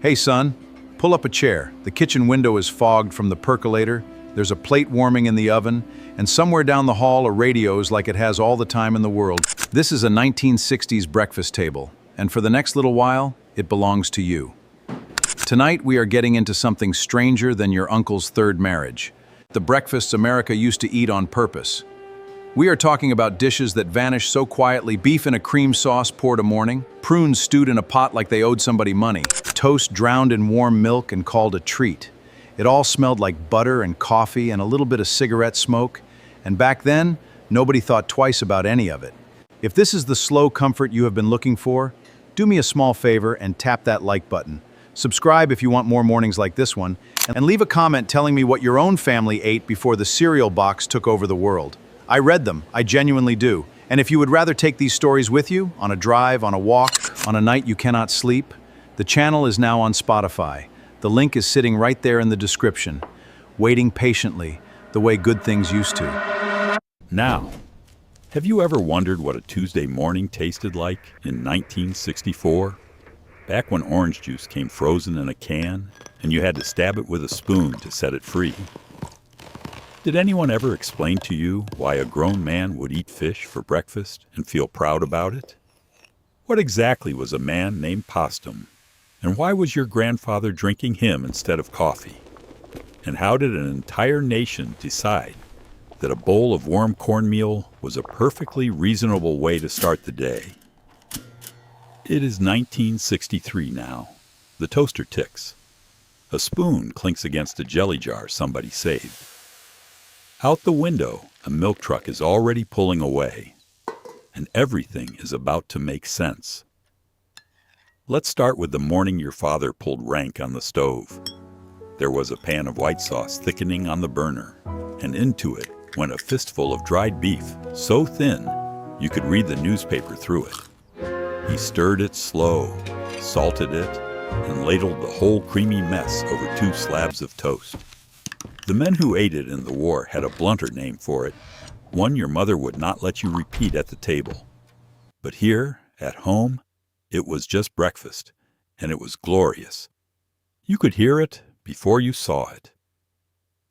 Hey son, pull up a chair. The kitchen window is fogged from the percolator, there's a plate warming in the oven, and somewhere down the hall a radio is like it has all the time in the world. This is a 1960s breakfast table, and for the next little while, it belongs to you. Tonight we are getting into something stranger than your uncle's third marriage. The breakfasts America used to eat on purpose. We are talking about dishes that vanish so quietly: beef in a cream sauce poured a morning, prunes stewed in a pot like they owed somebody money, toast drowned in warm milk and called a treat. It all smelled like butter and coffee and a little bit of cigarette smoke, and back then, nobody thought twice about any of it. If this is the slow comfort you have been looking for, do me a small favor and tap that like button. Subscribe if you want more mornings like this one, and leave a comment telling me what your own family ate before the cereal box took over the world. I read them, I genuinely do. And if you would rather take these stories with you, on a drive, on a walk, on a night you cannot sleep, the channel is now on Spotify. The link is sitting right there in the description, waiting patiently, the way good things used to. Now, have you ever wondered what a Tuesday morning tasted like in 1964? Back when orange juice came frozen in a can, and you had to stab it with a spoon to set it free. Did anyone ever explain to you why a grown man would eat fish for breakfast and feel proud about it? What exactly was a man named Possum? And why was your grandfather drinking him instead of coffee? And how did an entire nation decide that a bowl of warm cornmeal was a perfectly reasonable way to start the day? It is 1963 now. The toaster ticks. A spoon clinks against a jelly jar somebody saved. Out the window, a milk truck is already pulling away, and everything is about to make sense. Let's start with the morning your father pulled rank on the stove. There was a pan of white sauce thickening on the burner, and into it went a fistful of dried beef, so thin you could read the newspaper through it. He stirred it slow, salted it, and ladled the whole creamy mess over 2 slabs of toast. The men who ate it in the war had a blunter name for it, one your mother would not let you repeat at the table. But here, at home, it was just breakfast, and it was glorious. You could hear it before you saw it.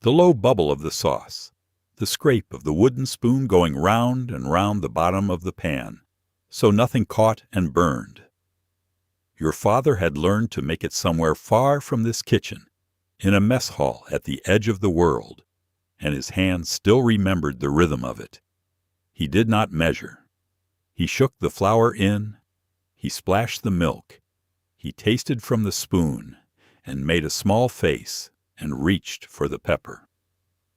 The low bubble of the sauce, the scrape of the wooden spoon going round and round the bottom of the pan, so nothing caught and burned. Your father had learned to make it somewhere far from this kitchen, in a mess hall at the edge of the world, and his hands still remembered the rhythm of it. He did not measure. He shook the flour in, he splashed the milk, he tasted from the spoon, and made a small face and reached for the pepper.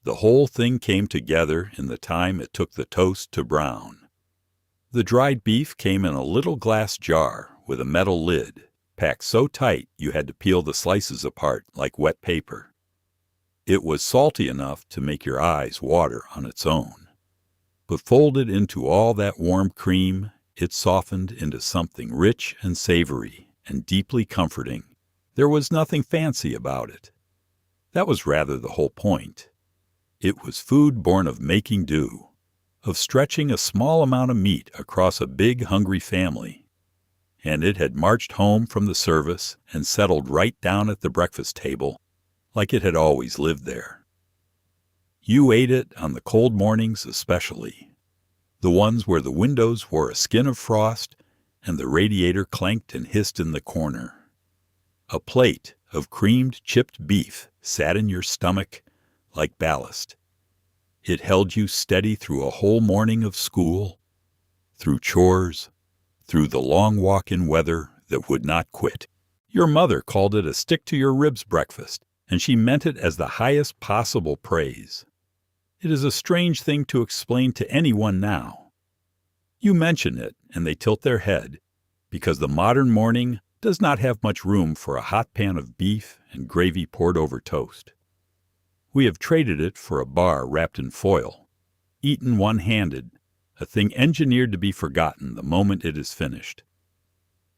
The whole thing came together in the time it took the toast to brown. The dried beef came in a little glass jar with a metal lid, packed so tight you had to peel the slices apart like wet paper. It was salty enough to make your eyes water on its own. But folded into all that warm cream, it softened into something rich and savory and deeply comforting. There was nothing fancy about it. That was rather the whole point. It was food born of making do, of stretching a small amount of meat across a big, hungry family. And it had marched home from the service and settled right down at the breakfast table like it had always lived there. You ate it on the cold mornings especially, the ones where the windows wore a skin of frost and the radiator clanked and hissed in the corner. A plate of creamed chipped beef sat in your stomach like ballast. It held you steady through a whole morning of school, through chores, through the long walk in weather that would not quit. Your mother called it a stick-to-your-ribs breakfast, and she meant it as the highest possible praise. It is a strange thing to explain to anyone now. You mention it, and they tilt their head, because the modern morning does not have much room for a hot pan of beef and gravy poured over toast. We have traded it for a bar wrapped in foil, eaten one-handed, a thing engineered to be forgotten the moment it is finished.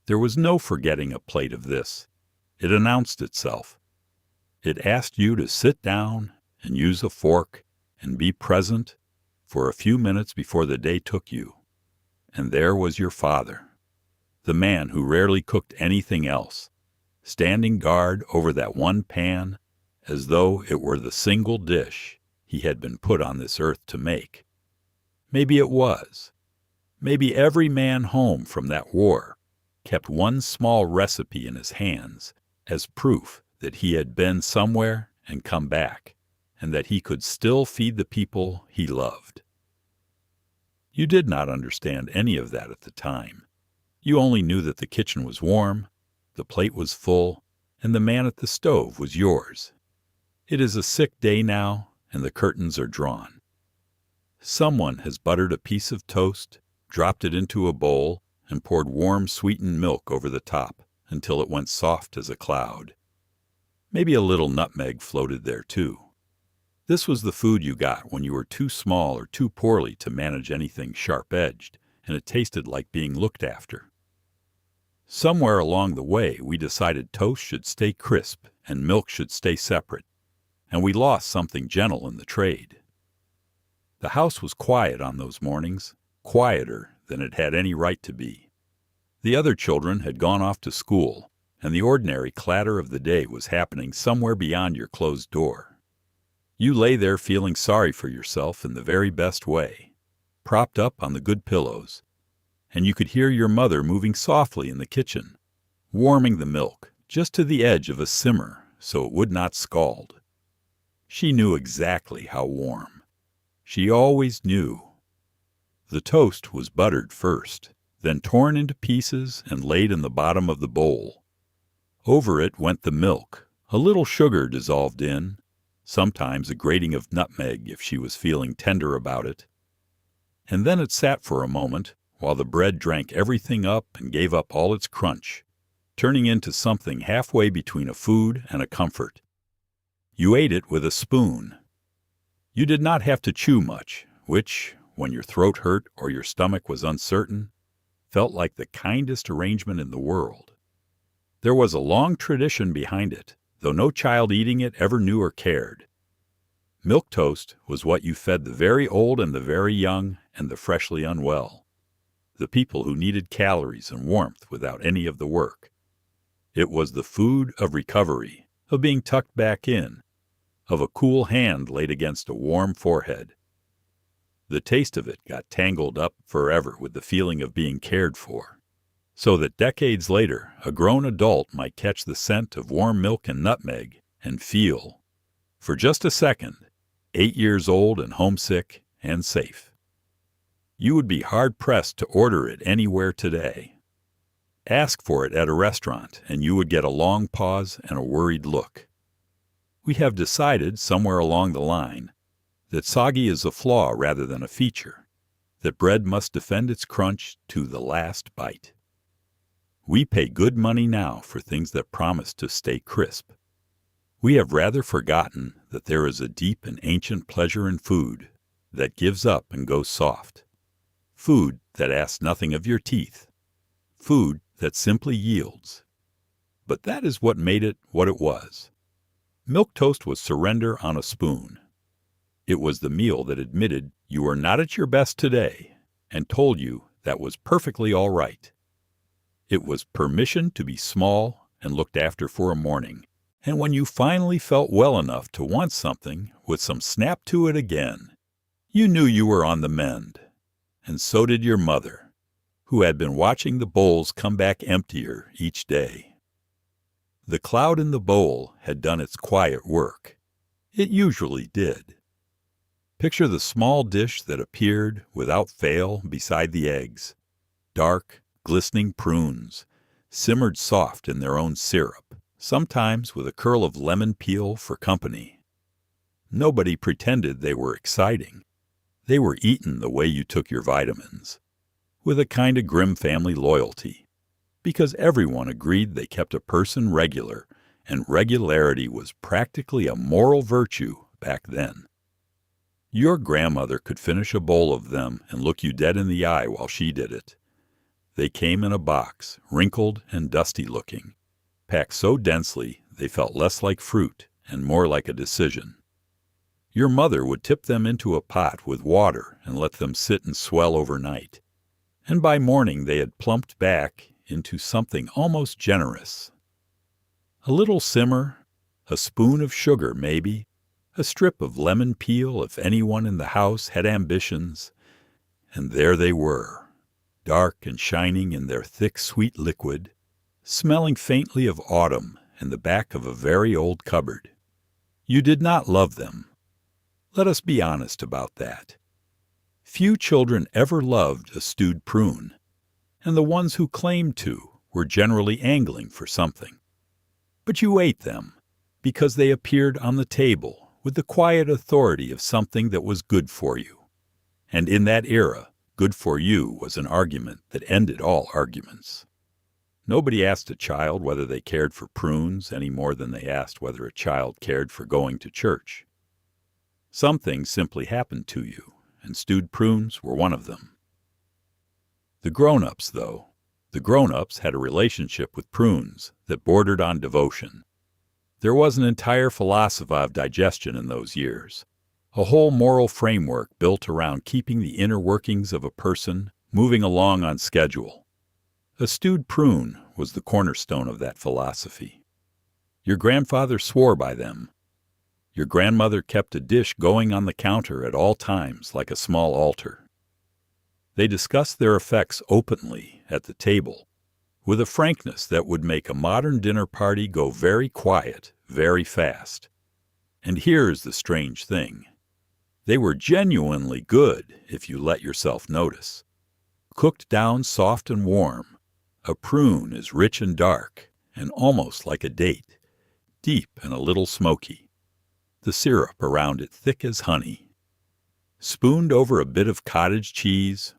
There was no forgetting a plate of this. It announced itself. It asked you to sit down and use a fork and be present for a few minutes before the day took you. And there was your father, the man who rarely cooked anything else, standing guard over that one pan as though it were the single dish he had been put on this earth to make. Maybe it was. Maybe every man home from that war kept one small recipe in his hands as proof that he had been somewhere and come back, and that he could still feed the people he loved. You did not understand any of that at the time. You only knew that the kitchen was warm, the plate was full, and the man at the stove was yours. It is a sick day now, and the curtains are drawn. Someone has buttered a piece of toast, dropped it into a bowl, and poured warm sweetened milk over the top until it went soft as a cloud. Maybe a little nutmeg floated there too. This was the food you got when you were too small or too poorly to manage anything sharp-edged, and it tasted like being looked after. Somewhere along the way, we decided toast should stay crisp and milk should stay separate, and we lost something gentle in the trade. The house was quiet on those mornings, quieter than it had any right to be. The other children had gone off to school, and the ordinary clatter of the day was happening somewhere beyond your closed door. You lay there feeling sorry for yourself in the very best way, propped up on the good pillows, and you could hear your mother moving softly in the kitchen, warming the milk just to the edge of a simmer so it would not scald. She knew exactly how warm. She always knew. The toast was buttered first, then torn into pieces and laid in the bottom of the bowl. Over it went the milk, a little sugar dissolved in, sometimes a grating of nutmeg if she was feeling tender about it. And then it sat for a moment while the bread drank everything up and gave up all its crunch, turning into something halfway between a food and a comfort. You ate it with a spoon. You did not have to chew much, which, when your throat hurt or your stomach was uncertain, felt like the kindest arrangement in the world. There was a long tradition behind it, though no child eating it ever knew or cared. Milk toast was what you fed the very old and the very young and the freshly unwell, the people who needed calories and warmth without any of the work. It was the food of recovery, of being tucked back in, of a cool hand laid against a warm forehead. The taste of it got tangled up forever with the feeling of being cared for, so that decades later a grown adult might catch the scent of warm milk and nutmeg and feel, for just a second, 8 years old and homesick and safe. You would be hard-pressed to order it anywhere today. Ask for it at a restaurant, and you would get a long pause and a worried look. We have decided, somewhere along the line, that soggy is a flaw rather than a feature, that bread must defend its crunch to the last bite. We pay good money now for things that promise to stay crisp. We have rather forgotten that there is a deep and ancient pleasure in food that gives up and goes soft. Food that asks nothing of your teeth. Food that simply yields. But that is what made it what it was. Milk toast was surrender on a spoon. It was the meal that admitted you were not at your best today and told you that was perfectly all right. It was permission to be small and looked after for a morning, and when you finally felt well enough to want something with some snap to it again, you knew you were on the mend. And so did your mother, who had been watching the bowls come back emptier each day. The cloud in the bowl had done its quiet work. It usually did. Picture the small dish that appeared, without fail, beside the eggs. Dark, glistening prunes, simmered soft in their own syrup, sometimes with a curl of lemon peel for company. Nobody pretended they were exciting. They were eaten the way you took your vitamins, with a kind of grim family loyalty, because everyone agreed they kept a person regular, and regularity was practically a moral virtue back then. Your grandmother could finish a bowl of them and look you dead in the eye while she did it. They came in a box, wrinkled and dusty-looking, packed so densely they felt less like fruit and more like a decision. Your mother would tip them into a pot with water and let them sit and swell overnight, and by morning they had plumped back into something almost generous. A little simmer, a spoon of sugar maybe, a strip of lemon peel if anyone in the house had ambitions, and there they were, dark and shining in their thick sweet liquid, smelling faintly of autumn in the back of a very old cupboard. You did not love them. Let us be honest about that. Few children ever loved a stewed prune, and the ones who claimed to were generally angling for something. But you ate them because they appeared on the table with the quiet authority of something that was good for you. And in that era, good for you was an argument that ended all arguments. Nobody asked a child whether they cared for prunes any more than they asked whether a child cared for going to church. Some things simply happened to you, and stewed prunes were one of them. The grown-ups, though, the grown-ups had a relationship with prunes that bordered on devotion. There was an entire philosophy of digestion in those years, a whole moral framework built around keeping the inner workings of a person moving along on schedule. A stewed prune was the cornerstone of that philosophy. Your grandfather swore by them. Your grandmother kept a dish going on the counter at all times like a small altar. They discussed their effects openly at the table, with a frankness that would make a modern dinner party go very quiet, very fast. And here's the strange thing. They were genuinely good if you let yourself notice. Cooked down soft and warm, a prune is rich and dark, and almost like a date, deep and a little smoky. The syrup around it thick as honey. Spooned over a bit of cottage cheese,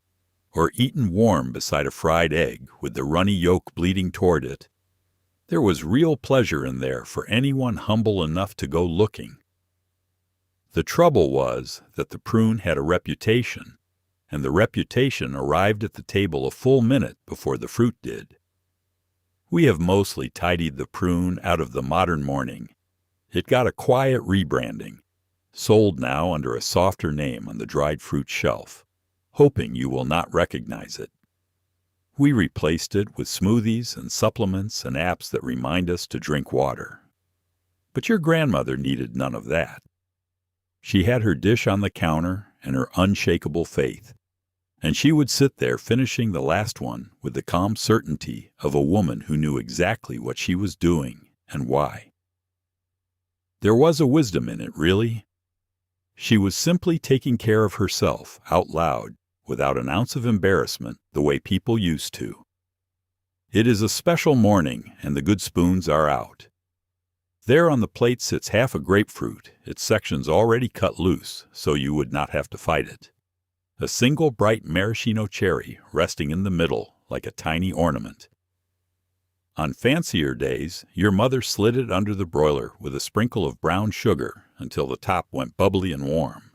or eaten warm beside a fried egg with the runny yolk bleeding toward it, there was real pleasure in there for anyone humble enough to go looking. The trouble was that the prune had a reputation, and the reputation arrived at the table a full minute before the fruit did. We have mostly tidied the prune out of the modern morning. It got a quiet rebranding, sold now under a softer name on the dried fruit shelf, hoping you will not recognize it. We replaced it with smoothies and supplements and apps that remind us to drink water. But your grandmother needed none of that. She had her dish on the counter and her unshakable faith, and she would sit there finishing the last one with the calm certainty of a woman who knew exactly what she was doing and why. There was a wisdom in it, really. She was simply taking care of herself out loud, without an ounce of embarrassment, the way people used to. It is a special morning, and the good spoons are out. There on the plate sits half a grapefruit, its sections already cut loose, so you would not have to fight it. A single bright maraschino cherry resting in the middle like a tiny ornament. On fancier days, your mother slid it under the broiler with a sprinkle of brown sugar until the top went bubbly and warm.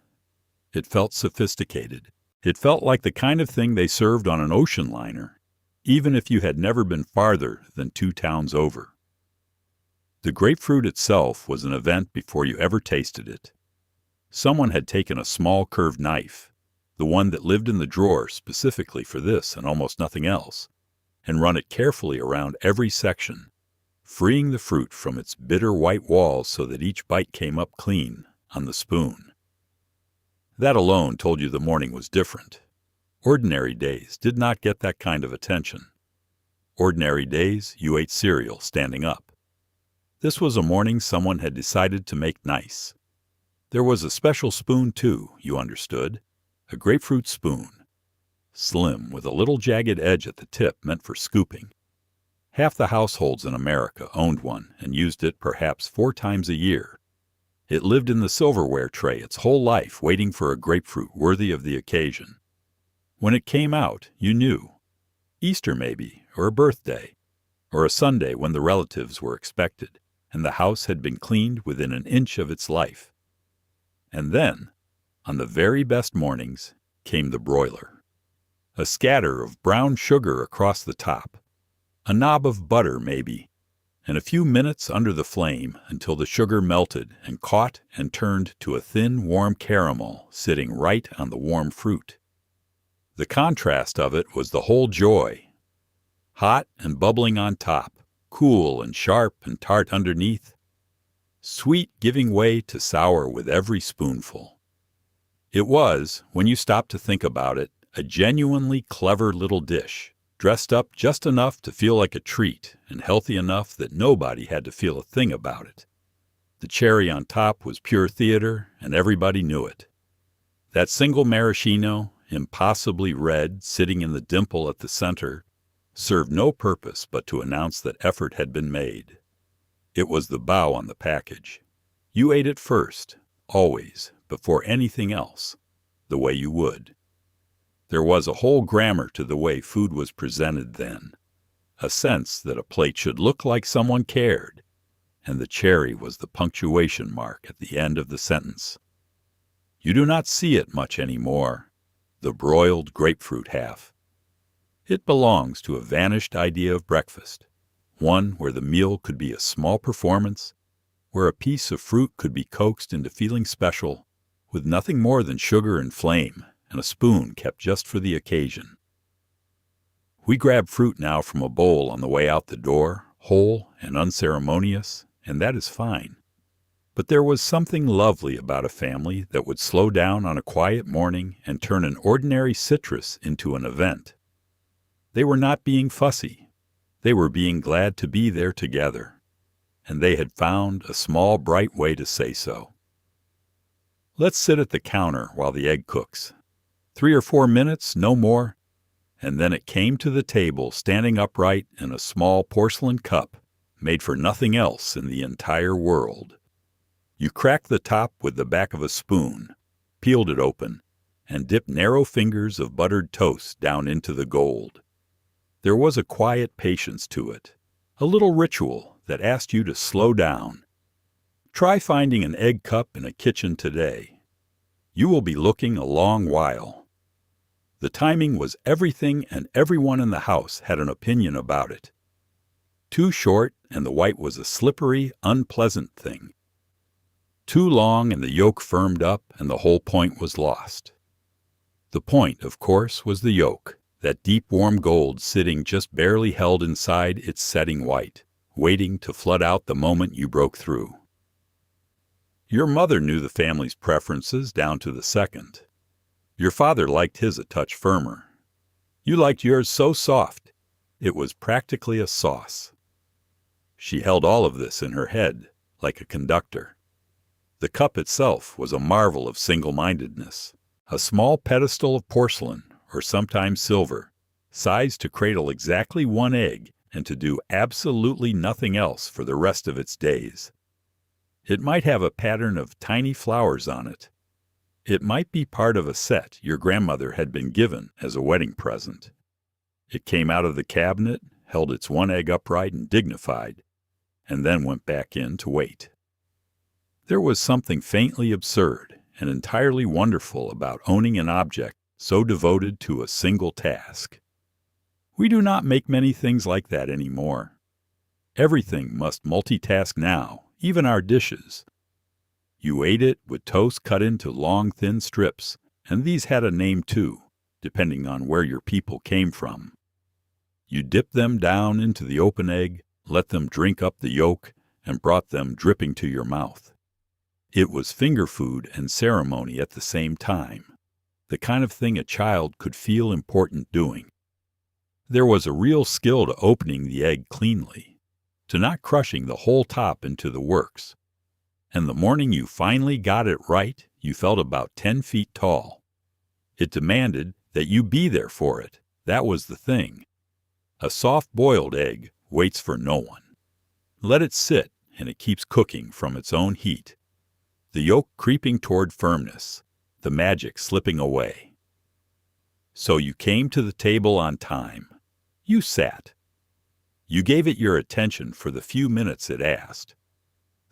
It felt sophisticated. It felt like the kind of thing they served on an ocean liner, even if you had never been farther than 2 towns over. The grapefruit itself was an event before you ever tasted it. Someone had taken a small curved knife, the one that lived in the drawer specifically for this and almost nothing else, and run it carefully around every section, freeing the fruit from its bitter white walls so that each bite came up clean on the spoon. That alone told you the morning was different. Ordinary days did not get that kind of attention. Ordinary days, you ate cereal standing up. This was a morning someone had decided to make nice. There was a special spoon, too, you understood. A grapefruit spoon. Slim, with a little jagged edge at the tip meant for scooping. Half the households in America owned one and used it perhaps 4 times a year. It lived in the silverware tray its whole life, waiting for a grapefruit worthy of the occasion. When it came out, you knew. Easter maybe, or a birthday, or a Sunday when the relatives were expected, and the house had been cleaned within an inch of its life. And then, on the very best mornings, came the broiler. A scatter of brown sugar across the top, a knob of butter maybe, and a few minutes under the flame until the sugar melted and caught and turned to a thin, warm caramel sitting right on the warm fruit. The contrast of it was the whole joy. Hot and bubbling on top, cool and sharp and tart underneath, sweet giving way to sour with every spoonful. It was, when you stopped to think about it, a genuinely clever little dish, dressed up just enough to feel like a treat and healthy enough that nobody had to feel a thing about it. The cherry on top was pure theater, and everybody knew it. That single maraschino, impossibly red, sitting in the dimple at the center, served no purpose but to announce that effort had been made. It was the bow on the package. You ate it first, always, before anything else, the way you would. There was a whole grammar to the way food was presented then, a sense that a plate should look like someone cared, and the cherry was the punctuation mark at the end of the sentence. You do not see it much anymore, the broiled grapefruit half. It belongs to a vanished idea of breakfast, one where the meal could be a small performance, where a piece of fruit could be coaxed into feeling special, with nothing more than sugar and flame, and a spoon kept just for the occasion. We grab fruit now from a bowl on the way out the door, whole and unceremonious, and that is fine. But there was something lovely about a family that would slow down on a quiet morning and turn an ordinary citrus into an event. They were not being fussy. They were being glad to be there together, and they had found a small, bright way to say so. Let's sit at the counter while the egg cooks. 3 or 4 minutes, no more, and then it came to the table standing upright in a small porcelain cup made for nothing else in the entire world. You cracked the top with the back of a spoon, peeled it open, and dipped narrow fingers of buttered toast down into the gold. There was a quiet patience to it, a little ritual that asked you to slow down. Try finding an egg cup in a kitchen today. You will be looking a long while. The timing was everything, and everyone in the house had an opinion about it. Too short, and the white was a slippery, unpleasant thing. Too long, and the yolk firmed up, and the whole point was lost. The point, of course, was the yolk, that deep warm gold sitting just barely held inside its setting white, waiting to flood out the moment you broke through. Your mother knew the family's preferences down to the second. Your father liked his a touch firmer. You liked yours so soft, it was practically a sauce. She held all of this in her head, like a conductor. The cup itself was a marvel of single-mindedness, a small pedestal of porcelain, or sometimes silver, sized to cradle exactly one egg and to do absolutely nothing else for the rest of its days. It might have a pattern of tiny flowers on it. It might be part of a set your grandmother had been given as a wedding present. It came out of the cabinet, held its one egg upright and dignified, and then went back in to wait. There was something faintly absurd and entirely wonderful about owning an object so devoted to a single task. We do not make many things like that anymore. Everything must multitask now, even our dishes. You ate it with toast cut into long, thin strips, and these had a name too, depending on where your people came from. You dipped them down into the open egg, let them drink up the yolk, and brought them dripping to your mouth. It was finger food and ceremony at the same time, the kind of thing a child could feel important doing. There was a real skill to opening the egg cleanly, to not crushing the whole top into the works. And the morning you finally got it right, you felt about 10 feet tall. It demanded that you be there for it. That was the thing. A soft-boiled egg waits for no one. Let it sit, and it keeps cooking from its own heat. The yolk creeping toward firmness, the magic slipping away. So you came to the table on time. You sat. You gave it your attention for the few minutes it asked.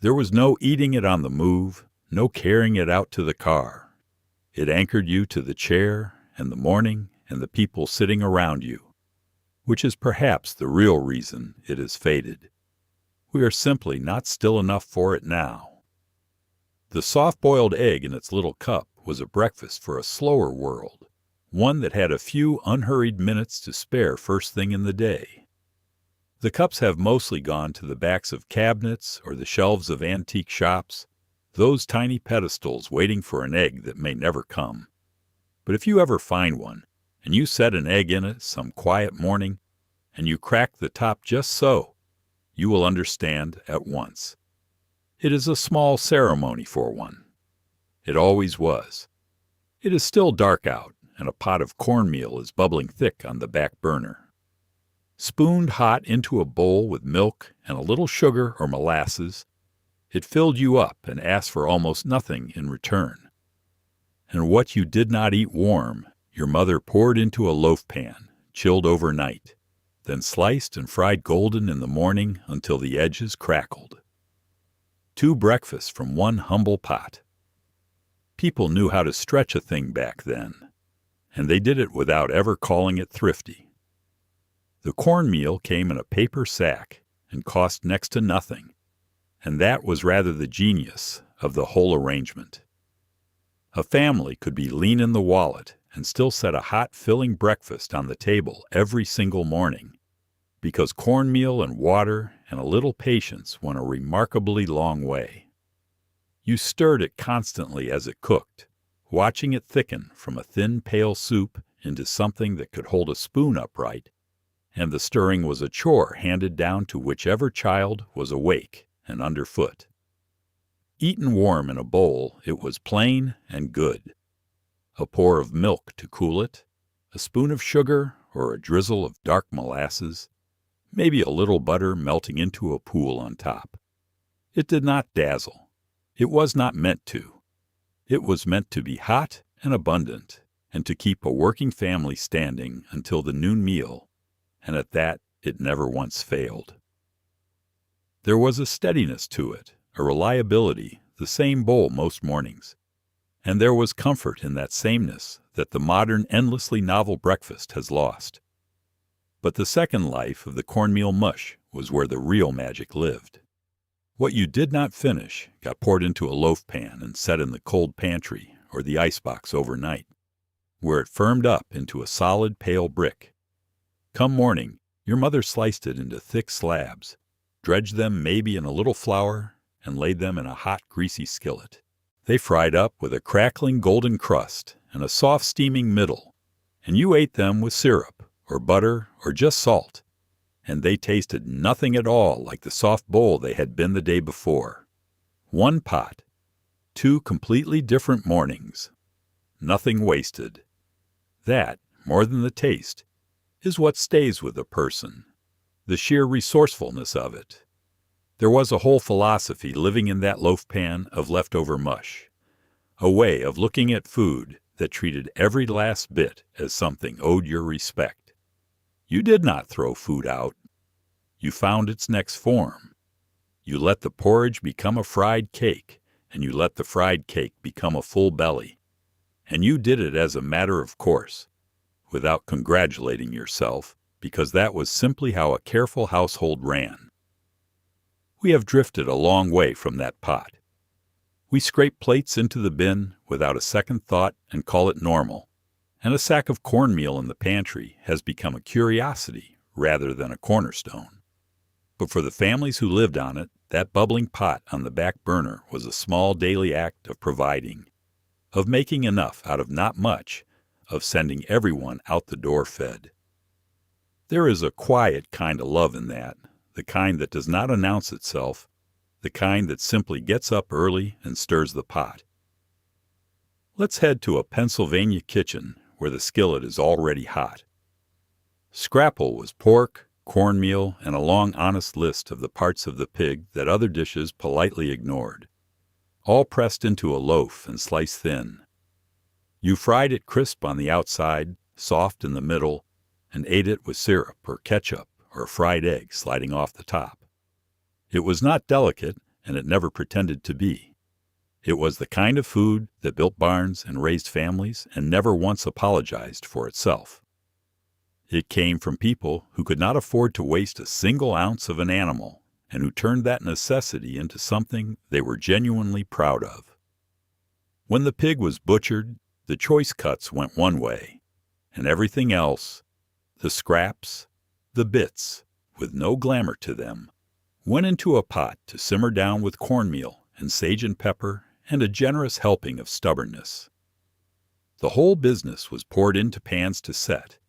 There was no eating it on the move, no carrying it out to the car. It anchored you to the chair and the morning and the people sitting around you, which is perhaps the real reason it has faded. We are simply not still enough for it now. The soft-boiled egg in its little cup was a breakfast for a slower world, one that had a few unhurried minutes to spare first thing in the day. The cups have mostly gone to the backs of cabinets or the shelves of antique shops, those tiny pedestals waiting for an egg that may never come. But if you ever find one, and you set an egg in it some quiet morning, and you crack the top just so, you will understand at once. It is a small ceremony for one. It always was. It is still dark out, and a pot of cornmeal is bubbling thick on the back burner. Spooned hot into a bowl with milk and a little sugar or molasses, it filled you up and asked for almost nothing in return. And what you did not eat warm, your mother poured into a loaf pan, chilled overnight, then sliced and fried golden in the morning until the edges crackled. 2 breakfasts from one humble pot. People knew how to stretch a thing back then, and they did it without ever calling it thrifty. The cornmeal came in a paper sack and cost next to nothing, and that was rather the genius of the whole arrangement. A family could be lean in the wallet and still set a hot, filling breakfast on the table every single morning, because cornmeal and water and a little patience went a remarkably long way. You stirred it constantly as it cooked, watching it thicken from a thin, pale soup into something that could hold a spoon upright, and the stirring was a chore handed down to whichever child was awake and underfoot. Eaten warm in a bowl, it was plain and good. A pour of milk to cool it, a spoon of sugar or a drizzle of dark molasses, maybe a little butter melting into a pool on top. It did not dazzle. It was not meant to. It was meant to be hot and abundant, and to keep a working family standing until the noon meal, and at that it never once failed. There was a steadiness to it, a reliability, the same bowl most mornings. And there was comfort in that sameness that the modern, endlessly novel breakfast has lost. But the second life of the cornmeal mush was where the real magic lived. What you did not finish got poured into a loaf pan and set in the cold pantry or the icebox overnight, where it firmed up into a solid, pale brick. Come morning, your mother sliced it into thick slabs, dredged them maybe in a little flour, and laid them in a hot, greasy skillet. They fried up with a crackling golden crust and a soft steaming middle, and you ate them with syrup or butter or just salt, and they tasted nothing at all like the soft bowl they had been the day before. One pot, 2 completely different mornings. Nothing wasted. That, more than the taste, is what stays with a person, the sheer resourcefulness of it. There was a whole philosophy living in that loaf pan of leftover mush, a way of looking at food that treated every last bit as something owed your respect. You did not throw food out. You found its next form. You let the porridge become a fried cake, and you let the fried cake become a full belly. And you did it as a matter of course, without congratulating yourself, because that was simply how a careful household ran. We have drifted a long way from that pot. We scrape plates into the bin without a second thought and call it normal, and a sack of cornmeal in the pantry has become a curiosity rather than a cornerstone. But for the families who lived on it, that bubbling pot on the back burner was a small daily act of providing, of making enough out of not much, of sending everyone out the door fed. There is a quiet kind of love in that, the kind that does not announce itself, the kind that simply gets up early and stirs the pot. Let's head to a Pennsylvania kitchen where the skillet is already hot. Scrapple was pork, cornmeal, and a long, honest list of the parts of the pig that other dishes politely ignored, all pressed into a loaf and sliced thin. You fried it crisp on the outside, soft in the middle, and ate it with syrup or ketchup or a fried egg sliding off the top. It was not delicate, and it never pretended to be. It was the kind of food that built barns and raised families and never once apologized for itself. It came from people who could not afford to waste a single ounce of an animal and who turned that necessity into something they were genuinely proud of. When the pig was butchered, the choice cuts went one way, and everything else, the scraps, the bits, with no glamour to them, went into a pot to simmer down with cornmeal and sage and pepper and a generous helping of stubbornness. The whole business was poured into pans to set,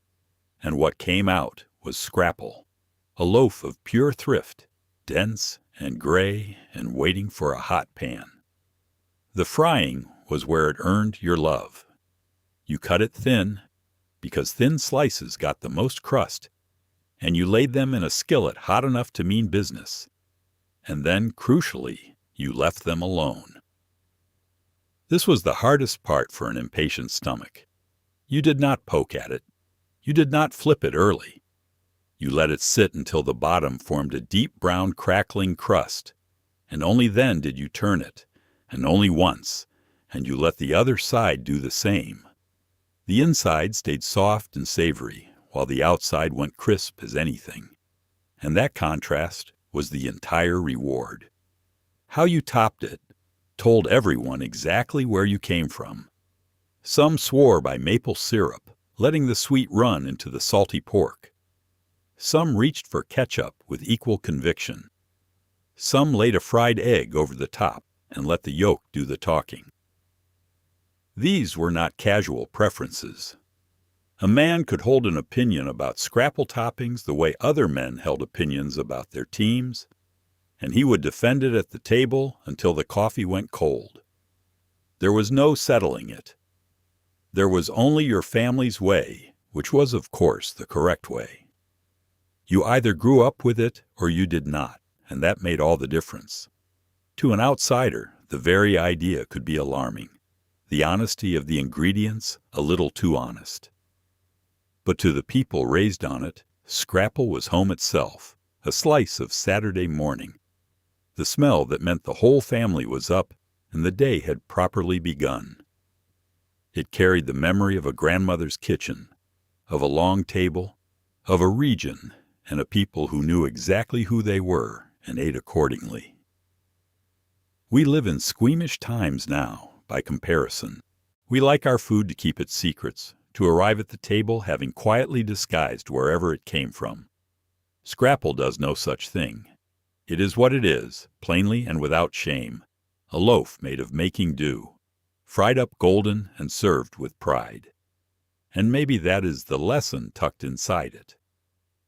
and what came out was scrapple, a loaf of pure thrift, dense and gray and waiting for a hot pan. The frying was where it earned your love. You cut it thin, because thin slices got the most crust, and you laid them in a skillet hot enough to mean business. And then, crucially, you left them alone. This was the hardest part for an impatient stomach. You did not poke at it. You did not flip it early. You let it sit until the bottom formed a deep brown crackling crust, and only then did you turn it, and only once, and you let the other side do the same. The inside stayed soft and savory, while the outside went crisp as anything. And that contrast was the entire reward. How you topped it told everyone exactly where you came from. Some swore by maple syrup, letting the sweet run into the salty pork. Some reached for ketchup with equal conviction. Some laid a fried egg over the top and let the yolk do the talking. These were not casual preferences. A man could hold an opinion about scrapple toppings the way other men held opinions about their teams, and he would defend it at the table until the coffee went cold. There was no settling it. There was only your family's way, which was, of course, the correct way. You either grew up with it or you did not, and that made all the difference. To an outsider, the very idea could be alarming. The honesty of the ingredients a little too honest. But to the people raised on it, scrapple was home itself, a slice of Saturday morning. The smell that meant the whole family was up and the day had properly begun. It carried the memory of a grandmother's kitchen, of a long table, of a region, and a people who knew exactly who they were and ate accordingly. We live in squeamish times now, by comparison. We like our food to keep its secrets, to arrive at the table having quietly disguised wherever it came from. Scrapple does no such thing. It is what it is, plainly and without shame, a loaf made of making do, fried up golden and served with pride. And maybe that is the lesson tucked inside it.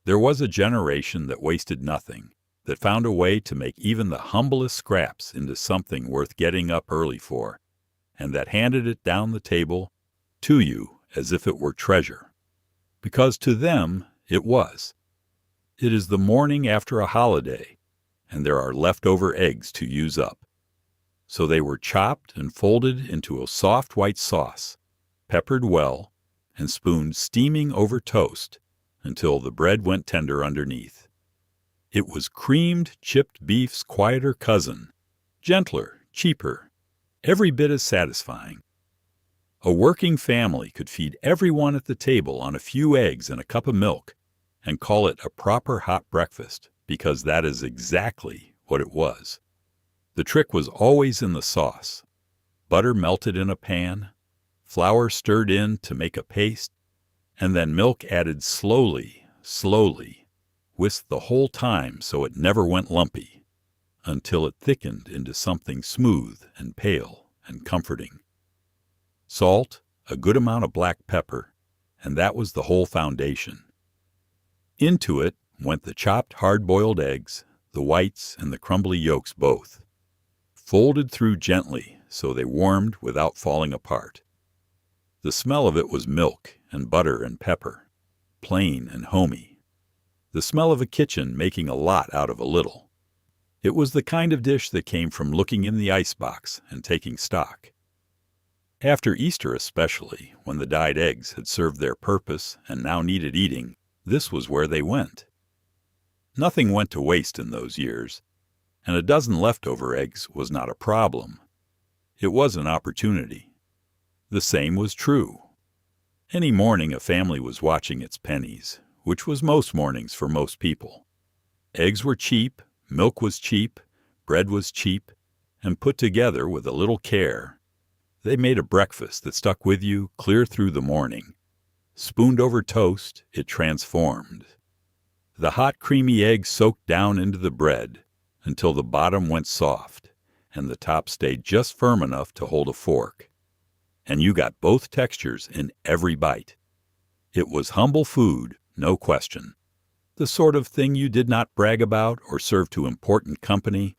There was a generation that wasted nothing, that found a way to make even the humblest scraps into something worth getting up early for, and that handed it down the table to you as if it were treasure. Because to them it was. It is the morning after a holiday, and there are leftover eggs to use up. So they were chopped and folded into a soft white sauce, peppered well, and spooned steaming over toast until the bread went tender underneath. It was creamed chipped beef's quieter cousin, gentler, cheaper, every bit as satisfying. A working family could feed everyone at the table on a few eggs and a cup of milk and call it a proper hot breakfast, because that is exactly what it was. The trick was always in the sauce. Butter melted in a pan, flour stirred in to make a paste, and then milk added slowly, whisked the whole time so it never went lumpy, until it thickened into something smooth and pale and comforting. Salt, a good amount of black pepper, and that was the whole foundation. Into it went the chopped hard-boiled eggs, the whites and the crumbly yolks both, folded through gently so they warmed without falling apart. The smell of it was milk and butter and pepper, plain and homey. The smell of a kitchen making a lot out of a little. It was the kind of dish that came from looking in the icebox and taking stock. After Easter especially, when the dyed eggs had served their purpose and now needed eating, this was where they went. Nothing went to waste in those years, and a dozen leftover eggs was not a problem. It was an opportunity. The same was true. Any morning a family was watching its pennies, which was most mornings for most people. Eggs were cheap, milk was cheap, bread was cheap, and put together with a little care, they made a breakfast that stuck with you clear through the morning. Spooned over toast, it transformed. The hot, creamy egg soaked down into the bread until the bottom went soft and the top stayed just firm enough to hold a fork. And you got both textures in every bite. It was humble food, no question. The sort of thing you did not brag about or serve to important company.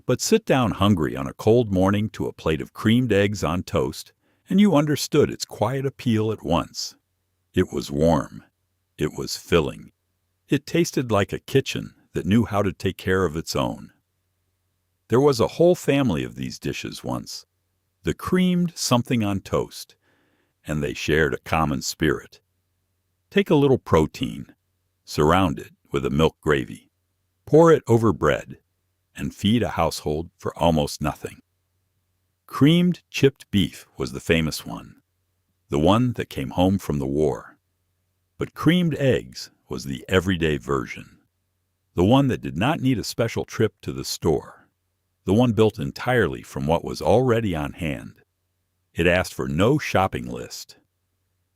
But sit down hungry on a cold morning to a plate of creamed eggs on toast, and you understood its quiet appeal at once. It was warm. It was filling. It tasted like a kitchen that knew how to take care of its own. There was a whole family of these dishes once. The creamed something on toast, and they shared a common spirit. Take a little protein, surround it with a milk gravy, pour it over bread, and feed a household for almost nothing. Creamed chipped beef was the famous one, the one that came home from the war. But creamed eggs was the everyday version, the one that did not need a special trip to the store, the one built entirely from what was already on hand. It asked for no shopping list.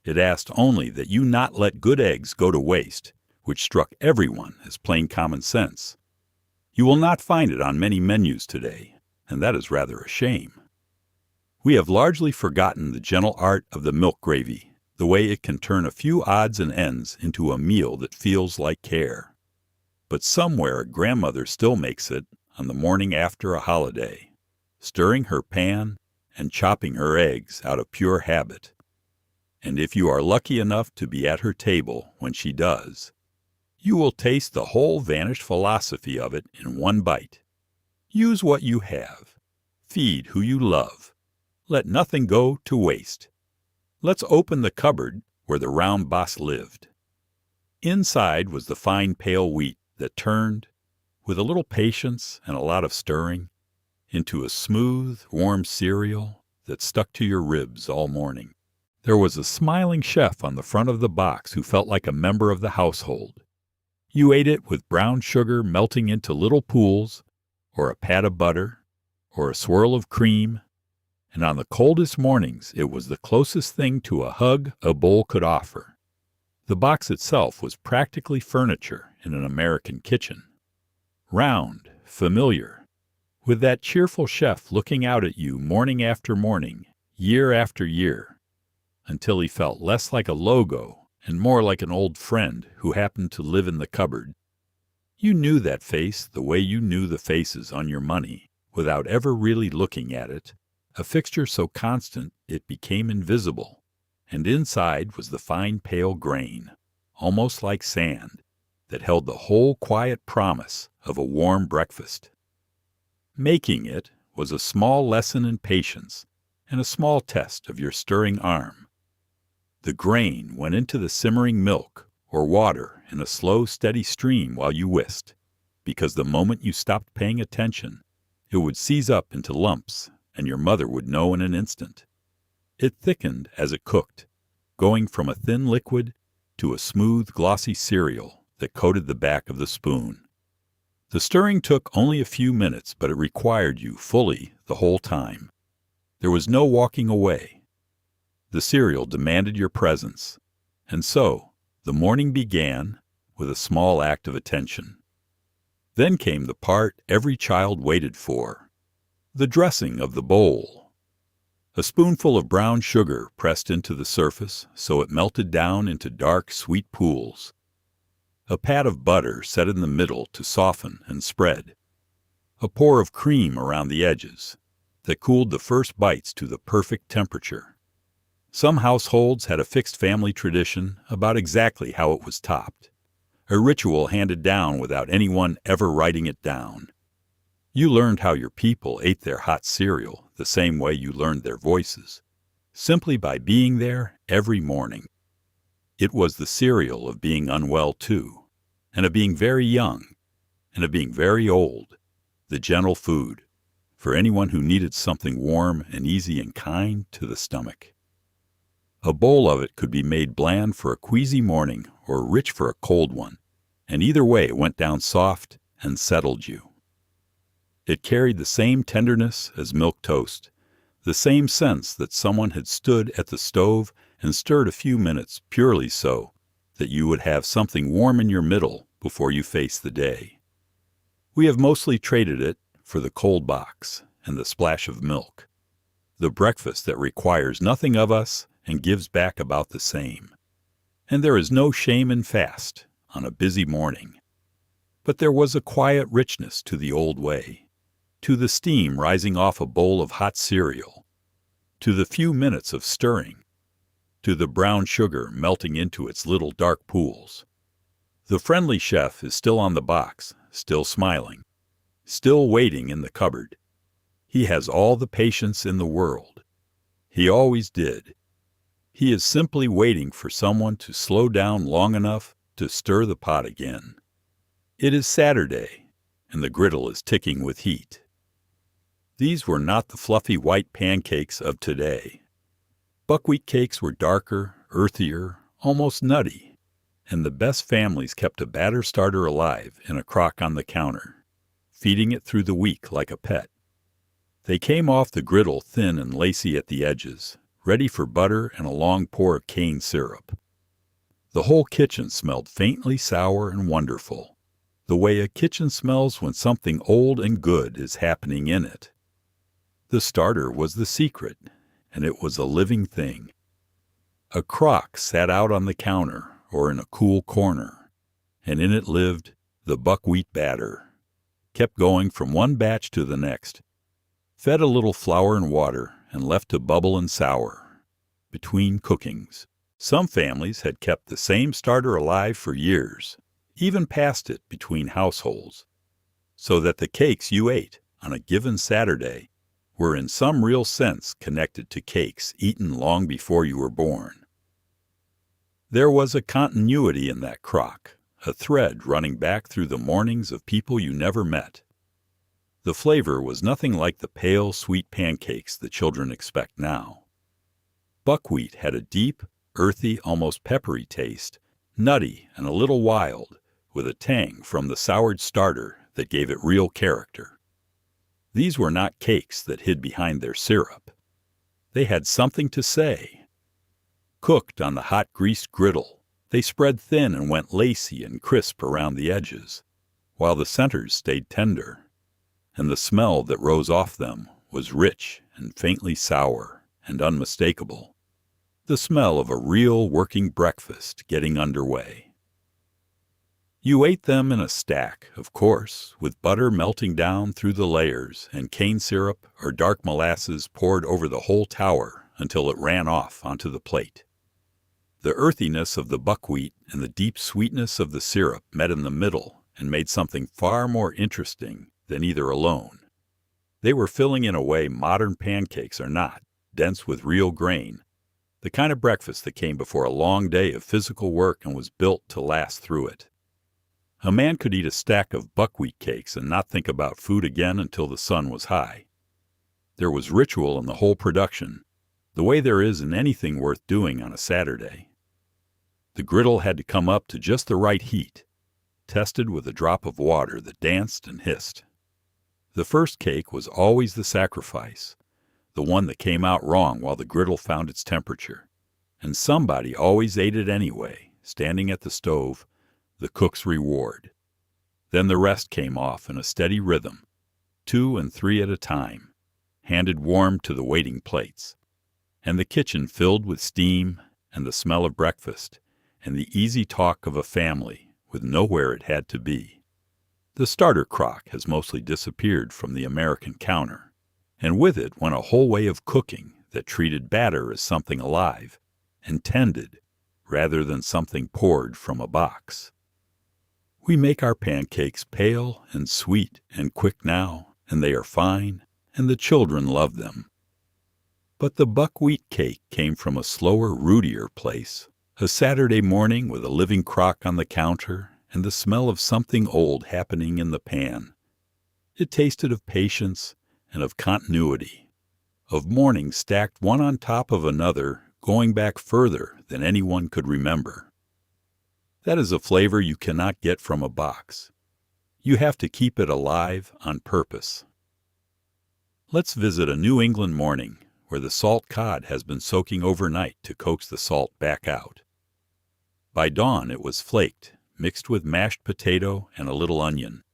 It asked only that you not let good eggs go to waste, which struck everyone as plain common sense. You will not find it on many menus today, and that is rather a shame. We have largely forgotten the gentle art of the milk gravy, the way it can turn a few odds and ends into a meal that feels like care. But somewhere a grandmother still makes it on the morning after a holiday, stirring her pan and chopping her eggs out of pure habit. And if you are lucky enough to be at her table when she does, you will taste the whole vanished philosophy of it in one bite. Use what you have. Feed who you love. Let nothing go to waste. Let's open the cupboard where the round boss lived. Inside was the fine pale wheat that turned, with a little patience and a lot of stirring, into a smooth, warm cereal that stuck to your ribs all morning. There was a smiling chef on the front of the box who felt like a member of the household. You ate it with brown sugar melting into little pools, or a pat of butter, or a swirl of cream, and on the coldest mornings it was the closest thing to a hug a bowl could offer. The box itself was practically furniture in an American kitchen. Round, familiar, with that cheerful chef looking out at you morning after morning, year after year, until he felt less like a logo and more like an old friend who happened to live in the cupboard. You knew that face the way you knew the faces on your money, without ever really looking at it, a fixture so constant it became invisible, and inside was the fine pale grain, almost like sand, that held the whole quiet promise of a warm breakfast. Making it was a small lesson in patience and a small test of your stirring arm. The grain went into the simmering milk or water in a slow, steady stream while you whisked, because the moment you stopped paying attention, it would seize up into lumps, and your mother would know in an instant. It thickened as it cooked, going from a thin liquid to a smooth, glossy cereal that coated the back of the spoon. The stirring took only a few minutes, but it required you fully the whole time. There was no walking away. The cereal demanded your presence, and so the morning began with a small act of attention. Then came the part every child waited for, the dressing of the bowl. A spoonful of brown sugar pressed into the surface so it melted down into dark, sweet pools. A pat of butter set in the middle to soften and spread. A pour of cream around the edges that cooled the first bites to the perfect temperature. Some households had a fixed family tradition about exactly how it was topped, a ritual handed down without anyone ever writing it down. You learned how your people ate their hot cereal the same way you learned their voices, simply by being there every morning. It was the cereal of being unwell too, and of being very young, and of being very old, the gentle food, for anyone who needed something warm and easy and kind to the stomach. A bowl of it could be made bland for a queasy morning or rich for a cold one, and either way it went down soft and settled you. It carried the same tenderness as milk toast, the same sense that someone had stood at the stove and stirred a few minutes purely so that you would have something warm in your middle before you face the day. We have mostly traded it for the cold box and the splash of milk, the breakfast that requires nothing of us and gives back about the same. And there is no shame in fast on a busy morning. But there was a quiet richness to the old way, to the steam rising off a bowl of hot cereal, to the few minutes of stirring, to the brown sugar melting into its little dark pools. The friendly chef is still on the box, still smiling, still waiting in the cupboard. He has all the patience in the world. He always did. He is simply waiting for someone to slow down long enough to stir the pot again. It is Saturday, and the griddle is ticking with heat. These were not the fluffy white pancakes of today. Buckwheat cakes were darker, earthier, almost nutty, and the best families kept a batter starter alive in a crock on the counter, feeding it through the week like a pet. They came off the griddle thin and lacy at the edges, ready for butter and a long pour of cane syrup. The whole kitchen smelled faintly sour and wonderful, the way a kitchen smells when something old and good is happening in it. The starter was the secret, and it was a living thing. A crock sat out on the counter or in a cool corner, and in it lived the buckwheat batter, kept going from one batch to the next, fed a little flour and water, and left to bubble and sour between cookings. Some families had kept the same starter alive for years, even passed it between households, so that the cakes you ate on a given Saturday were in some real sense connected to cakes eaten long before you were born. There was a continuity in that crock, a thread running back through the mornings of people you never met. The flavor was nothing like the pale, sweet pancakes the children expect now. Buckwheat had a deep, earthy, almost peppery taste, nutty and a little wild, with a tang from the soured starter that gave it real character. These were not cakes that hid behind their syrup. They had something to say. Cooked on the hot greased griddle, they spread thin and went lacy and crisp around the edges, while the centers stayed tender, and the smell that rose off them was rich and faintly sour and unmistakable, the smell of a real working breakfast getting underway. You ate them in a stack, of course, with butter melting down through the layers and cane syrup or dark molasses poured over the whole tower until it ran off onto the plate. The earthiness of the buckwheat and the deep sweetness of the syrup met in the middle and made something far more interesting than either alone. They were filling in a way modern pancakes are not, dense with real grain, the kind of breakfast that came before a long day of physical work and was built to last through it. A man could eat a stack of buckwheat cakes and not think about food again until the sun was high. There was ritual in the whole production, the way there is in anything worth doing on a Saturday. The griddle had to come up to just the right heat, tested with a drop of water that danced and hissed. The first cake was always the sacrifice, the one that came out wrong while the griddle found its temperature, and somebody always ate it anyway, standing at the stove, the cook's reward. Then the rest came off in a steady rhythm, 2 and 3 at a time, handed warm to the waiting plates, and the kitchen filled with steam and the smell of breakfast and the easy talk of a family with nowhere it had to be. The starter crock has mostly disappeared from the American counter, and with it went a whole way of cooking that treated batter as something alive and tended rather than something poured from a box. We make our pancakes pale and sweet and quick now, and they are fine, and the children love them. But the buckwheat cake came from a slower, rootier place, a Saturday morning with a living crock on the counter and the smell of something old happening in the pan. It tasted of patience and of continuity, of mornings stacked one on top of another, going back further than anyone could remember. That is a flavor you cannot get from a box. You have to keep it alive on purpose. Let's visit a New England morning where the salt cod has been soaking overnight to coax the salt back out. By dawn it was flaked, mixed with mashed potato and a little onion,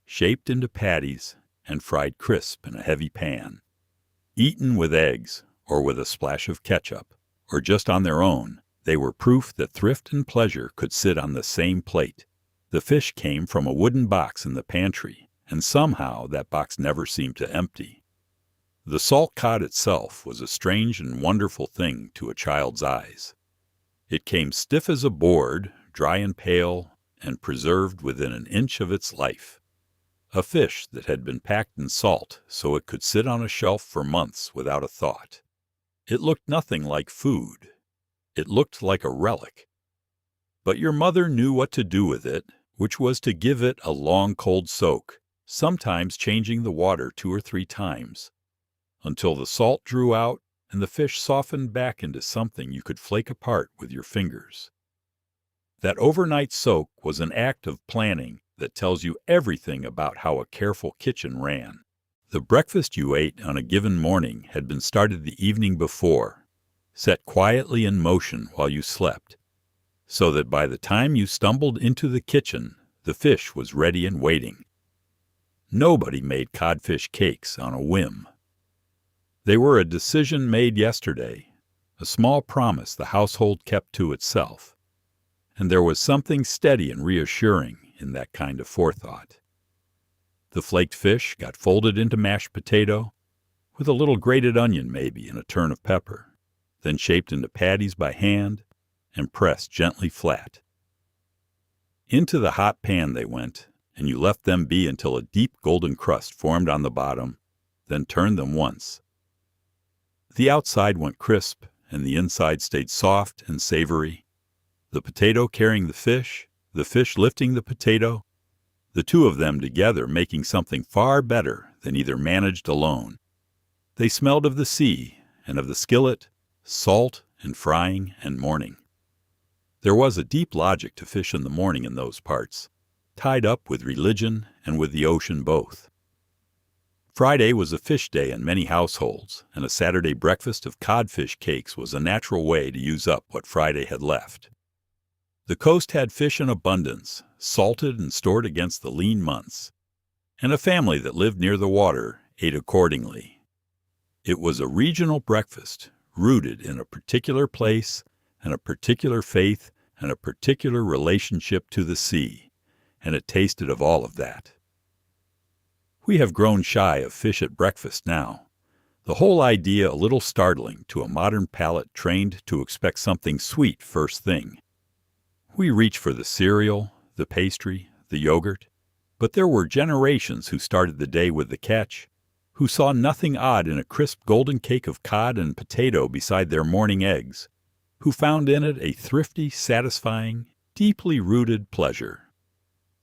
shaped into patties and fried crisp in a heavy pan. Eaten with eggs, or with a splash of ketchup, or just on their own, they were proof that thrift and pleasure could sit on the same plate. The fish came from a wooden box in the pantry, and somehow that box never seemed to empty. The salt cod itself was a strange and wonderful thing to a child's eyes. It came stiff as a board, dry and pale, and preserved within an inch of its life. A fish that had been packed in salt so it could sit on a shelf for months without a thought. It looked nothing like food. It looked like a relic. But your mother knew what to do with it, which was to give it a long cold soak, sometimes changing the water 2 or 3 times, until the salt drew out and the fish softened back into something you could flake apart with your fingers. That overnight soak was an act of planning that tells you everything about how a careful kitchen ran. The breakfast you ate on a given morning had been started the evening before, set quietly in motion while you slept, so that by the time you stumbled into the kitchen, the fish was ready and waiting. Nobody made codfish cakes on a whim. They were a decision made yesterday, a small promise the household kept to itself, and there was something steady and reassuring in that kind of forethought. The flaked fish got folded into mashed potato, with a little grated onion maybe and a turn of pepper, then shaped into patties by hand and pressed gently flat. Into the hot pan they went, and you left them be until a deep golden crust formed on the bottom, then turned them once. The outside went crisp, and the inside stayed soft and savory, the potato carrying the fish lifting the potato, the two of them together making something far better than either managed alone. They smelled of the sea and of the skillet, salt and frying and morning. There was a deep logic to fish in the morning in those parts, tied up with religion and with the ocean both. Friday was a fish day in many households, and a Saturday breakfast of codfish cakes was a natural way to use up what Friday had left. The coast had fish in abundance, salted and stored against the lean months, and a family that lived near the water ate accordingly. It was a regional breakfast, rooted in a particular place and a particular faith and a particular relationship to the sea, and it tasted of all of that. We have grown shy of fish at breakfast now, the whole idea a little startling to a modern palate trained to expect something sweet first thing. We reach for the cereal, the pastry, the yogurt, but there were generations who started the day with the catch, who saw nothing odd in a crisp golden cake of cod and potato beside their morning eggs, who found in it a thrifty, satisfying, deeply rooted pleasure.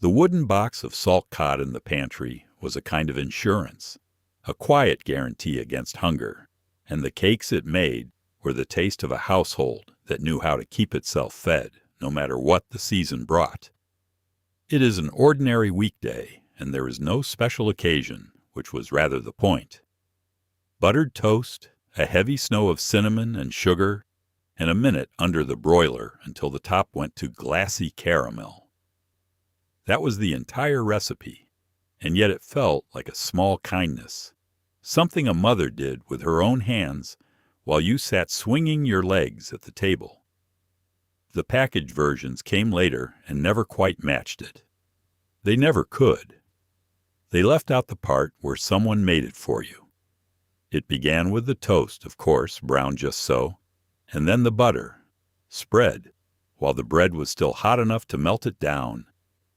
The wooden box of salt cod in the pantry was a kind of insurance, a quiet guarantee against hunger, and the cakes it made were the taste of a household that knew how to keep itself fed, no matter what the season brought. It is an ordinary weekday, and there is no special occasion, which was rather the point. Buttered toast, a heavy snow of cinnamon and sugar, and a minute under the broiler until the top went to glassy caramel. That was the entire recipe, and yet it felt like a small kindness, something a mother did with her own hands while you sat swinging your legs at the table. The package versions came later and never quite matched it. They never could. They left out the part where someone made it for you. It began with the toast, of course, browned just so, and then the butter, spread, while the bread was still hot enough to melt it down,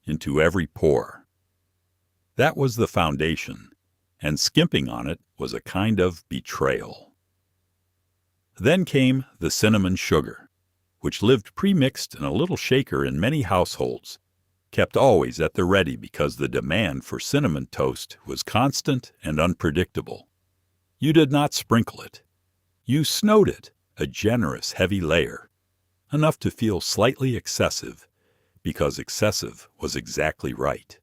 into every pore. That was the foundation, and skimping on it was a kind of betrayal. Then came the cinnamon sugar, which lived pre-mixed in a little shaker in many households, kept always at the ready because the demand for cinnamon toast was constant and unpredictable. You did not sprinkle it. You snowed it, a generous, heavy layer, enough to feel slightly excessive, because excessive was exactly right.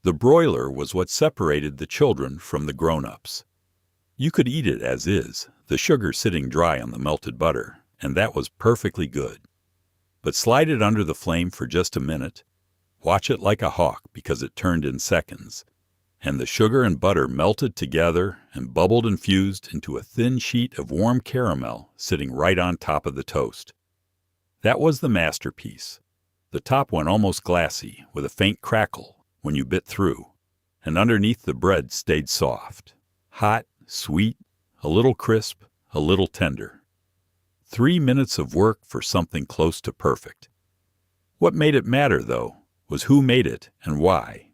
The broiler was what separated the children from the grown-ups. You could eat it as is, the sugar sitting dry on the melted butter, and that was perfectly good. But slide it under the flame for just a minute. Watch it like a hawk because it turned in seconds. And the sugar and butter melted together and bubbled and fused into a thin sheet of warm caramel sitting right on top of the toast. That was the masterpiece. The top went almost glassy with a faint crackle when you bit through, and underneath the bread stayed soft, hot, sweet, a little crisp, a little tender. 3 minutes of work for something close to perfect. What made it matter, though, was who made it and why.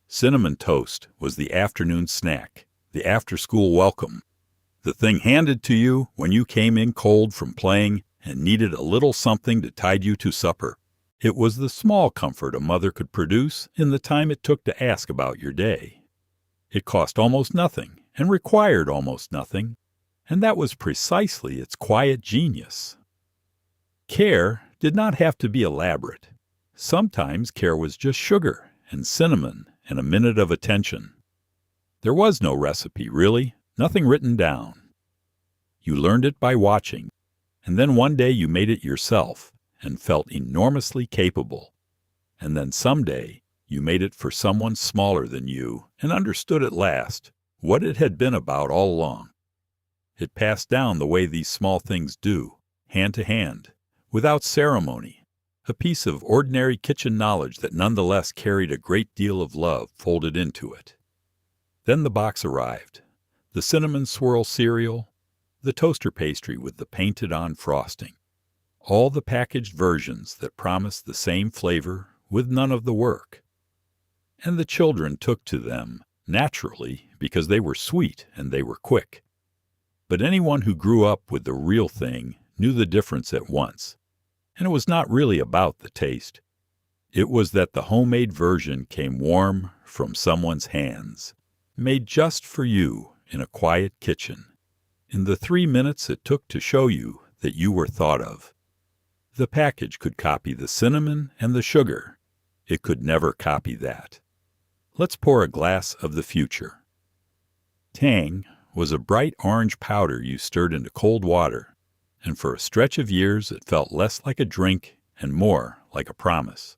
Cinnamon toast was the afternoon snack, the after-school welcome, the thing handed to you when you came in cold from playing and needed a little something to tide you to supper. It was the small comfort a mother could produce in the time it took to ask about your day. It cost almost nothing and required almost nothing, and that was precisely its quiet genius. Care did not have to be elaborate. Sometimes care was just sugar and cinnamon and a minute of attention. There was no recipe, really, nothing written down. You learned it by watching, and then one day you made it yourself and felt enormously capable. And then someday you made it for someone smaller than you and understood at last what it had been about all along. It passed down the way these small things do, hand to hand, without ceremony, a piece of ordinary kitchen knowledge that nonetheless carried a great deal of love folded into it. Then the box arrived, the cinnamon swirl cereal, the toaster pastry with the painted-on frosting, all the packaged versions that promised the same flavor with none of the work. And the children took to them, naturally, because they were sweet and they were quick. But anyone who grew up with the real thing knew the difference at once. And it was not really about the taste. It was that the homemade version came warm from someone's hands, made just for you in a quiet kitchen, in the 3 minutes it took to show you that you were thought of. The package could copy the cinnamon and the sugar. It could never copy that. Let's pour a glass of the future. Tang was a bright orange powder you stirred into cold water, and for a stretch of years it felt less like a drink and more like a promise.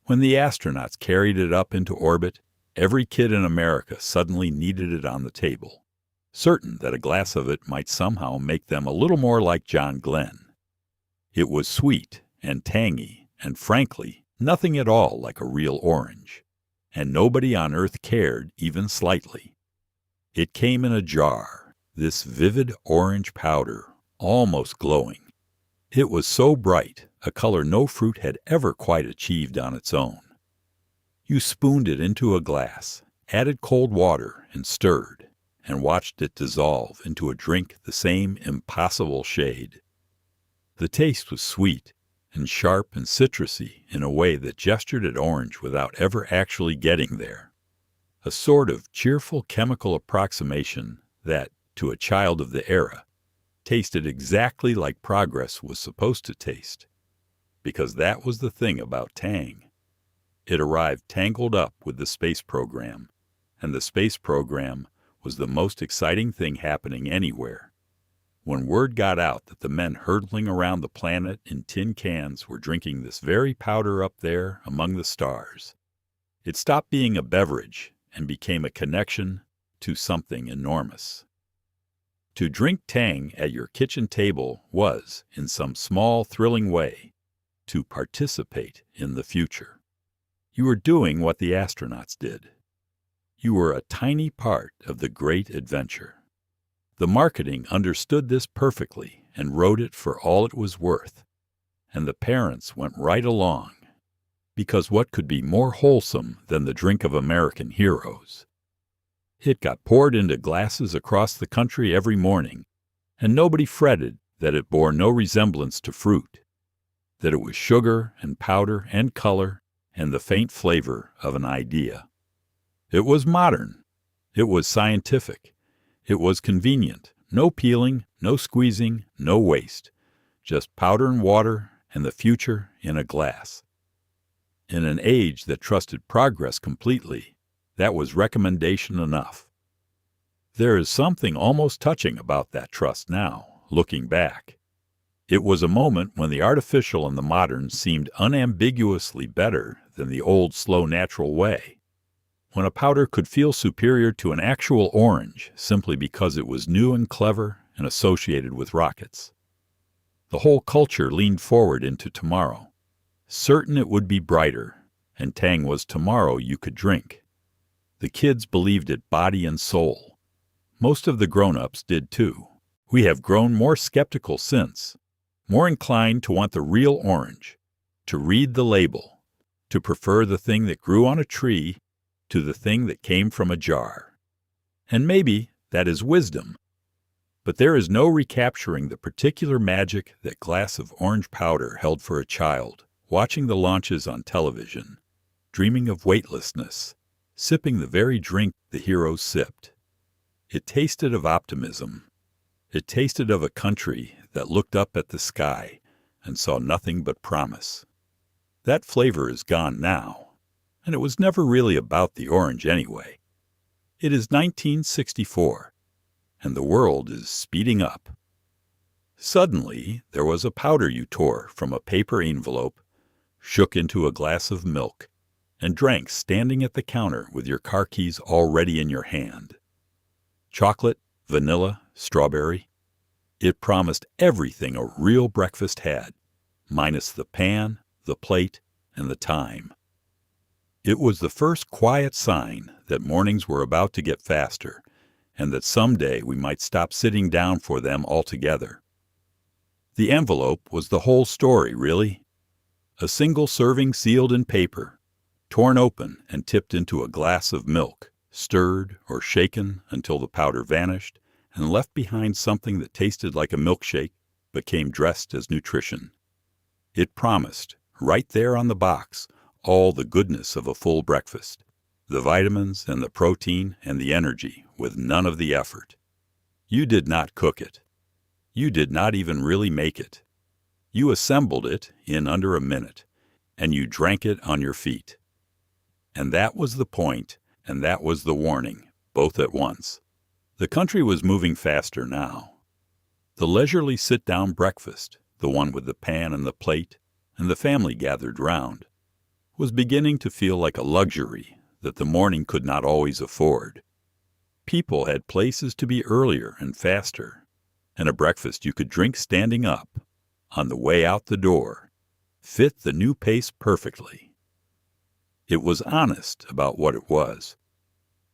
When the astronauts carried it up into orbit, every kid in America suddenly needed it on the table, certain that a glass of it might somehow make them a little more like John Glenn. It was sweet and tangy and, frankly, nothing at all like a real orange, and nobody on earth cared even slightly. It came in a jar, this vivid orange powder, almost glowing. It was so bright, a color no fruit had ever quite achieved on its own. You spooned it into a glass, added cold water, and stirred, and watched it dissolve into a drink the same impossible shade. The taste was sweet and sharp and citrusy in a way that gestured at orange without ever actually getting there. A sort of cheerful chemical approximation that, to a child of the era, tasted exactly like progress was supposed to taste. Because that was the thing about Tang. It arrived tangled up with the space program, and the space program was the most exciting thing happening anywhere. When word got out that the men hurtling around the planet in tin cans were drinking this very powder up there among the stars, it stopped being a beverage and became a connection to something enormous. To drink Tang at your kitchen table was, in some small, thrilling way, to participate in the future. You were doing what the astronauts did. You were a tiny part of the great adventure. The marketing understood this perfectly and wrote it for all it was worth, and the parents went right along, because what could be more wholesome than the drink of American heroes? It got poured into glasses across the country every morning, and nobody fretted that it bore no resemblance to fruit, that it was sugar and powder and color and the faint flavor of an idea. It was modern. It was scientific. It was convenient. No peeling, no squeezing, no waste. Just powder and water and the future in a glass. In an age that trusted progress completely, that was recommendation enough. There is something almost touching about that trust now, looking back. It was a moment when the artificial and the modern seemed unambiguously better than the old, slow, natural way. When a powder could feel superior to an actual orange simply because it was new and clever and associated with rockets. The whole culture leaned forward into tomorrow, certain it would be brighter, and Tang was tomorrow you could drink. The kids believed it body and soul. Most of the grown-ups did too. We have grown more skeptical since, more inclined to want the real orange, to read the label, to prefer the thing that grew on a tree to the thing that came from a jar. And maybe that is wisdom. But there is no recapturing the particular magic that glass of orange powder held for a child, watching the launches on television, dreaming of weightlessness, sipping the very drink the heroes sipped. It tasted of optimism. It tasted of a country that looked up at the sky and saw nothing but promise. That flavor is gone now, and it was never really about the orange anyway. It is 1964, and the world is speeding up. Suddenly, there was a powder you tore from a paper envelope, shook into a glass of milk, and drank standing at the counter with your car keys already in your hand. Chocolate, vanilla, strawberry. It promised everything a real breakfast had, minus the pan, the plate, and the time. It was the first quiet sign that mornings were about to get faster, and that someday we might stop sitting down for them altogether. The envelope was the whole story, really. A single serving sealed in paper, torn open and tipped into a glass of milk, stirred or shaken until the powder vanished, and left behind something that tasted like a milkshake but came dressed as nutrition. It promised, right there on the box, all the goodness of a full breakfast, the vitamins and the protein and the energy with none of the effort. You did not cook it. You did not even really make it. You assembled it in under a minute, and you drank it on your feet. And that was the point, and that was the warning, both at once. The country was moving faster now. The leisurely sit-down breakfast, the one with the pan and the plate, and the family gathered round, was beginning to feel like a luxury that the morning could not always afford. People had places to be earlier and faster, and a breakfast you could drink standing up, on the way out the door, fit the new pace perfectly. It was honest about what it was.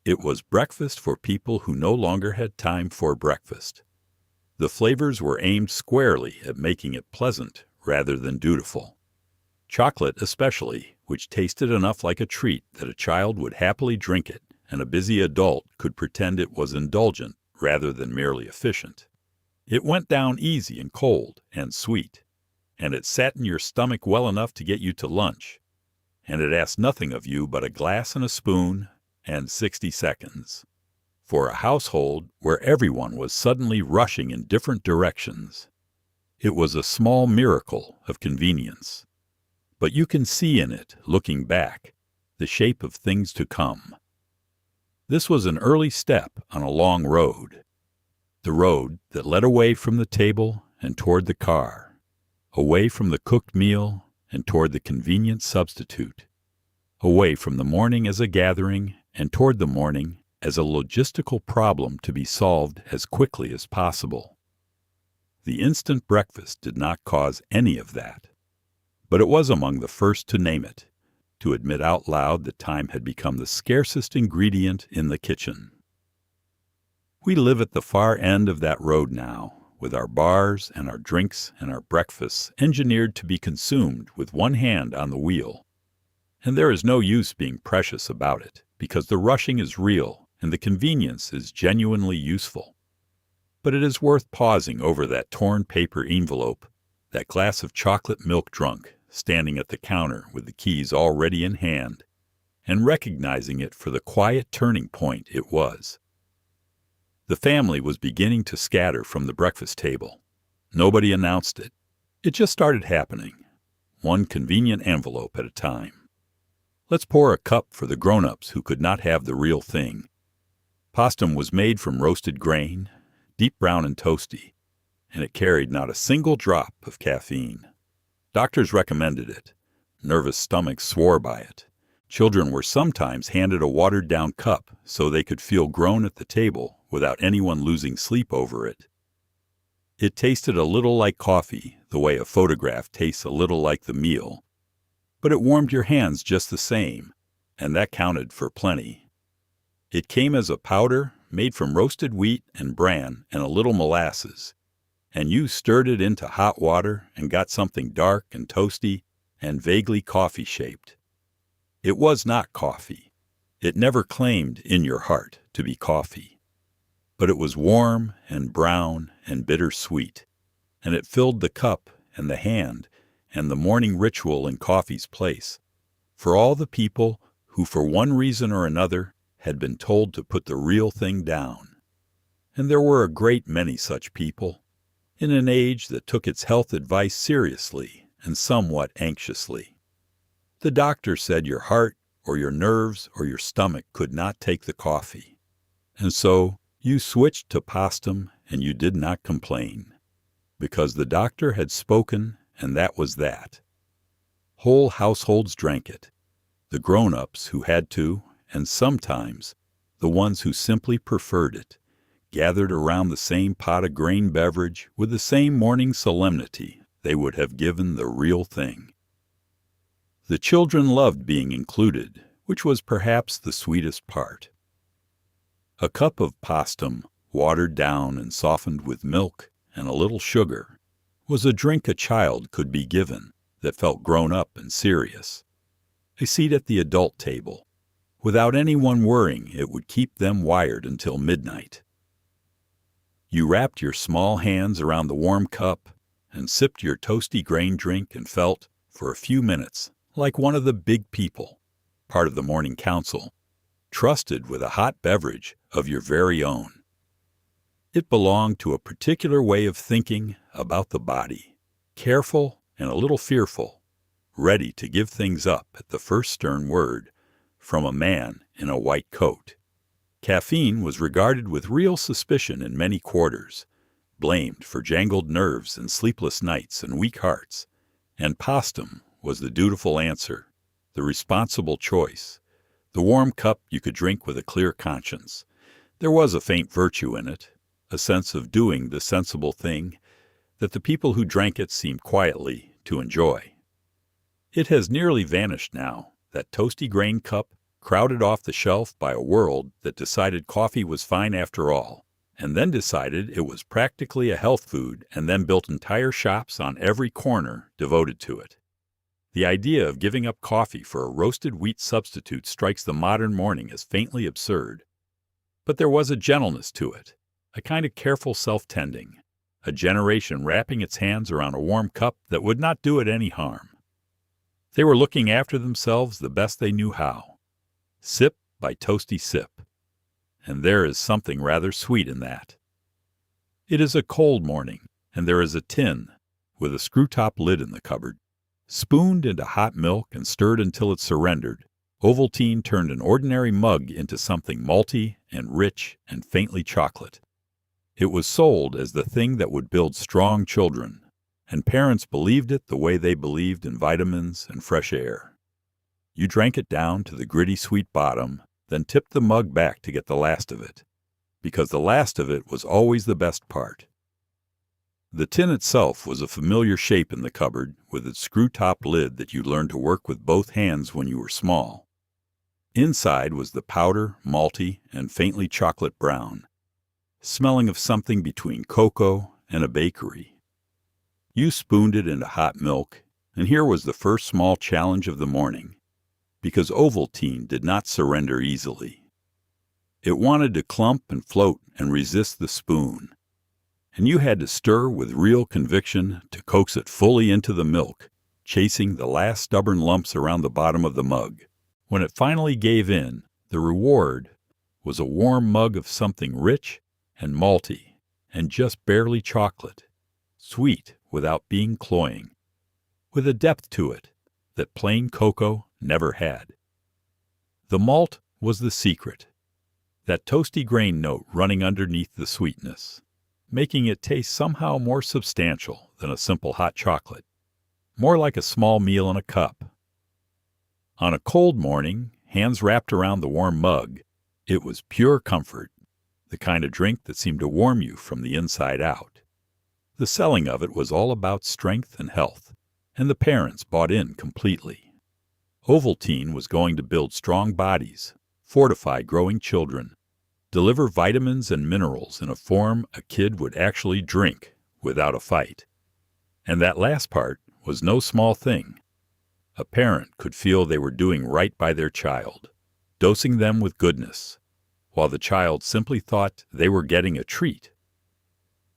It was breakfast for people who no longer had time for breakfast. The flavors were aimed squarely at making it pleasant rather than dutiful. Chocolate especially, which tasted enough like a treat that a child would happily drink it, and a busy adult could pretend it was indulgent rather than merely efficient. It went down easy and cold and sweet, and it sat in your stomach well enough to get you to lunch, and it asked nothing of you but a glass and a spoon and 60 seconds. For a household where everyone was suddenly rushing in different directions, it was a small miracle of convenience. But you can see in it, looking back, the shape of things to come. This was an early step on a long road. The road that led away from the table and toward the car, away from the cooked meal and toward the convenient substitute, away from the morning as a gathering and toward the morning as a logistical problem to be solved as quickly as possible. The instant breakfast did not cause any of that, but it was among the first to name it, to admit out loud that time had become the scarcest ingredient in the kitchen. We live at the far end of that road now, with our bars and our drinks and our breakfasts engineered to be consumed with one hand on the wheel. And there is no use being precious about it, because the rushing is real and the convenience is genuinely useful. But it is worth pausing over that torn paper envelope, that glass of chocolate milk drunk, standing at the counter with the keys already in hand, and recognizing it for the quiet turning point it was. The family was beginning to scatter from the breakfast table. Nobody announced it. It just started happening, one convenient envelope at a time. Let's pour a cup for the grown-ups who could not have the real thing. Pastum was made from roasted grain, deep brown and toasty, and it carried not a single drop of caffeine. Doctors recommended it. Nervous stomachs swore by it. Children were sometimes handed a watered-down cup so they could feel grown at the table without anyone losing sleep over it. It tasted a little like coffee, the way a photograph tastes a little like the meal. But it warmed your hands just the same, and that counted for plenty. It came as a powder made from roasted wheat and bran and a little molasses, and you stirred it into hot water and got something dark and toasty and vaguely coffee-shaped. It was not coffee. It never claimed in your heart to be coffee. But it was warm and brown and bitter-sweet, and it filled the cup and the hand and the morning ritual in coffee's place for all the people who, for one reason or another, had been told to put the real thing down. And there were a great many such people, in an age that took its health advice seriously and somewhat anxiously. The doctor said your heart or your nerves or your stomach could not take the coffee, and so you switched to pastum and you did not complain, because the doctor had spoken and that was that. Whole households drank it, the grown-ups who had to, and sometimes the ones who simply preferred it, gathered around the same pot of grain beverage with the same morning solemnity they would have given the real thing. The children loved being included, which was perhaps the sweetest part. A cup of pastum, watered down and softened with milk and a little sugar, was a drink a child could be given that felt grown up and serious. A seat at the adult table, without anyone worrying it would keep them wired until midnight. You wrapped your small hands around the warm cup and sipped your toasty grain drink and felt, for a few minutes, like one of the big people, part of the morning council, trusted with a hot beverage of your very own. It belonged to a particular way of thinking about the body, careful and a little fearful, ready to give things up at the first stern word from a man in a white coat. Caffeine was regarded with real suspicion in many quarters, blamed for jangled nerves and sleepless nights and weak hearts, and pastum was the dutiful answer, the responsible choice, the warm cup you could drink with a clear conscience. There was a faint virtue in it, a sense of doing the sensible thing that the people who drank it seemed quietly to enjoy. It has nearly vanished now, that toasty grain cup crowded off the shelf by a world that decided coffee was fine after all, and then decided it was practically a health food and then built entire shops on every corner devoted to it. The idea of giving up coffee for a roasted wheat substitute strikes the modern morning as faintly absurd. But there was a gentleness to it, a kind of careful self-tending, a generation wrapping its hands around a warm cup that would not do it any harm. They were looking after themselves the best they knew how, sip by toasty sip, and there is something rather sweet in that. It is a cold morning, and there is a tin, with a screw-top lid in the cupboard. Spooned into hot milk and stirred until it surrendered, Ovaltine turned an ordinary mug into something malty and rich and faintly chocolate. It was sold as the thing that would build strong children, and parents believed it the way they believed in vitamins and fresh air. You drank it down to the gritty sweet bottom, then tipped the mug back to get the last of it, because the last of it was always the best part. The tin itself was a familiar shape in the cupboard, with its screw-top lid that you learned to work with both hands when you were small. Inside was the powder, malty, and faintly chocolate brown, smelling of something between cocoa and a bakery. You spooned it into hot milk, and here was the first small challenge of the morning, because Ovaltine did not surrender easily. It wanted to clump and float and resist the spoon, and you had to stir with real conviction to coax it fully into the milk, chasing the last stubborn lumps around the bottom of the mug. When it finally gave in, the reward was a warm mug of something rich and malty and just barely chocolate, sweet without being cloying, with a depth to it that plain cocoa never had. The malt was the secret, that toasty grain note running underneath the sweetness. making it taste somehow more substantial than a simple hot chocolate, more like a small meal in a cup. On a cold morning, hands wrapped around the warm mug, it was pure comfort, the kind of drink that seemed to warm you from the inside out. The selling of it was all about strength and health, and the parents bought in completely. Ovaltine was going to build strong bodies, fortify growing children, deliver vitamins and minerals in a form a kid would actually drink without a fight. And that last part was no small thing. A parent could feel they were doing right by their child, dosing them with goodness, while the child simply thought they were getting a treat.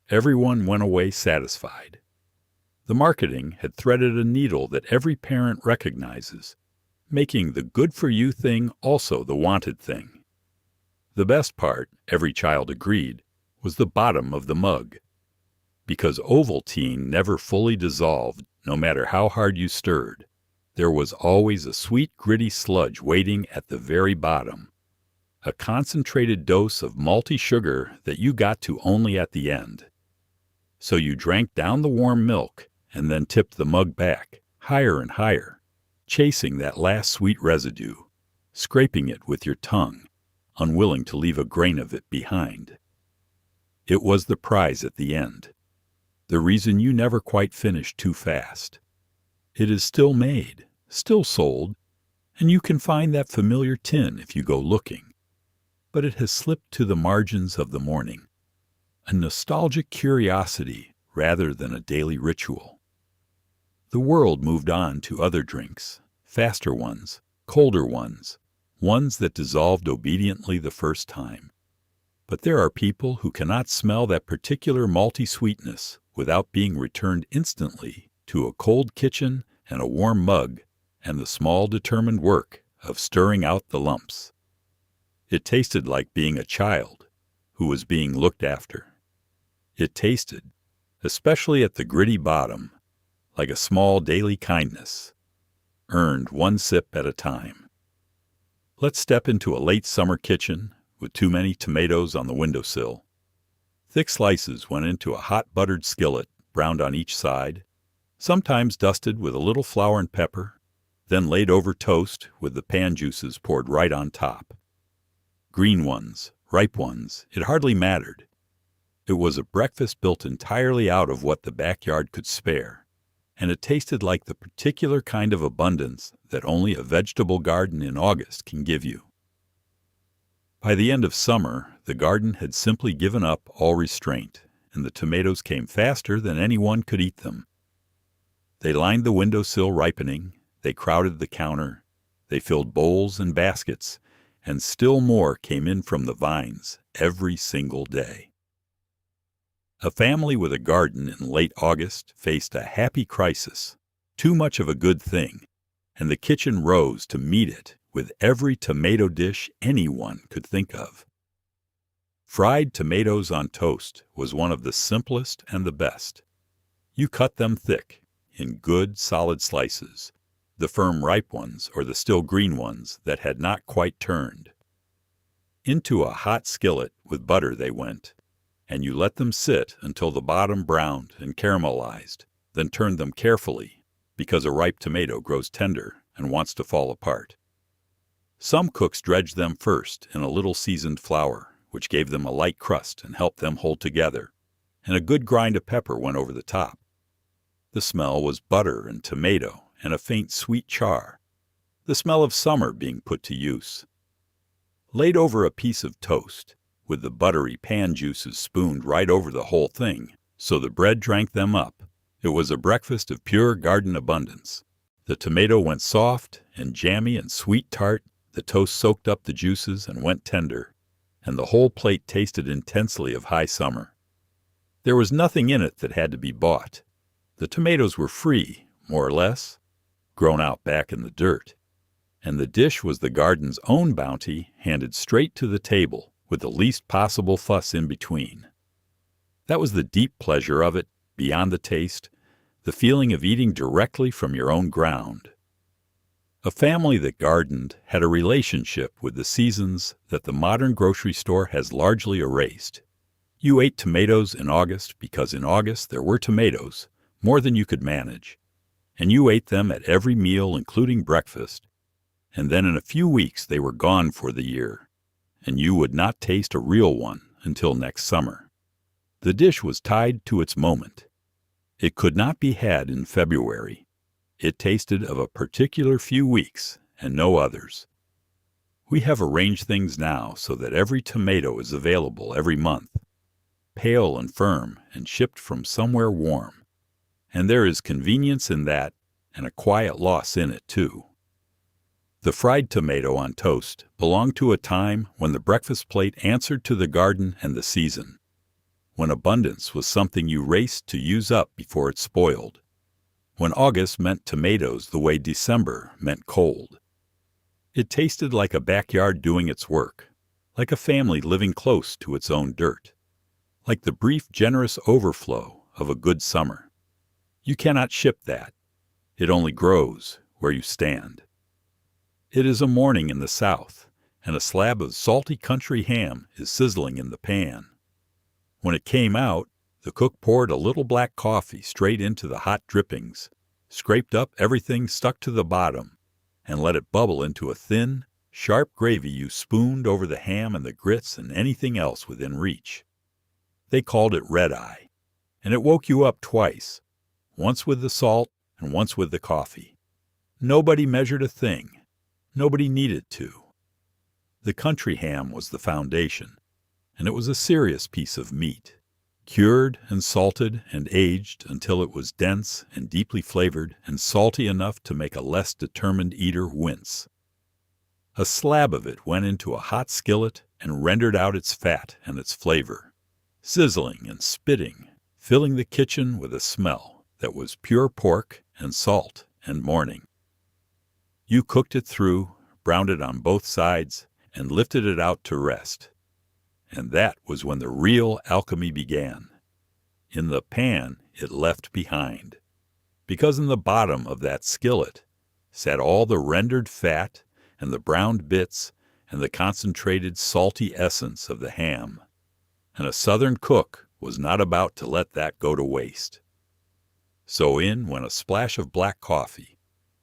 Everyone went away satisfied. The marketing had threaded a needle that every parent recognizes, making the good-for-you thing also the wanted thing. The best part, every child agreed, was the bottom of the mug, because Ovaltine never fully dissolved no matter how hard you stirred. There was always a sweet, gritty sludge waiting at the very bottom, a concentrated dose of malty sugar that you got to only at the end. So you drank down the warm milk and then tipped the mug back, higher and higher, chasing that last sweet residue, scraping it with your tongue, unwilling to leave a grain of it behind. It was the prize at the end, the reason you never quite finished too fast. It is still made, still sold, and you can find that familiar tin if you go looking. But it has slipped to the margins of the morning, a nostalgic curiosity rather than a daily ritual. The world moved on to other drinks, faster ones, colder ones that dissolved obediently the first time. But there are people who cannot smell that particular malty sweetness without being returned instantly to a cold kitchen and a warm mug and the small determined work of stirring out the lumps. It tasted like being a child who was being looked after. It tasted, especially at the gritty bottom, like a small daily kindness, earned one sip at a time. Let's step into a late summer kitchen with too many tomatoes on the windowsill. Thick slices went into a hot buttered skillet, browned on each side, sometimes dusted with a little flour and pepper, then laid over toast with the pan juices poured right on top. Green ones, ripe ones, it hardly mattered. It was a breakfast built entirely out of what the backyard could spare, and it tasted like the particular kind of abundance that only a vegetable garden in August can give you. By the end of summer, the garden had simply given up all restraint, and the tomatoes came faster than anyone could eat them. They lined the windowsill ripening, they crowded the counter, they filled bowls and baskets, and still more came in from the vines every single day. A family with a garden in late August faced a happy crisis, too much of a good thing, and the kitchen rose to meet it with every tomato dish anyone could think of. Fried tomatoes on toast was one of the simplest and the best. You cut them thick, in good, solid slices, the firm ripe ones or the still green ones that had not quite turned. Into a hot skillet with butter they went, and you let them sit until the bottom browned and caramelized, then turned them carefully, because a ripe tomato grows tender and wants to fall apart. Some cooks dredged them first in a little seasoned flour, which gave them a light crust and helped them hold together, and a good grind of pepper went over the top. The smell was butter and tomato and a faint sweet char, the smell of summer being put to use. Laid over a piece of toast, with the buttery pan juices spooned right over the whole thing, so the bread drank them up, it was a breakfast of pure garden abundance. The tomato went soft and jammy and sweet tart, the toast soaked up the juices and went tender, and the whole plate tasted intensely of high summer. There was nothing in it that had to be bought. The tomatoes were free, more or less, grown out back in the dirt, and the dish was the garden's own bounty handed straight to the table, with the least possible fuss in between. That was the deep pleasure of it, beyond the taste, the feeling of eating directly from your own ground. A family that gardened had a relationship with the seasons that the modern grocery store has largely erased. You ate tomatoes in August because in August there were tomatoes, more than you could manage, and you ate them at every meal including breakfast, and then in a few weeks they were gone for the year, and you would not taste a real one until next summer. The dish was tied to its moment. It could not be had in February. It tasted of a particular few weeks and no others. We have arranged things now so that every tomato is available every month, pale and firm and shipped from somewhere warm. And there is convenience in that and a quiet loss in it, too. The fried tomato on toast belonged to a time when the breakfast plate answered to the garden and the season, when abundance was something you raced to use up before it spoiled, when August meant tomatoes the way December meant cold. It tasted like a backyard doing its work, like a family living close to its own dirt, like the brief, generous overflow of a good summer. You cannot ship that. It only grows where you stand. It is a morning in the South, and a slab of salty country ham is sizzling in the pan. When it came out, the cook poured a little black coffee straight into the hot drippings, scraped up everything stuck to the bottom, and let it bubble into a thin, sharp gravy you spooned over the ham and the grits and anything else within reach. They called it red-eye, and it woke you up twice, once with the salt and once with the coffee. Nobody measured a thing. Nobody needed to. The country ham was the foundation, and it was a serious piece of meat, cured and salted and aged until it was dense and deeply flavored and salty enough to make a less determined eater wince. A slab of it went into a hot skillet and rendered out its fat and its flavor, sizzling and spitting, filling the kitchen with a smell that was pure pork and salt and morning. You cooked it through, browned it on both sides, and lifted it out to rest. And that was when the real alchemy began. In the pan it left behind, because in the bottom of that skillet sat all the rendered fat and the browned bits and the concentrated salty essence of the ham, and a Southern cook was not about to let that go to waste. So in went a splash of black coffee,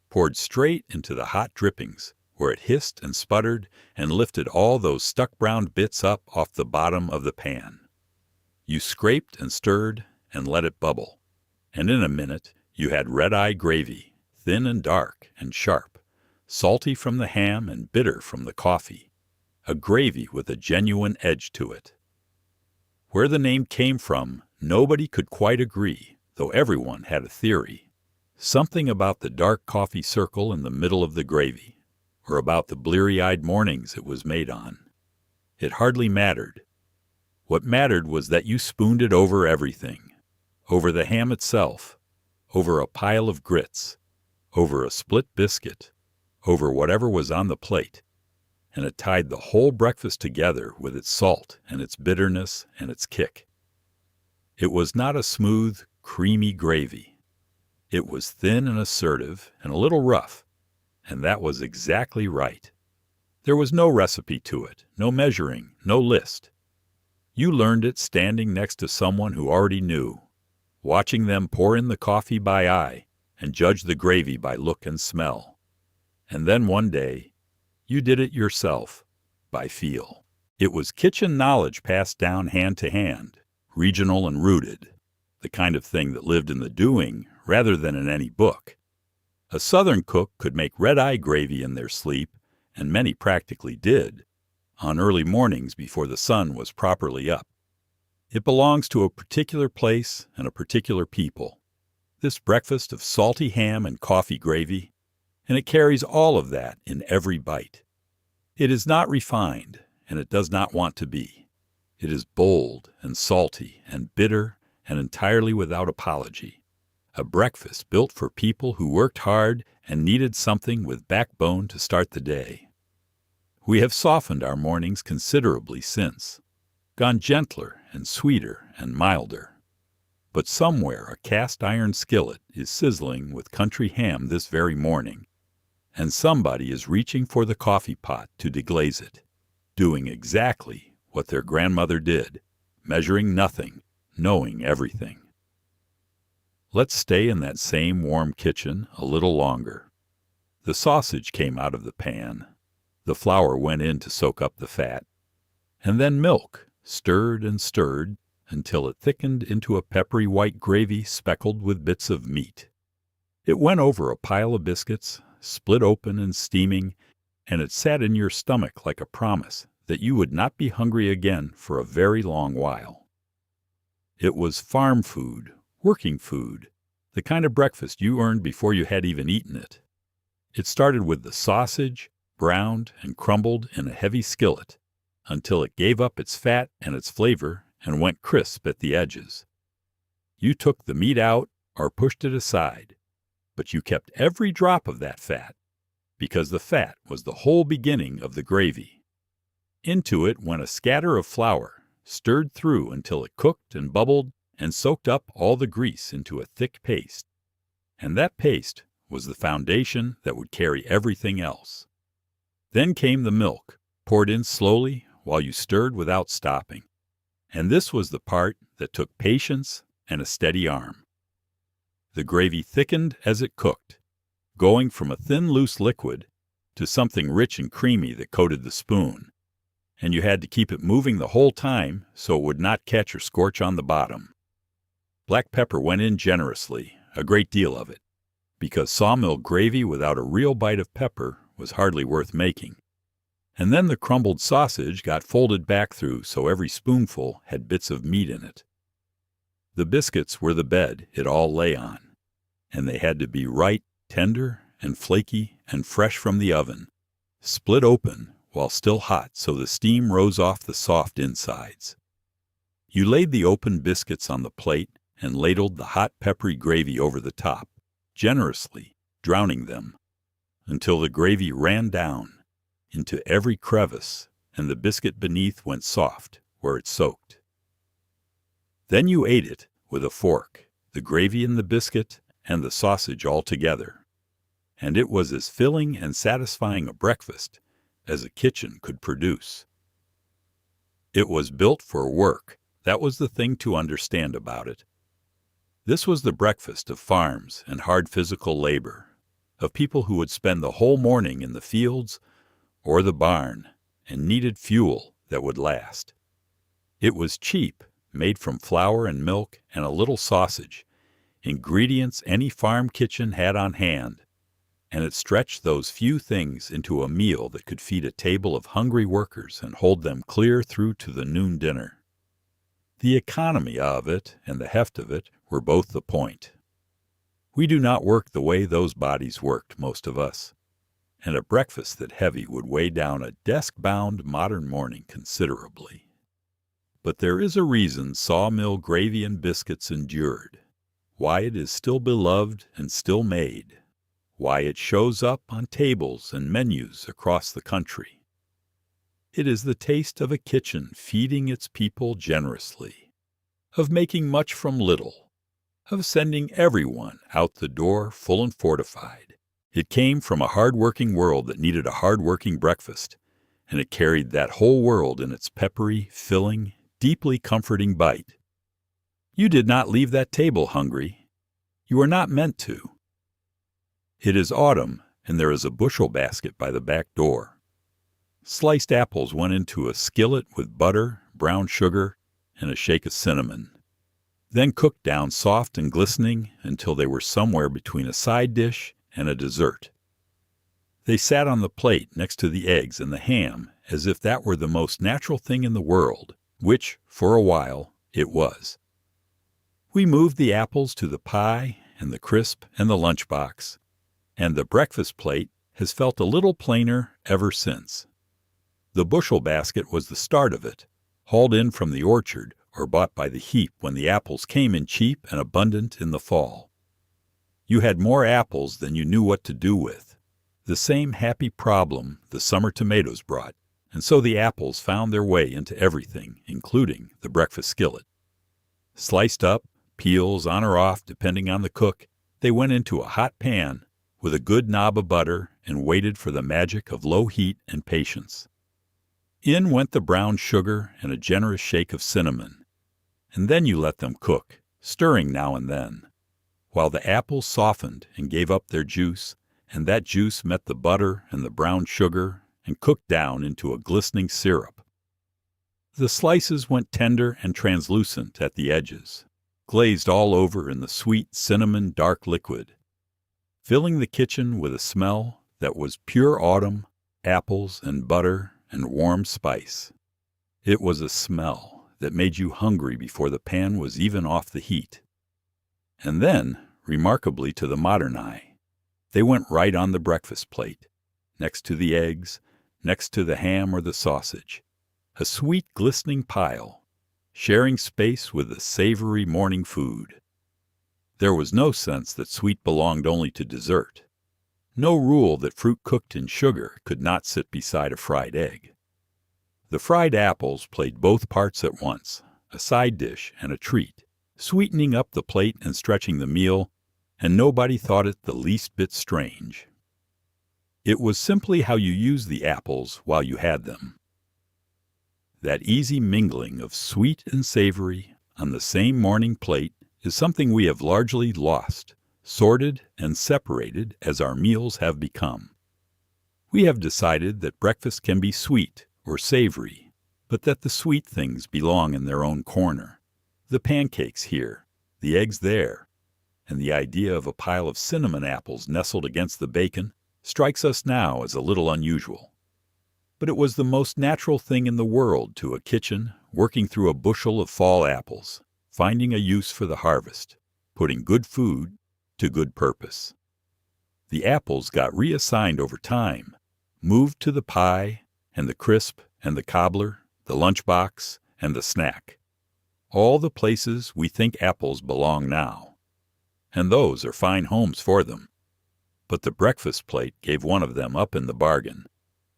poured straight into the hot drippings, where it hissed and sputtered and lifted all those stuck brown bits up off the bottom of the pan. You scraped and stirred and let it bubble, and in a minute you had red-eye gravy, thin and dark and sharp, salty from the ham and bitter from the coffee, a gravy with a genuine edge to it. Where the name came from, nobody could quite agree, though everyone had a theory. Something about the dark coffee circle in the middle of the gravy, or about the bleary-eyed mornings it was made on. It hardly mattered. What mattered was that you spooned it over everything, over the ham itself, over a pile of grits, over a split biscuit, over whatever was on the plate, and it tied the whole breakfast together with its salt and its bitterness and its kick. It was not a smooth, creamy gravy. It was thin and assertive and a little rough, and that was exactly right. There was no recipe to it, no measuring, no list. You learned it standing next to someone who already knew, watching them pour in the coffee by eye and judge the gravy by look and smell. And then one day, you did it yourself, by feel. It was kitchen knowledge passed down hand to hand, regional and rooted, the kind of thing that lived in the doing rather than in any book. A Southern cook could make red-eye gravy in their sleep, and many practically did, on early mornings before the sun was properly up. It belongs to a particular place and a particular people, this breakfast of salty ham and coffee gravy, and it carries all of that in every bite. It is not refined, and it does not want to be. It is bold and salty and bitter and entirely without apology. A breakfast built for people who worked hard and needed something with backbone to start the day. We have softened our mornings considerably since, gone gentler and sweeter and milder. But somewhere a cast-iron skillet is sizzling with country ham this very morning, and somebody is reaching for the coffee pot to deglaze it, doing exactly what their grandmother did, measuring nothing, knowing everything. Let's stay in that same warm kitchen a little longer. The sausage came out of the pan. The flour went in to soak up the fat. And then milk, stirred and stirred until it thickened into a peppery white gravy speckled with bits of meat. It went over a pile of biscuits, split open and steaming, and it sat in your stomach like a promise that you would not be hungry again for a very long while. It was farm food, working food, the kind of breakfast you earned before you had even eaten it. It started with the sausage, browned and crumbled in a heavy skillet, until it gave up its fat and its flavor and went crisp at the edges. You took the meat out or pushed it aside, but you kept every drop of that fat, because the fat was the whole beginning of the gravy. Into it went a scatter of flour, stirred through until it cooked and bubbled and soaked up all the grease into a thick paste. And that paste was the foundation that would carry everything else. Then came the milk, poured in slowly while you stirred without stopping. And this was the part that took patience and a steady arm. The gravy thickened as it cooked, going from a thin, loose liquid to something rich and creamy that coated the spoon, and you had to keep it moving the whole time so it would not catch or scorch on the bottom. Black pepper went in generously, a great deal of it, because sawmill gravy without a real bite of pepper was hardly worth making. And then the crumbled sausage got folded back through so every spoonful had bits of meat in it. The biscuits were the bed it all lay on, and they had to be right, tender and flaky and fresh from the oven, split open while still hot so the steam rose off the soft insides. You laid the open biscuits on the plate and ladled the hot peppery gravy over the top, generously, drowning them, until the gravy ran down into every crevice and the biscuit beneath went soft where it soaked. Then you ate it with a fork, the gravy and the biscuit and the sausage all together, and it was as filling and satisfying a breakfast as a kitchen could produce. It was built for work. That was the thing to understand about it. This was the breakfast of farms and hard physical labor, of people who would spend the whole morning in the fields or the barn and needed fuel that would last. It was cheap, made from flour and milk and a little sausage, ingredients any farm kitchen had on hand, and it stretched those few things into a meal that could feed a table of hungry workers and hold them clear through to the noon dinner. The economy of it and the heft of it were both the point. We do not work the way those bodies worked, most of us, and a breakfast that heavy would weigh down a desk-bound modern morning considerably. But there is a reason sawmill gravy and biscuits endured, why it is still beloved and still made, why it shows up on tables and menus across the country. It is the taste of a kitchen feeding its people generously, of making much from little, of sending everyone out the door full and fortified. It came from a hard-working world that needed a hard-working breakfast, and it carried that whole world in its peppery, filling, deeply comforting bite. You did not leave that table hungry. You were not meant to. It is autumn, and there is a bushel basket by the back door. Sliced apples went into a skillet with butter, brown sugar, and a shake of cinnamon, then cooked down soft and glistening until they were somewhere between a side dish and a dessert. They sat on the plate next to the eggs and the ham as if that were the most natural thing in the world, which, for a while, it was. We moved the apples to the pie and the crisp and the lunchbox, and the breakfast plate has felt a little plainer ever since. The bushel basket was the start of it, hauled in from the orchard or bought by the heap when the apples came in cheap and abundant in the fall. You had more apples than you knew what to do with, the same happy problem the summer tomatoes brought, and so the apples found their way into everything, including the breakfast skillet. Sliced up, peels on or off depending on the cook, they went into a hot pan with a good knob of butter and waited for the magic of low heat and patience. In went the brown sugar and a generous shake of cinnamon, and then you let them cook, stirring now and then, while the apples softened and gave up their juice, and that juice met the butter and the brown sugar and cooked down into a glistening syrup. The slices went tender and translucent at the edges, glazed all over in the sweet cinnamon dark liquid, filling the kitchen with a smell that was pure autumn, apples and butter and warm spice. It was a smell that made you hungry before the pan was even off the heat. And then, remarkably to the modern eye, they went right on the breakfast plate, next to the eggs, next to the ham or the sausage, a sweet glistening pile, sharing space with the savory morning food. There was no sense that sweet belonged only to dessert, no rule that fruit cooked in sugar could not sit beside a fried egg. The fried apples played both parts at once, a side dish and a treat, sweetening up the plate and stretching the meal, and nobody thought it the least bit strange. It was simply how you used the apples while you had them. That easy mingling of sweet and savory on the same morning plate is something we have largely lost, sorted and separated as our meals have become. We have decided that breakfast can be sweet or savory, but that the sweet things belong in their own corner. The pancakes here, the eggs there, and the idea of a pile of cinnamon apples nestled against the bacon strikes us now as a little unusual. But it was the most natural thing in the world to a kitchen working through a bushel of fall apples, finding a use for the harvest, putting good food to good purpose. The apples got reassigned over time, moved to the pie and the crisp and the cobbler, the lunchbox and the snack. All the places we think apples belong now. And those are fine homes for them. But the breakfast plate gave one of them up in the bargain,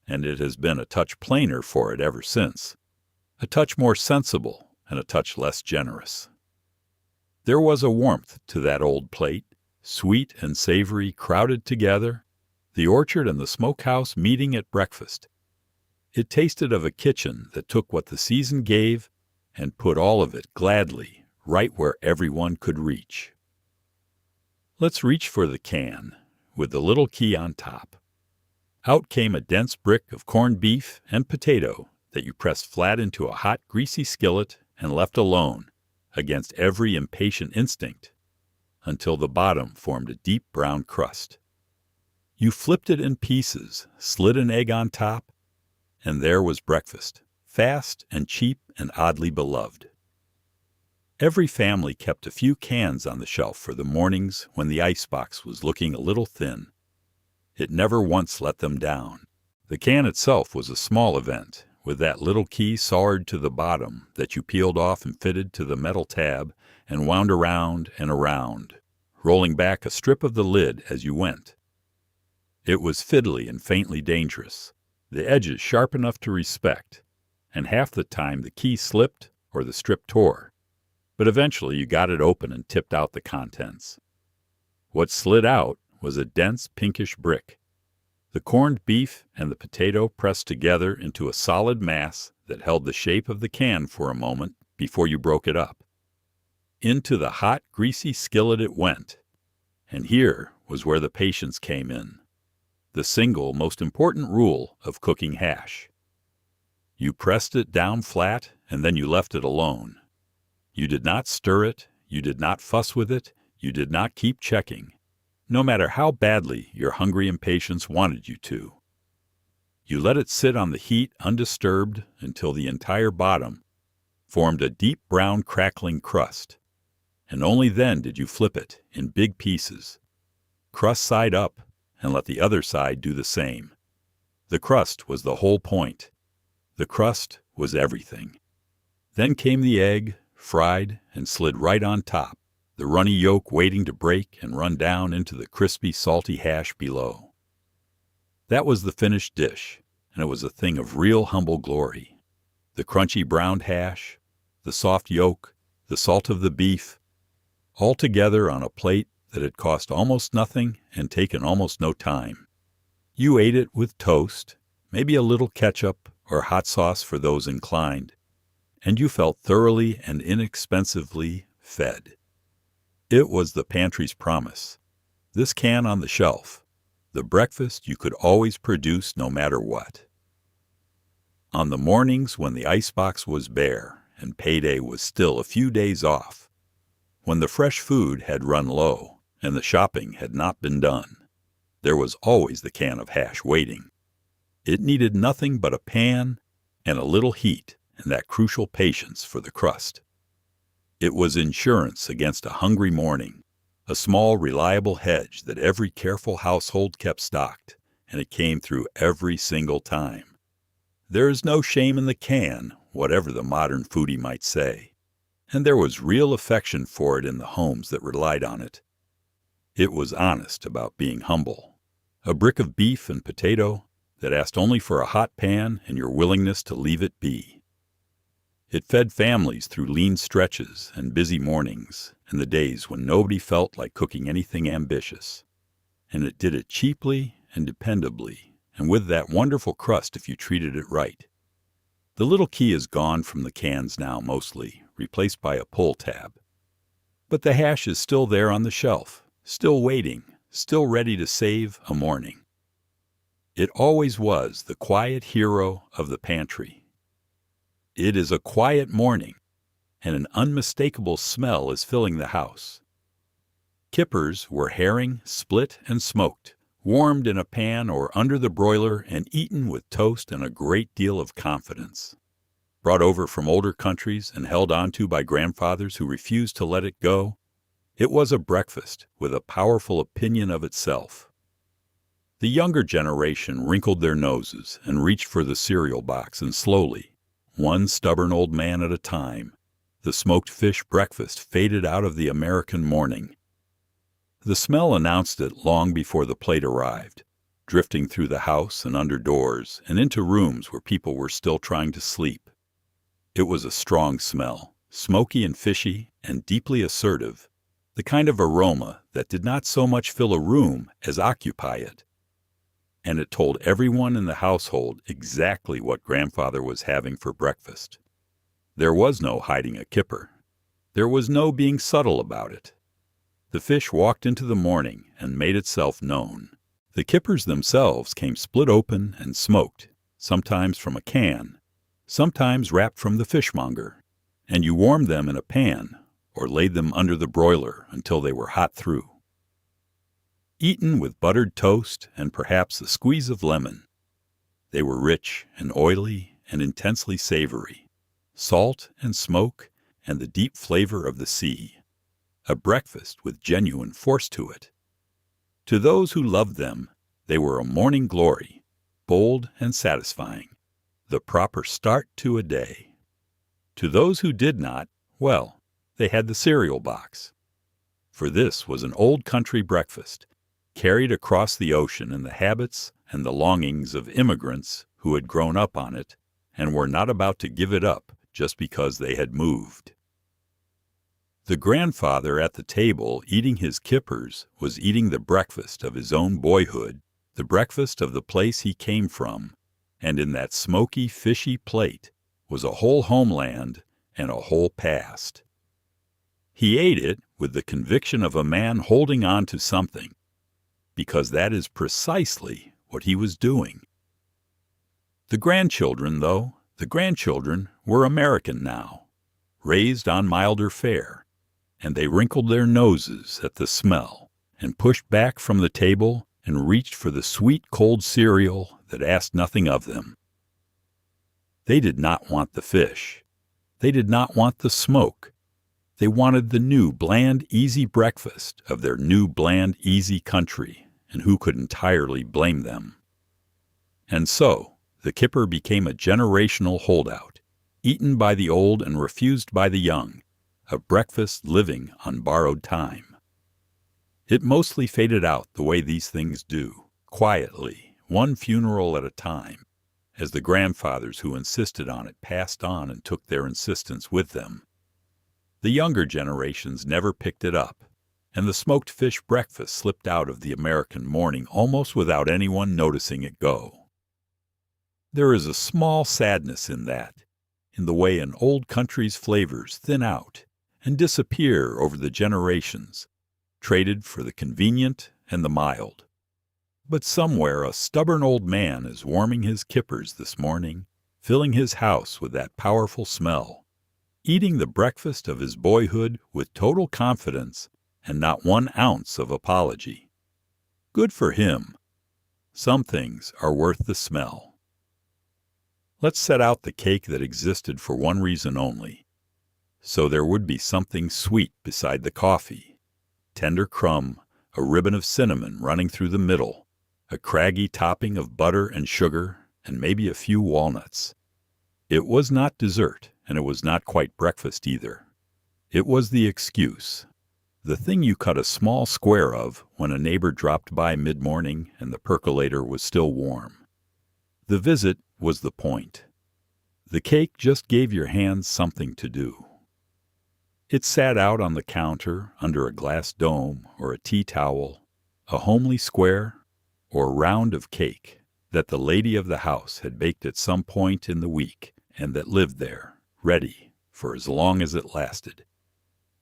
and it has been a touch plainer for it ever since, a touch more sensible and a touch less generous. There was a warmth to that old plate, sweet and savory crowded together, the orchard and the smokehouse meeting at breakfast. It tasted of a kitchen that took what the season gave and put all of it gladly right where everyone could reach. Let's reach for the can, with the little key on top. Out came a dense brick of corned beef and potato that you pressed flat into a hot, greasy skillet and left alone, against every impatient instinct, until the bottom formed a deep brown crust. You flipped it in pieces, slid an egg on top, and there was breakfast, fast and cheap and oddly beloved. Every family kept a few cans on the shelf for the mornings when the icebox was looking a little thin. It never once let them down. The can itself was a small event, with that little key soldered to the bottom that you peeled off and fitted to the metal tab and wound around and around, rolling back a strip of the lid as you went. It was fiddly and faintly dangerous, the edges sharp enough to respect, and half the time the key slipped or the strip tore. But eventually you got it open and tipped out the contents. What slid out was a dense pinkish brick. The corned beef and the potato pressed together into a solid mass that held the shape of the can for a moment before you broke it up. Into the hot, greasy skillet it went, and here was where the patience came in, the single most important rule of cooking hash. You pressed it down flat, and then you left it alone. You did not stir it, you did not fuss with it, you did not keep checking, no matter how badly your hungry impatience wanted you to. You let it sit on the heat undisturbed until the entire bottom formed a deep brown crackling crust, and only then did you flip it in big pieces, crust side up, and let the other side do the same. The crust was the whole point. The crust was everything. Then came the egg, fried and slid right on top, the runny yolk waiting to break and run down into the crispy, salty hash below. That was the finished dish, and it was a thing of real humble glory. The crunchy browned hash, the soft yolk, the salt of the beef, all together on a plate that had cost almost nothing and taken almost no time. You ate it with toast, maybe a little ketchup or hot sauce for those inclined, and you felt thoroughly and inexpensively fed. It was the pantry's promise. This can on the shelf, the breakfast you could always produce no matter what. On the mornings when the icebox was bare and payday was still a few days off, when the fresh food had run low and the shopping had not been done, there was always the can of hash waiting. It needed nothing but a pan and a little heat and that crucial patience for the crust. It was insurance against a hungry morning, a small, reliable hedge that every careful household kept stocked, and it came through every single time. There is no shame in the can, whatever the modern foodie might say, and there was real affection for it in the homes that relied on it. It was honest about being humble, a brick of beef and potato that asked only for a hot pan and your willingness to leave it be. It fed families through lean stretches and busy mornings and the days when nobody felt like cooking anything ambitious. And it did it cheaply and dependably, and with that wonderful crust if you treated it right. The little key is gone from the cans now mostly, replaced by a pull tab. But the hash is still there on the shelf, still waiting, still ready to save a morning. It always was the quiet hero of the pantry. It is a quiet morning, and an unmistakable smell is filling the house. Kippers were herring, split and smoked, warmed in a pan or under the broiler and eaten with toast and a great deal of confidence. Brought over from older countries and held onto by grandfathers who refused to let it go, it was a breakfast with a powerful opinion of itself. The younger generation wrinkled their noses and reached for the cereal box, and slowly, one stubborn old man at a time, the smoked fish breakfast faded out of the American morning. The smell announced it long before the plate arrived, drifting through the house and under doors and into rooms where people were still trying to sleep. It was a strong smell, smoky and fishy and deeply assertive, the kind of aroma that did not so much fill a room as occupy it. And it told everyone in the household exactly what grandfather was having for breakfast. There was no hiding a kipper. There was no being subtle about it. The fish walked into the morning and made itself known. The kippers themselves came split open and smoked, sometimes from a can, sometimes wrapped from the fishmonger, and you warmed them in a pan or laid them under the broiler until they were hot through. Eaten with buttered toast and perhaps a squeeze of lemon. They were rich and oily and intensely savory, salt and smoke and the deep flavor of the sea, a breakfast with genuine force to it. To those who loved them, they were a morning glory, bold and satisfying, the proper start to a day. To those who did not, well, they had the cereal box. For this was an old country breakfast, carried across the ocean in the habits and the longings of immigrants who had grown up on it and were not about to give it up just because they had moved. The grandfather at the table eating his kippers was eating the breakfast of his own boyhood, the breakfast of the place he came from, and in that smoky, fishy plate was a whole homeland and a whole past. He ate it with the conviction of a man holding on to something, because that is precisely what he was doing. The grandchildren, though, were American now, raised on milder fare, and they wrinkled their noses at the smell and pushed back from the table and reached for the sweet cold cereal that asked nothing of them. They did not want the fish. They did not want the smoke. They wanted the new, bland, easy breakfast of their new, bland, easy country, and who could entirely blame them? And so, the kipper became a generational holdout, eaten by the old and refused by the young, a breakfast living on borrowed time. It mostly faded out the way these things do, quietly, one funeral at a time, as the grandfathers who insisted on it passed on and took their insistence with them. The younger generations never picked it up, and the smoked fish breakfast slipped out of the American morning almost without anyone noticing it go. There is a small sadness in that, in the way an old country's flavors thin out and disappear over the generations, traded for the convenient and the mild. But somewhere a stubborn old man is warming his kippers this morning, filling his house with that powerful smell, eating the breakfast of his boyhood with total confidence and not 1 ounce of apology. Good for him. Some things are worth the smell. Let's set out the cake that existed for one reason only, so there would be something sweet beside the coffee, tender crumb, a ribbon of cinnamon running through the middle, a craggy topping of butter and sugar, and maybe a few walnuts. It was not dessert, and it was not quite breakfast either. It was the excuse, the thing you cut a small square of when a neighbor dropped by mid-morning and the percolator was still warm. The visit was the point. The cake just gave your hands something to do. It sat out on the counter under a glass dome or a tea towel, a homely square or round of cake that the lady of the house had baked at some point in the week and that lived there, ready for as long as it lasted.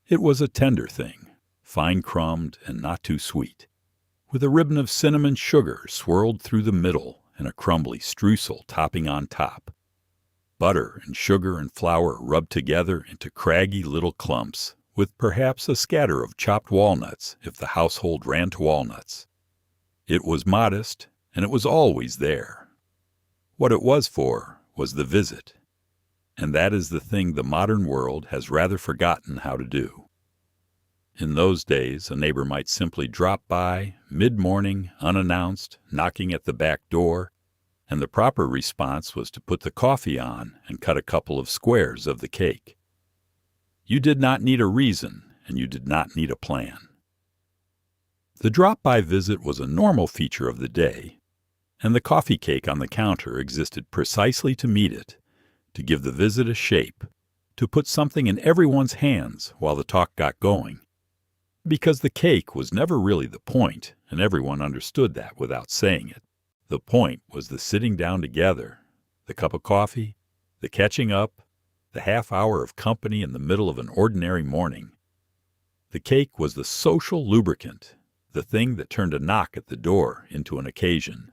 It was a tender thing, fine-crumbed and not too sweet, with a ribbon of cinnamon sugar swirled through the middle and a crumbly streusel topping on top. Butter and sugar and flour rubbed together into craggy little clumps, with perhaps a scatter of chopped walnuts if the household ran to walnuts. It was modest, and it was always there. What it was for was the visit, and that is the thing the modern world has rather forgotten how to do. In those days, a neighbor might simply drop by, mid-morning, unannounced, knocking at the back door, and the proper response was to put the coffee on and cut a couple of squares of the cake. You did not need a reason, and you did not need a plan. The drop-by visit was a normal feature of the day, and the coffee cake on the counter existed precisely to meet it, to give the visit a shape, to put something in everyone's hands while the talk got going. Because the cake was never really the point, and everyone understood that without saying it. The point was the sitting down together, the cup of coffee, the catching up, the half hour of company in the middle of an ordinary morning. The cake was the social lubricant, the thing that turned a knock at the door into an occasion,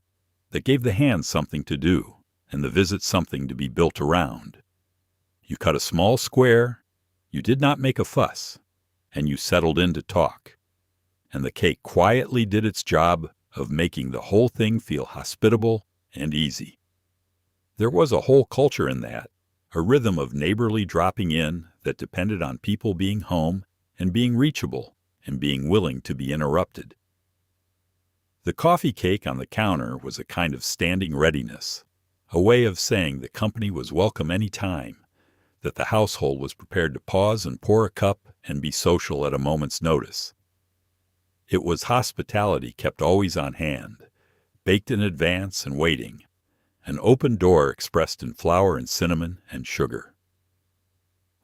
that gave the hands something to do, and the visit something to be built around. You cut a small square, you did not make a fuss, and you settled in to talk. And the cake quietly did its job of making the whole thing feel hospitable and easy. There was a whole culture in that, a rhythm of neighborly dropping in that depended on people being home and being reachable and being willing to be interrupted. The coffee cake on the counter was a kind of standing readiness, a way of saying the company was welcome any time, that the household was prepared to pause and pour a cup and be social at a moment's notice. It was hospitality kept always on hand, baked in advance and waiting, an open door expressed in flour and cinnamon and sugar.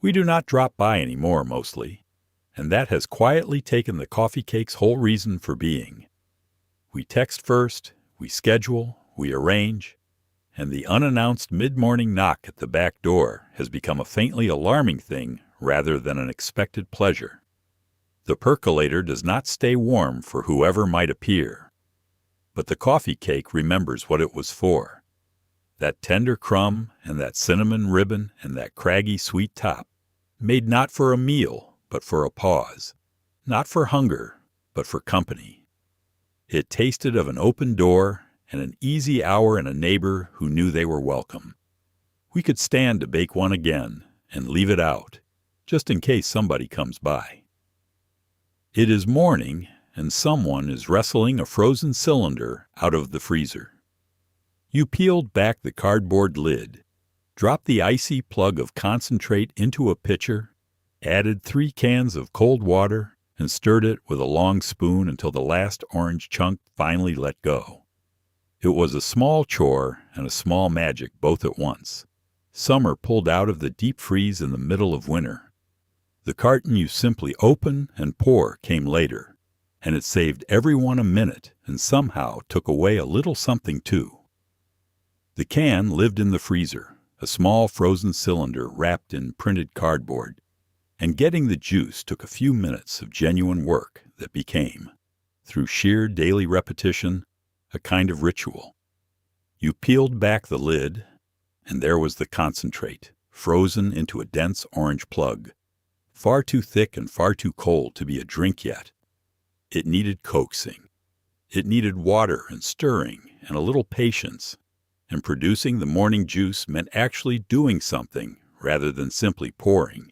We do not drop by anymore mostly, and that has quietly taken the coffee cake's whole reason for being. We text first, we schedule, we arrange, and the unannounced mid-morning knock at the back door has become a faintly alarming thing rather than an expected pleasure. The percolator does not stay warm for whoever might appear, but the coffee cake remembers what it was for. That tender crumb and that cinnamon ribbon and that craggy sweet top, made not for a meal, but for a pause, not for hunger, but for company. It tasted of an open door and an easy hour and a neighbor who knew they were welcome. We could stand to bake one again and leave it out, just in case somebody comes by. It is morning, and someone is wrestling a frozen cylinder out of the freezer. You peeled back the cardboard lid, dropped the icy plug of concentrate into a pitcher, added 3 cans of cold water, and stirred it with a long spoon until the last orange chunk finally let go. It was a small chore and a small magic both at once. Summer pulled out of the deep freeze in the middle of winter. The carton you simply open and pour came later, and it saved everyone a minute and somehow took away a little something too. The can lived in the freezer, a small frozen cylinder wrapped in printed cardboard, and getting the juice took a few minutes of genuine work that became, through sheer daily repetition, a kind of ritual. You peeled back the lid, and there was the concentrate, frozen into a dense orange plug, far too thick and far too cold to be a drink yet. It needed coaxing. It needed water and stirring and a little patience, and producing the morning juice meant actually doing something rather than simply pouring.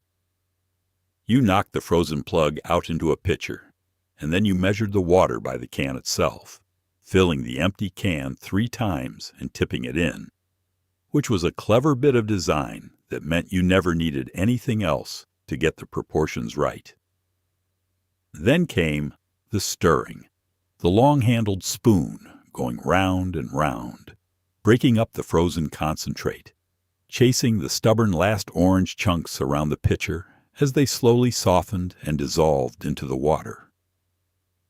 You knocked the frozen plug out into a pitcher, and then you measured the water by the can itself, filling the empty can 3 times and tipping it in, which was a clever bit of design that meant you never needed anything else to get the proportions right. Then came the stirring, the long-handled spoon going round and round, breaking up the frozen concentrate, chasing the stubborn last orange chunks around the pitcher as they slowly softened and dissolved into the water.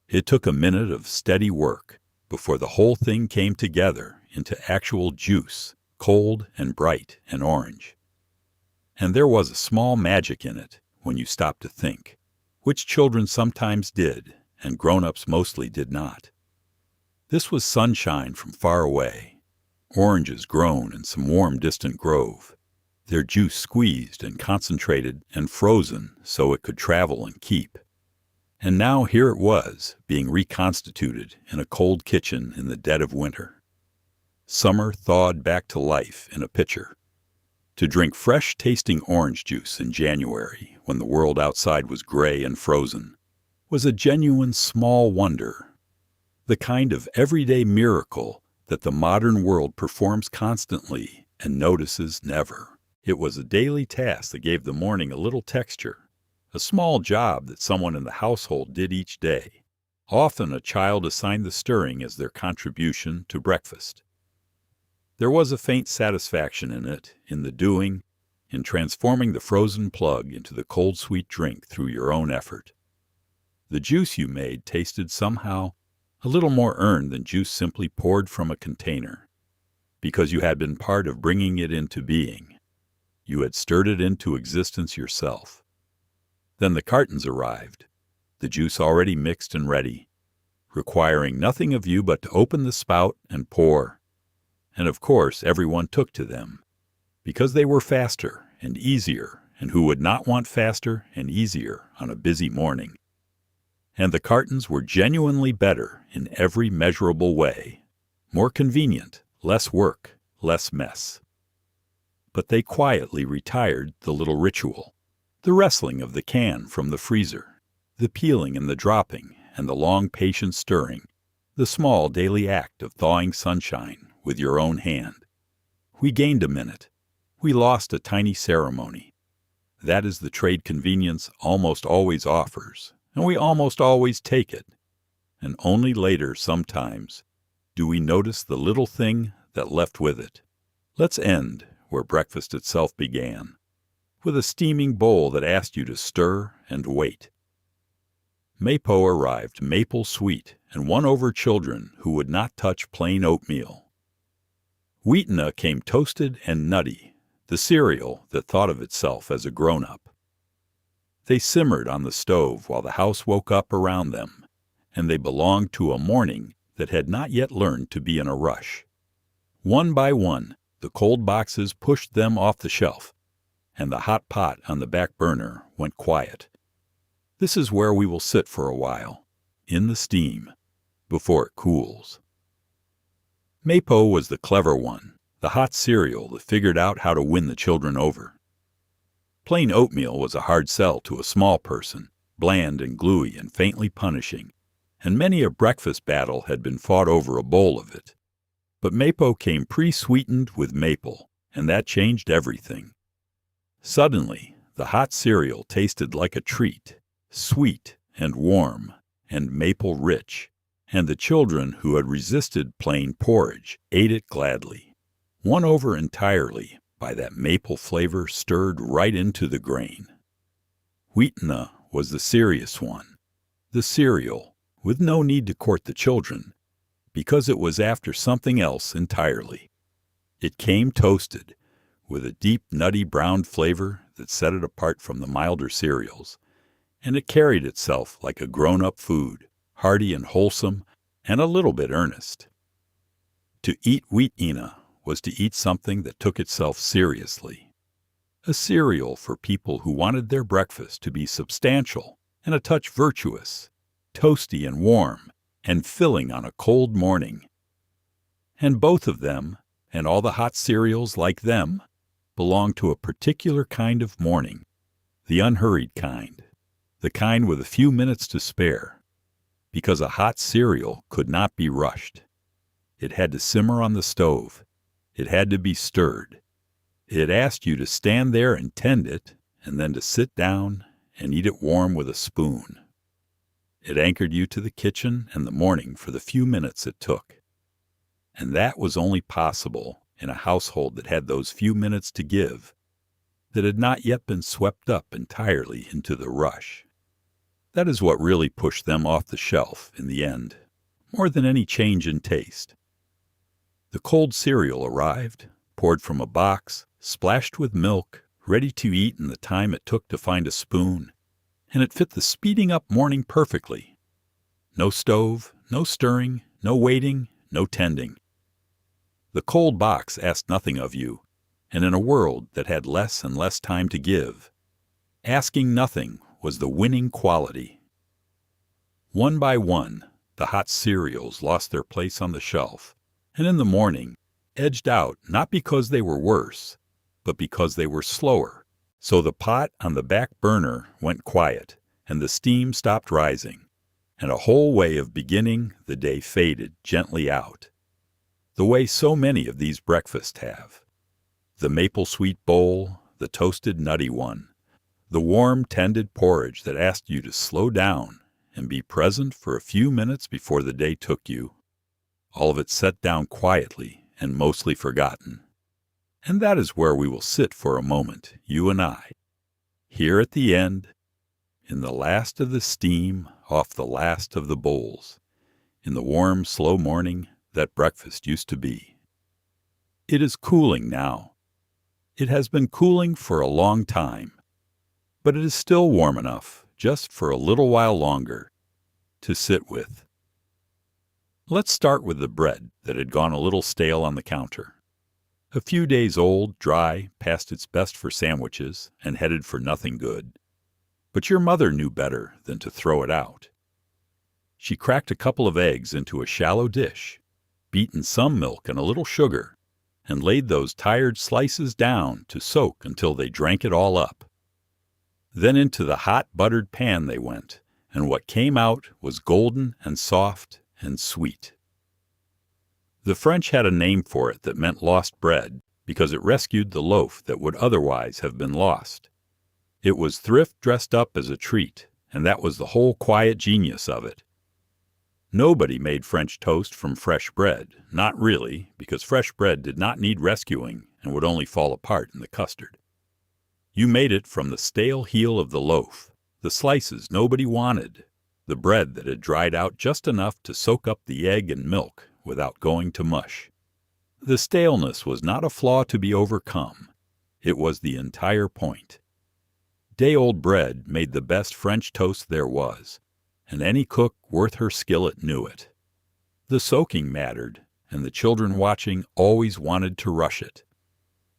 It took a minute of steady work before the whole thing came together into actual juice, cold and bright and orange. And there was a small magic in it when you stopped to think, which children sometimes did and grown-ups mostly did not. This was sunshine from far away, oranges grown in some warm distant grove, their juice squeezed and concentrated and frozen so it could travel and keep. And now here it was, being reconstituted in a cold kitchen in the dead of winter. Summer thawed back to life in a pitcher. To drink fresh-tasting orange juice in January, when the world outside was gray and frozen, was a genuine small wonder, the kind of everyday miracle that the modern world performs constantly and notices never. It was a daily task that gave the morning a little texture, a small job that someone in the household did each day. Often a child assigned the stirring as their contribution to breakfast. There was a faint satisfaction in it, in the doing, in transforming the frozen plug into the cold sweet drink through your own effort. The juice you made tasted somehow a little more earned than juice simply poured from a container, because you had been part of bringing it into being. You had stirred it into existence yourself. Then the cartons arrived, the juice already mixed and ready, requiring nothing of you but to open the spout and pour. And of course everyone took to them, because they were faster and easier, and who would not want faster and easier on a busy morning? And the cartons were genuinely better in every measurable way, more convenient, less work, less mess. But they quietly retired the little ritual, the wrestling of the can from the freezer, the peeling and the dropping and the long patient stirring, the small daily act of thawing sunshine with your own hand. We gained a minute. We lost a tiny ceremony. That is the trade convenience almost always offers, and we almost always take it. And only later, sometimes, do we notice the little thing that left with it. Let's end where breakfast itself began, with a steaming bowl that asked you to stir and wait. Maypo arrived maple sweet and won over children who would not touch plain oatmeal. Wheatena came toasted and nutty, the cereal that thought of itself as a grown-up. They simmered on the stove while the house woke up around them, and they belonged to a morning that had not yet learned to be in a rush. One by one, the cold boxes pushed them off the shelf, and the hot pot on the back burner went quiet. This is where we will sit for a while, in the steam, before it cools. Maypo was the clever one, the hot cereal that figured out how to win the children over. Plain oatmeal was a hard sell to a small person, bland and gluey and faintly punishing, and many a breakfast battle had been fought over a bowl of it. But Maypo came pre-sweetened with maple, and that changed everything. Suddenly, the hot cereal tasted like a treat, sweet and warm and maple rich, and the children who had resisted plain porridge ate it gladly, won over entirely by that maple flavor stirred right into the grain. Wheatena was the serious one, the cereal, with no need to court the children, because it was after something else entirely. It came toasted, with a deep, nutty brown flavor that set it apart from the milder cereals, and it carried itself like a grown-up food, hearty and wholesome, and a little bit earnest. To eat Wheat-Ina was to eat something that took itself seriously. A cereal for people who wanted their breakfast to be substantial and a touch virtuous, toasty and warm, and filling on a cold morning. And both of them, and all the hot cereals like them, belong to a particular kind of morning, the unhurried kind, the kind with a few minutes to spare, because a hot cereal could not be rushed. It had to simmer on the stove. It had to be stirred. It asked you to stand there and tend it, and then to sit down and eat it warm with a spoon. It anchored you to the kitchen and the morning for the few minutes it took. And that was only possible in a household that had those few minutes to give, that had not yet been swept up entirely into the rush. That is what really pushed them off the shelf in the end, more than any change in taste. The cold cereal arrived, poured from a box, splashed with milk, ready to eat in the time it took to find a spoon, and it fit the speeding-up morning perfectly. No stove, no stirring, no waiting, no tending. The cold box asked nothing of you, and in a world that had less and less time to give, asking nothing was the winning quality. One by one, the hot cereals lost their place on the shelf, and in the morning, edged out not because they were worse, but because they were slower. So the pot on the back burner went quiet, and the steam stopped rising, and a whole way of beginning the day faded gently out. The way so many of these breakfasts have. The maple sweet bowl, the toasted nutty one, the warm tended porridge that asked you to slow down and be present for a few minutes before the day took you. All of it set down quietly and mostly forgotten. And that is where we will sit for a moment, you and I, here at the end, in the last of the steam off the last of the bowls, in the warm, slow morning that breakfast used to be. It is cooling now. It has been cooling for a long time, but it is still warm enough, just for a little while longer, to sit with. Let's start with the bread that had gone a little stale on the counter. A few days old, dry, past its best for sandwiches, and headed for nothing good. But your mother knew better than to throw it out. She cracked a couple of eggs into a shallow dish, beaten some milk and a little sugar, and laid those tired slices down to soak until they drank it all up. Then into the hot buttered pan they went, and what came out was golden and soft and sweet. The French had a name for it that meant lost bread, because it rescued the loaf that would otherwise have been lost. It was thrift dressed up as a treat, and that was the whole quiet genius of it. Nobody made French toast from fresh bread, not really, because fresh bread did not need rescuing and would only fall apart in the custard. You made it from the stale heel of the loaf, the slices nobody wanted, the bread that had dried out just enough to soak up the egg and milk without going to mush. The staleness was not a flaw to be overcome. It was the entire point. Day-old bread made the best French toast there was, and any cook worth her skillet knew it. The soaking mattered, and the children watching always wanted to rush it.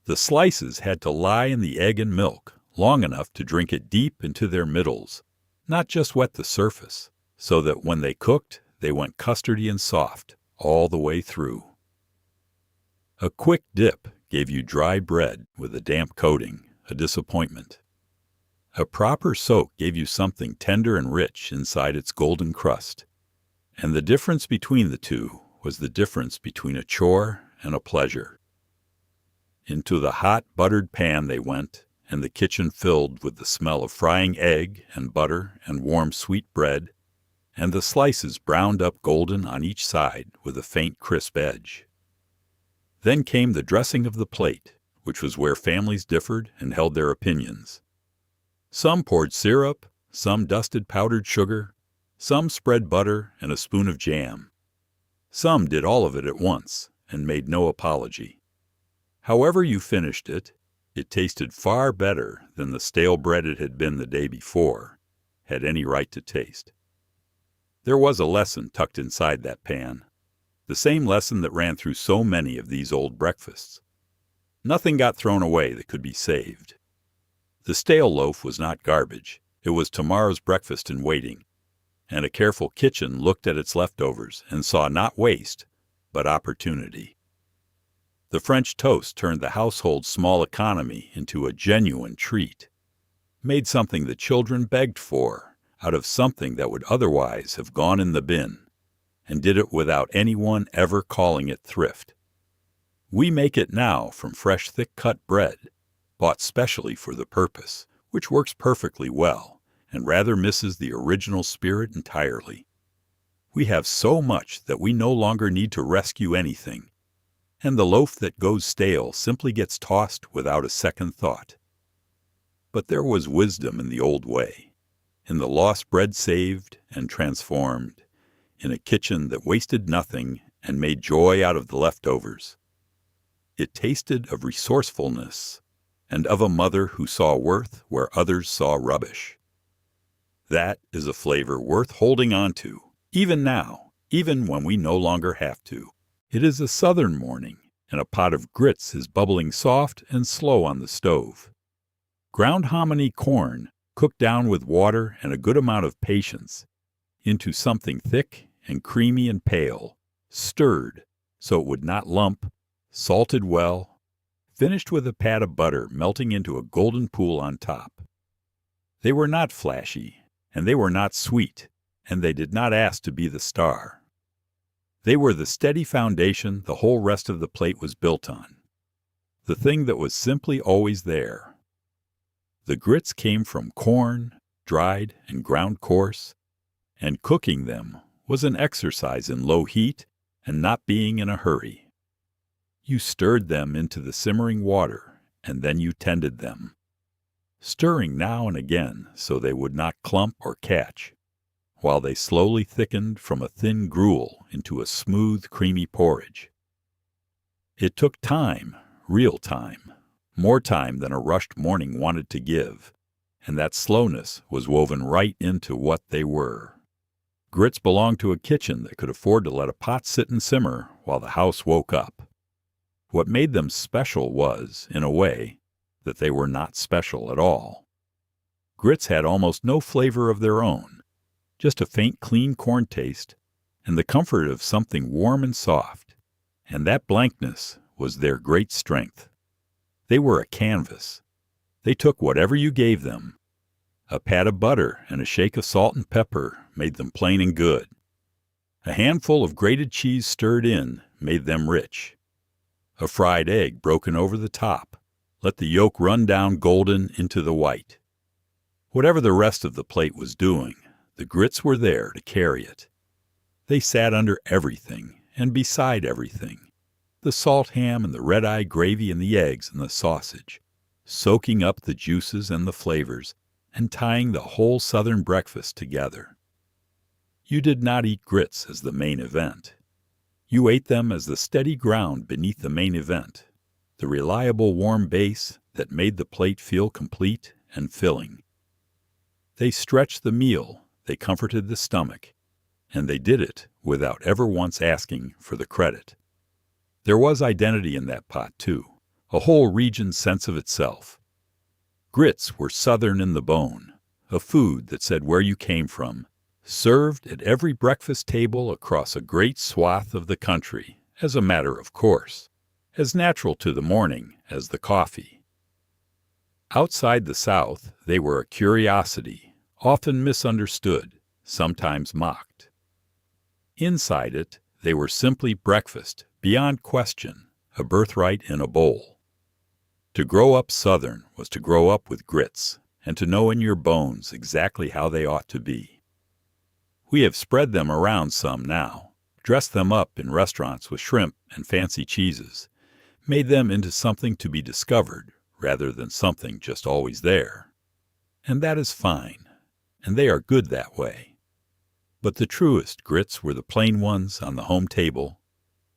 The slices had to lie in the egg and milk long enough to drink it deep into their middles, not just wet the surface, so that when they cooked, they went custardy and soft all the way through. A quick dip gave you dry bread with a damp coating, a disappointment. A proper soak gave you something tender and rich inside its golden crust. And the difference between the two was the difference between a chore and a pleasure. Into the hot buttered pan they went, and the kitchen filled with the smell of frying egg and butter and warm sweet bread, and the slices browned up golden on each side with a faint crisp edge. Then came the dressing of the plate, which was where families differed and held their opinions. Some poured syrup, some dusted powdered sugar, some spread butter and a spoon of jam. Some did all of it at once and made no apology. However you finished it, it tasted far better than the stale bread it had been the day before, had any right to taste. There was a lesson tucked inside that pan, the same lesson that ran through so many of these old breakfasts. Nothing got thrown away that could be saved. The stale loaf was not garbage. It was tomorrow's breakfast in waiting, and a careful kitchen looked at its leftovers and saw not waste, but opportunity. The French toast turned the household's small economy into a genuine treat, made something the children begged for out of something that would otherwise have gone in the bin, and did it without anyone ever calling it thrift. We make it now from fresh thick-cut bread, bought specially for the purpose, which works perfectly well, and rather misses the original spirit entirely. We have so much that we no longer need to rescue anything, and the loaf that goes stale simply gets tossed without a second thought. But there was wisdom in the old way, in the lost bread saved and transformed, in a kitchen that wasted nothing and made joy out of the leftovers. It tasted of resourcefulness and of a mother who saw worth where others saw rubbish. That is a flavor worth holding on to, even now, even when we no longer have to. It is a southern morning, and a pot of grits is bubbling soft and slow on the stove. Ground hominy corn, cooked down with water and a good amount of patience, into something thick and creamy and pale, stirred so it would not lump, salted well, finished with a pat of butter melting into a golden pool on top. They were not flashy, and they were not sweet, and they did not ask to be the star. They were the steady foundation the whole rest of the plate was built on, the thing that was simply always there. The grits came from corn, dried and ground coarse, and cooking them was an exercise in low heat and not being in a hurry. You stirred them into the simmering water, and then you tended them, stirring now and again so they would not clump or catch, while they slowly thickened from a thin gruel into a smooth, creamy porridge. It took time, real time, more time than a rushed morning wanted to give, and that slowness was woven right into what they were. Grits belonged to a kitchen that could afford to let a pot sit and simmer while the house woke up. What made them special was, in a way, that they were not special at all. Grits had almost no flavor of their own, just a faint clean corn taste and the comfort of something warm and soft, and that blankness was their great strength. They were a canvas. They took whatever you gave them. A pat of butter and a shake of salt and pepper made them plain and good. A handful of grated cheese stirred in made them rich. A fried egg broken over the top let the yolk run down golden into the white. Whatever the rest of the plate was doing, the grits were there to carry it. They sat under everything and beside everything, the salt ham and the red-eye gravy and the eggs and the sausage, soaking up the juices and the flavors and tying the whole southern breakfast together. You did not eat grits as the main event. You ate them as the steady ground beneath the main event, the reliable warm base that made the plate feel complete and filling. They stretched the meal, they comforted the stomach, and they did it without ever once asking for the credit. There was identity in that pot, too, a whole region's sense of itself. Grits were southern in the bone, a food that said where you came from, served at every breakfast table across a great swath of the country, as a matter of course, as natural to the morning as the coffee. Outside the South, they were a curiosity, often misunderstood, sometimes mocked. Inside it, they were simply breakfast, beyond question, a birthright in a bowl. To grow up Southern was to grow up with grits, and to know in your bones exactly how they ought to be. We have spread them around some now, dressed them up in restaurants with shrimp and fancy cheeses, made them into something to be discovered rather than something just always there. And that is fine, and they are good that way. But the truest grits were the plain ones on the home table,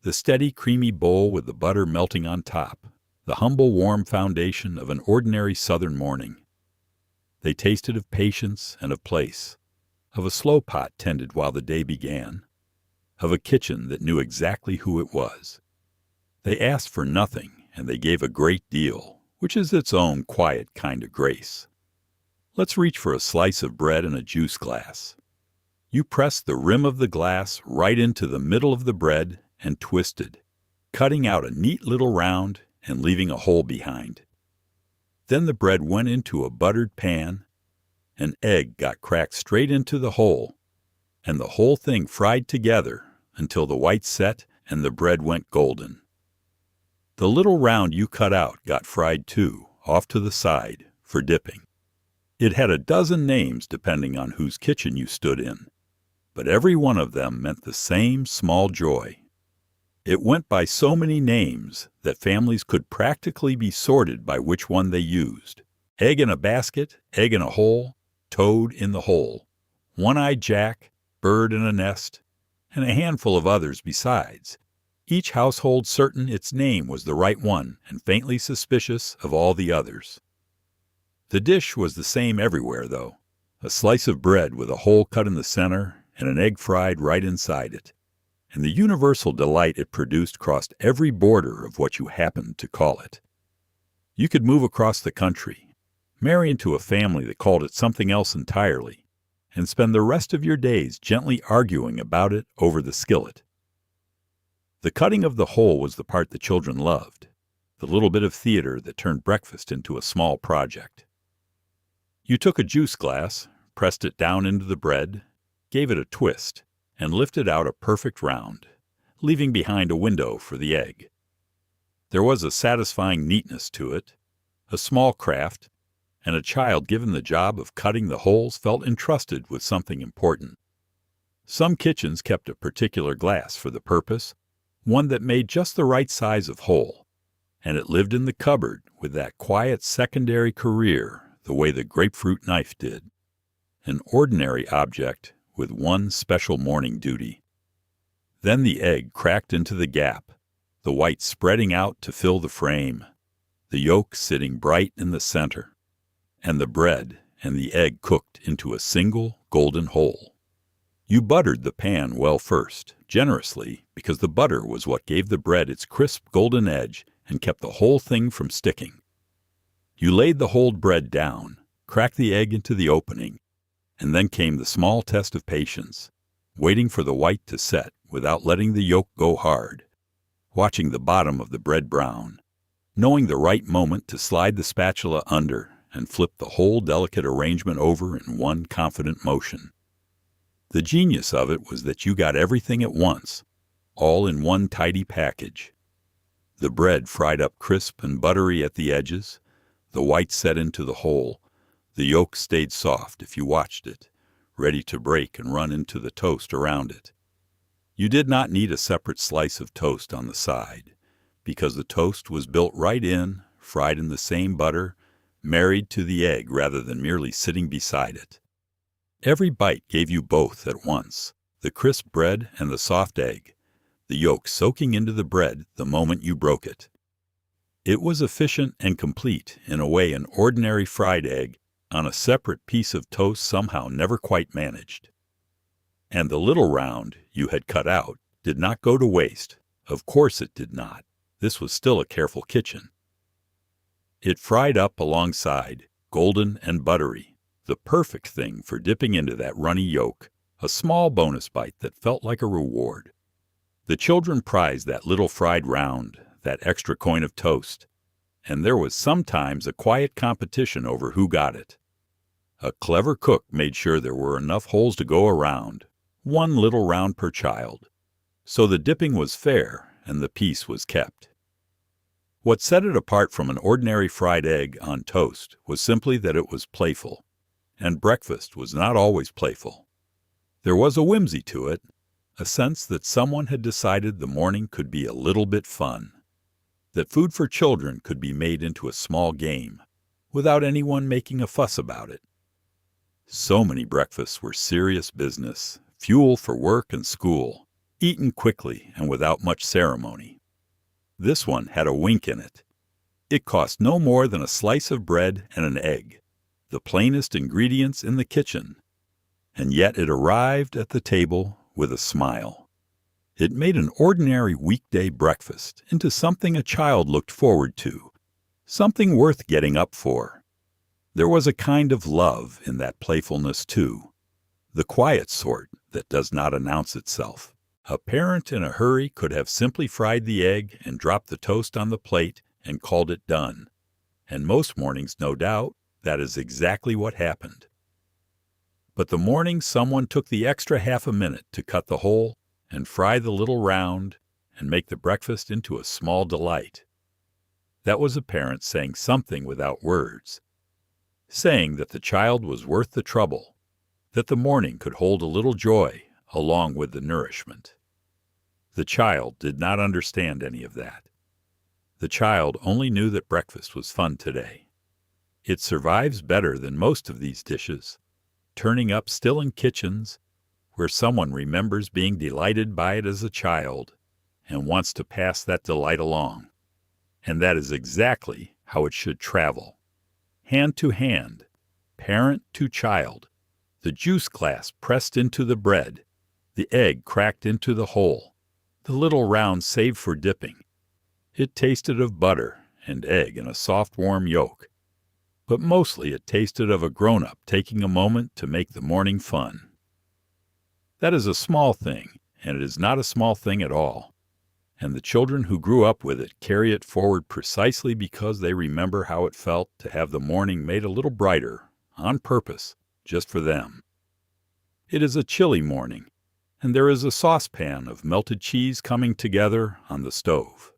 the steady creamy bowl with the butter melting on top, the humble, warm foundation of an ordinary southern morning. They tasted of patience and of place, of a slow pot tended while the day began, of a kitchen that knew exactly who it was. They asked for nothing, and they gave a great deal, which is its own quiet kind of grace. Let's reach for a slice of bread and a juice glass. You pressed the rim of the glass right into the middle of the bread and twisted, cutting out a neat little round and leaving a hole behind. Then the bread went into a buttered pan, an egg got cracked straight into the hole, and the whole thing fried together until the white set and the bread went golden. The little round you cut out got fried too, off to the side, for dipping. It had a dozen names depending on whose kitchen you stood in, but every one of them meant the same small joy. It went by so many names that families could practically be sorted by which one they used. Egg in a basket, egg in a hole, toad in the hole, one-eyed Jack, bird in a nest, and a handful of others besides, each household certain its name was the right one and faintly suspicious of all the others. The dish was the same everywhere, though, a slice of bread with a hole cut in the center and an egg fried right inside it, and the universal delight it produced crossed every border of what you happened to call it. You could move across the country, marry into a family that called it something else entirely, and spend the rest of your days gently arguing about it over the skillet. The cutting of the hole was the part the children loved, the little bit of theater that turned breakfast into a small project. You took a juice glass, pressed it down into the bread, gave it a twist, and lifted out a perfect round, leaving behind a window for the egg. There was a satisfying neatness to it, a small craft, and a child given the job of cutting the holes felt entrusted with something important. Some kitchens kept a particular glass for the purpose, one that made just the right size of hole, and it lived in the cupboard with that quiet secondary career the way the grapefruit knife did, an ordinary object with one special morning duty. Then the egg cracked into the gap, the white spreading out to fill the frame, the yolk sitting bright in the center, and the bread and the egg cooked into a single golden whole. You buttered the pan well first, generously, because the butter was what gave the bread its crisp golden edge and kept the whole thing from sticking. You laid the whole bread down, cracked the egg into the opening, and then came the small test of patience, waiting for the white to set without letting the yolk go hard, watching the bottom of the bread brown, knowing the right moment to slide the spatula under and flip the whole delicate arrangement over in one confident motion. The genius of it was that you got everything at once, all in one tidy package. The bread fried up crisp and buttery at the edges, the white set into the hole, the yolk stayed soft if you watched it, ready to break and run into the toast around it. You did not need a separate slice of toast on the side, because the toast was built right in, fried in the same butter, married to the egg rather than merely sitting beside it. Every bite gave you both at once, the crisp bread and the soft egg, the yolk soaking into the bread the moment you broke it. It was efficient and complete in a way an ordinary fried egg on a separate piece of toast somehow never quite managed. And the little round you had cut out did not go to waste. Of course it did not. This was still a careful kitchen. It fried up alongside, golden and buttery, the perfect thing for dipping into that runny yolk, a small bonus bite that felt like a reward. The children prized that little fried round, that extra coin of toast, and there was sometimes a quiet competition over who got it. A clever cook made sure there were enough holes to go around, one little round per child, so the dipping was fair and the peace was kept. What set it apart from an ordinary fried egg on toast was simply that it was playful. And breakfast was not always playful. There was a whimsy to it, a sense that someone had decided the morning could be a little bit fun, that food for children could be made into a small game, without anyone making a fuss about it. So many breakfasts were serious business, fuel for work and school, eaten quickly and without much ceremony. This one had a wink in it. It cost no more than a slice of bread and an egg, the plainest ingredients in the kitchen, and yet it arrived at the table with a smile. It made an ordinary weekday breakfast into something a child looked forward to, something worth getting up for. There was a kind of love in that playfulness, too, the quiet sort that does not announce itself. A parent in a hurry could have simply fried the egg and dropped the toast on the plate and called it done. And most mornings, no doubt, that is exactly what happened. But the morning someone took the extra half a minute to cut the hole and fry the little round and make the breakfast into a small delight. That was a parent saying something without words, saying that the child was worth the trouble, that the morning could hold a little joy along with the nourishment. The child did not understand any of that. The child only knew that breakfast was fun today. It survives better than most of these dishes, turning up still in kitchens where someone remembers being delighted by it as a child and wants to pass that delight along. And that is exactly how it should travel. Hand to hand, parent to child, the juice glass pressed into the bread, the egg cracked into the hole, the little round saved for dipping. It tasted of butter and egg and a soft warm yolk, but mostly it tasted of a grown-up taking a moment to make the morning fun. That is a small thing, and it is not a small thing at all. And the children who grew up with it carry it forward precisely because they remember how it felt to have the morning made a little brighter, on purpose, just for them. It is a chilly morning, and there is a saucepan of melted cheese coming together on the stove.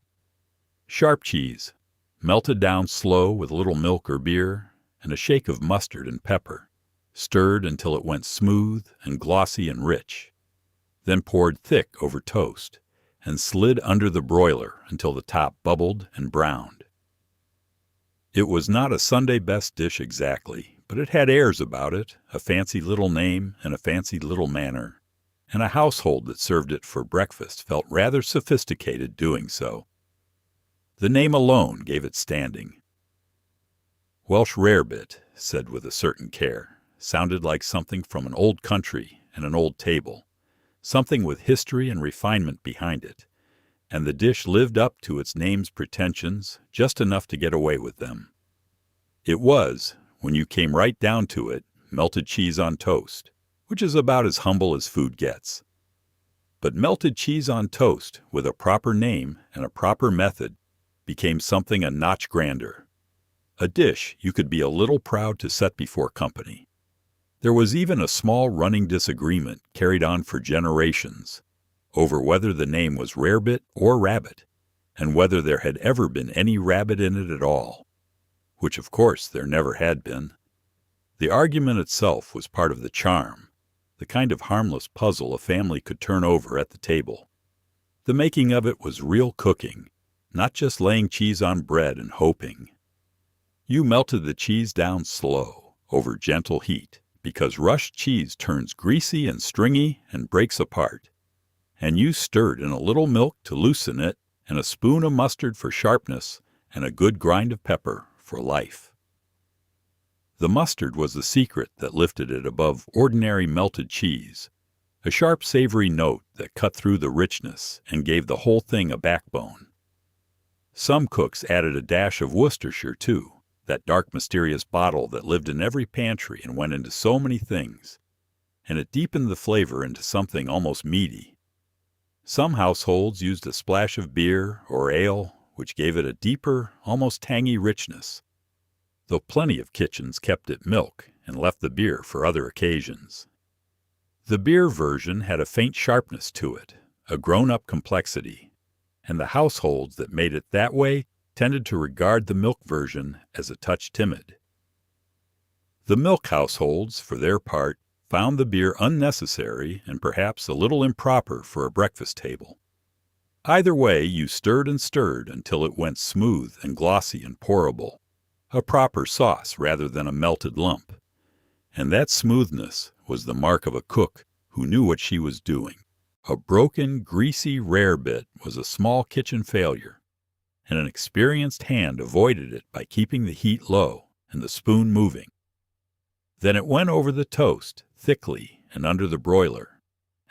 Sharp cheese, melted down slow with a little milk or beer, and a shake of mustard and pepper, stirred until it went smooth and glossy and rich, then poured thick over toast, and slid under the broiler until the top bubbled and browned. It was not a Sunday best dish exactly, but it had airs about it, a fancy little name and a fancy little manner, and a household that served it for breakfast felt rather sophisticated doing so. The name alone gave it standing. Welsh rarebit, said with a certain care, sounded like something from an old country and an old table, something with history and refinement behind it, and the dish lived up to its name's pretensions just enough to get away with them. It was, when you came right down to it, melted cheese on toast, which is about as humble as food gets. But melted cheese on toast, with a proper name and a proper method, became something a notch grander, a dish you could be a little proud to set before company. There was even a small running disagreement carried on for generations over whether the name was rarebit or rabbit, and whether there had ever been any rabbit in it at all, which of course there never had been. The argument itself was part of the charm, the kind of harmless puzzle a family could turn over at the table. The making of it was real cooking, not just laying cheese on bread and hoping. You melted the cheese down slow, over gentle heat, because rushed cheese turns greasy and stringy and breaks apart. And you stirred in a little milk to loosen it, and a spoon of mustard for sharpness, and a good grind of pepper for life. The mustard was the secret that lifted it above ordinary melted cheese, a sharp savory note that cut through the richness and gave the whole thing a backbone. Some cooks added a dash of Worcestershire, too, that dark mysterious bottle that lived in every pantry and went into so many things, and it deepened the flavor into something almost meaty. Some households used a splash of beer or ale, which gave it a deeper, almost tangy richness, though plenty of kitchens kept it milk and left the beer for other occasions. The beer version had a faint sharpness to it, a grown-up complexity, and the households that made it that way tended to regard the milk version as a touch timid. The milk households, for their part, found the beer unnecessary and perhaps a little improper for a breakfast table. Either way, you stirred and stirred until it went smooth and glossy and pourable, a proper sauce rather than a melted lump. And that smoothness was the mark of a cook who knew what she was doing. A broken, greasy rarebit was a small kitchen failure, and an experienced hand avoided it by keeping the heat low and the spoon moving. Then it went over the toast, thickly and under the broiler,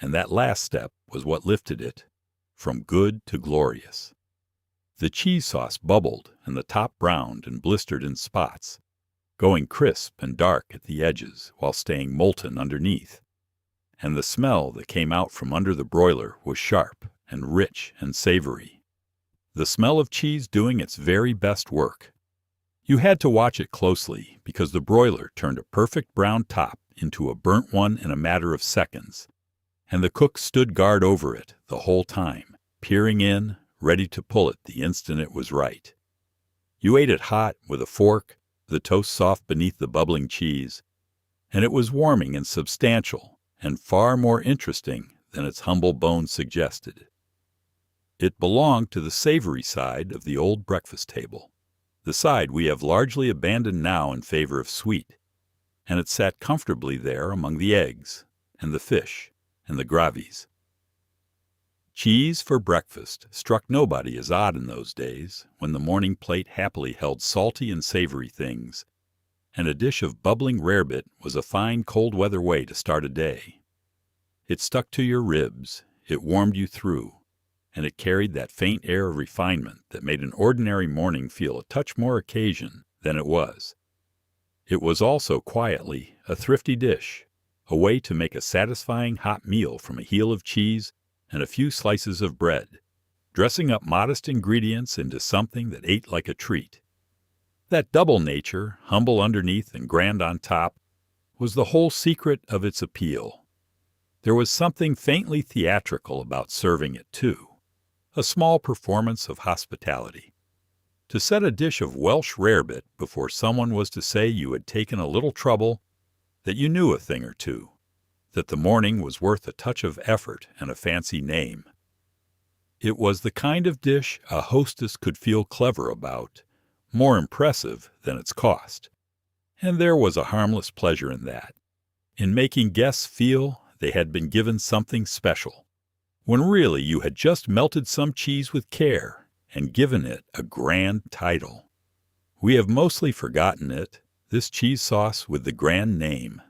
and that last step was what lifted it from good to glorious. The cheese sauce bubbled and the top browned and blistered in spots, going crisp and dark at the edges while staying molten underneath. And the smell that came out from under the broiler was sharp and rich and savory. The smell of cheese doing its very best work. You had to watch it closely because the broiler turned a perfect brown top into a burnt one in a matter of seconds, and the cook stood guard over it the whole time, peering in, ready to pull it the instant it was right. You ate it hot with a fork, the toast soft beneath the bubbling cheese, and it was warming and substantial and far more interesting than its humble bones suggested. It belonged to the savory side of the old breakfast table, the side we have largely abandoned now in favor of sweet, and it sat comfortably there among the eggs and the fish and the gravies. Cheese for breakfast struck nobody as odd in those days, when the morning plate happily held salty and savory things, and a dish of bubbling rarebit was a fine cold-weather way to start a day. It stuck to your ribs, it warmed you through, and it carried that faint air of refinement that made an ordinary morning feel a touch more occasion than it was. It was also quietly a thrifty dish, a way to make a satisfying hot meal from a heel of cheese and a few slices of bread, dressing up modest ingredients into something that ate like a treat. That double nature, humble underneath and grand on top, was the whole secret of its appeal. There was something faintly theatrical about serving it, too, a small performance of hospitality. To set a dish of Welsh rarebit before someone was to say you had taken a little trouble, that you knew a thing or two, that the morning was worth a touch of effort and a fancy name. It was the kind of dish a hostess could feel clever about, more impressive than its cost. And there was a harmless pleasure in that, in making guests feel they had been given something special, when really you had just melted some cheese with care and given it a grand title. We have mostly forgotten it, this cheese sauce with the grand name,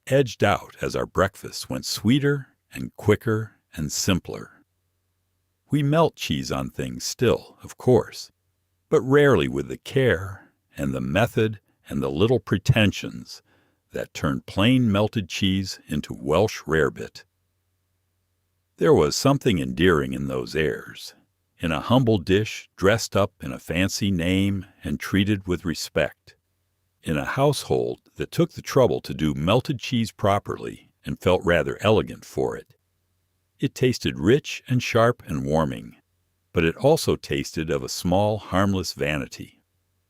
edged out as our breakfasts went sweeter and quicker and simpler. We melt cheese on things still, of course, but rarely with the care and the method and the little pretensions that turned plain melted cheese into Welsh rarebit. There was something endearing in those airs, in a humble dish dressed up in a fancy name and treated with respect, in a household that took the trouble to do melted cheese properly and felt rather elegant for it. It tasted rich and sharp and warming, but it also tasted of a small, harmless vanity,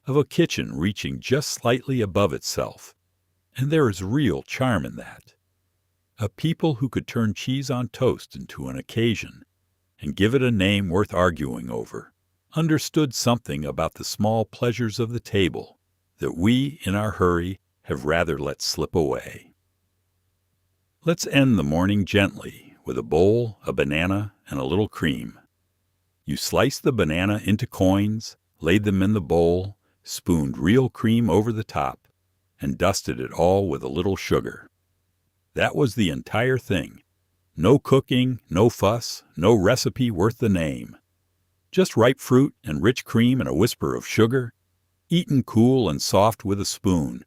of a kitchen reaching just slightly above itself, and there is real charm in that. A people who could turn cheese on toast into an occasion and give it a name worth arguing over, understood something about the small pleasures of the table that we, in our hurry, have rather let slip away. Let's end the morning gently with a bowl, a banana, and a little cream. You sliced the banana into coins, laid them in the bowl, spooned real cream over the top, and dusted it all with a little sugar. That was the entire thing. No cooking, no fuss, no recipe worth the name. Just ripe fruit and rich cream and a whisper of sugar, eaten cool and soft with a spoon.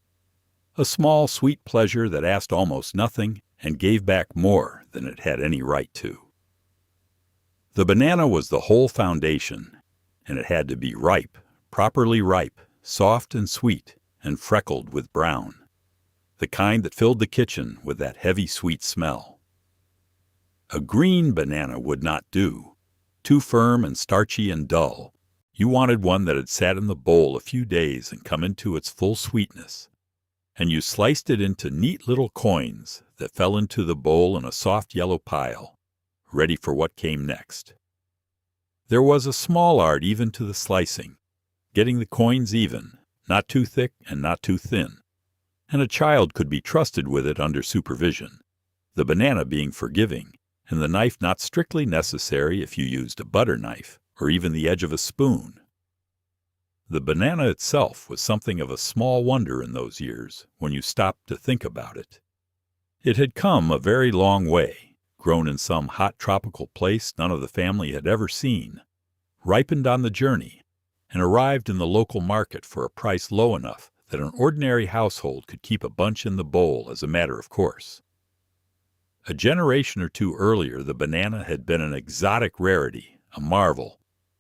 A small, sweet pleasure that asked almost nothing and gave back more than it had any right to. The banana was the whole foundation, and it had to be ripe, properly ripe, soft and sweet, and freckled with brown, the kind that filled the kitchen with that heavy sweet smell. A green banana would not do, too firm and starchy and dull. You wanted one that had sat in the bowl a few days and come into its full sweetness, and you sliced it into neat little coins that fell into the bowl in a soft yellow pile, ready for what came next. There was a small art even to the slicing, getting the coins even, not too thick and not too thin, and a child could be trusted with it under supervision, the banana being forgiving, and the knife not strictly necessary if you used a butter knife or even the edge of a spoon. The banana itself was something of a small wonder in those years when you stopped to think about it. It had come a very long way, grown in some hot tropical place none of the family had ever seen, ripened on the journey, and arrived in the local market for a price low enough that an ordinary household could keep a bunch in the bowl as a matter of course. A generation or two earlier, the banana had been an exotic rarity, a marvel,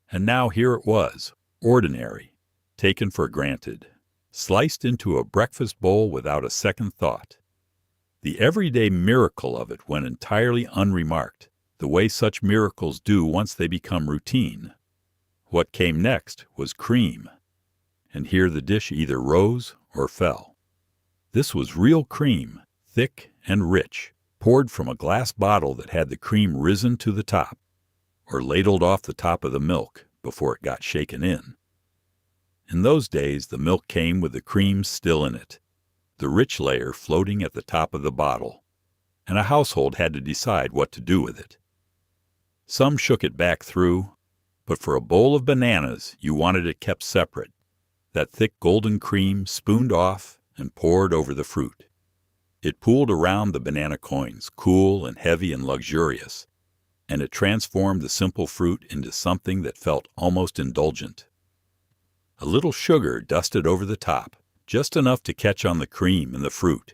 and now here it was, ordinary, taken for granted, sliced into a breakfast bowl without a second thought. The everyday miracle of it went entirely unremarked, the way such miracles do once they become routine. What came next was cream, and here the dish either rose or fell. This was real cream, thick and rich, poured from a glass bottle that had the cream risen to the top, or ladled off the top of the milk before it got shaken in. In those days, the milk came with the cream still in it, the rich layer floating at the top of the bottle, and a household had to decide what to do with it. Some shook it back through, but for a bowl of bananas, you wanted it kept separate, that thick golden cream spooned off and poured over the fruit. It pooled around the banana coins, cool and heavy and luxurious, and it transformed the simple fruit into something that felt almost indulgent. A little sugar dusted over the top, just enough to catch on the cream and the fruit,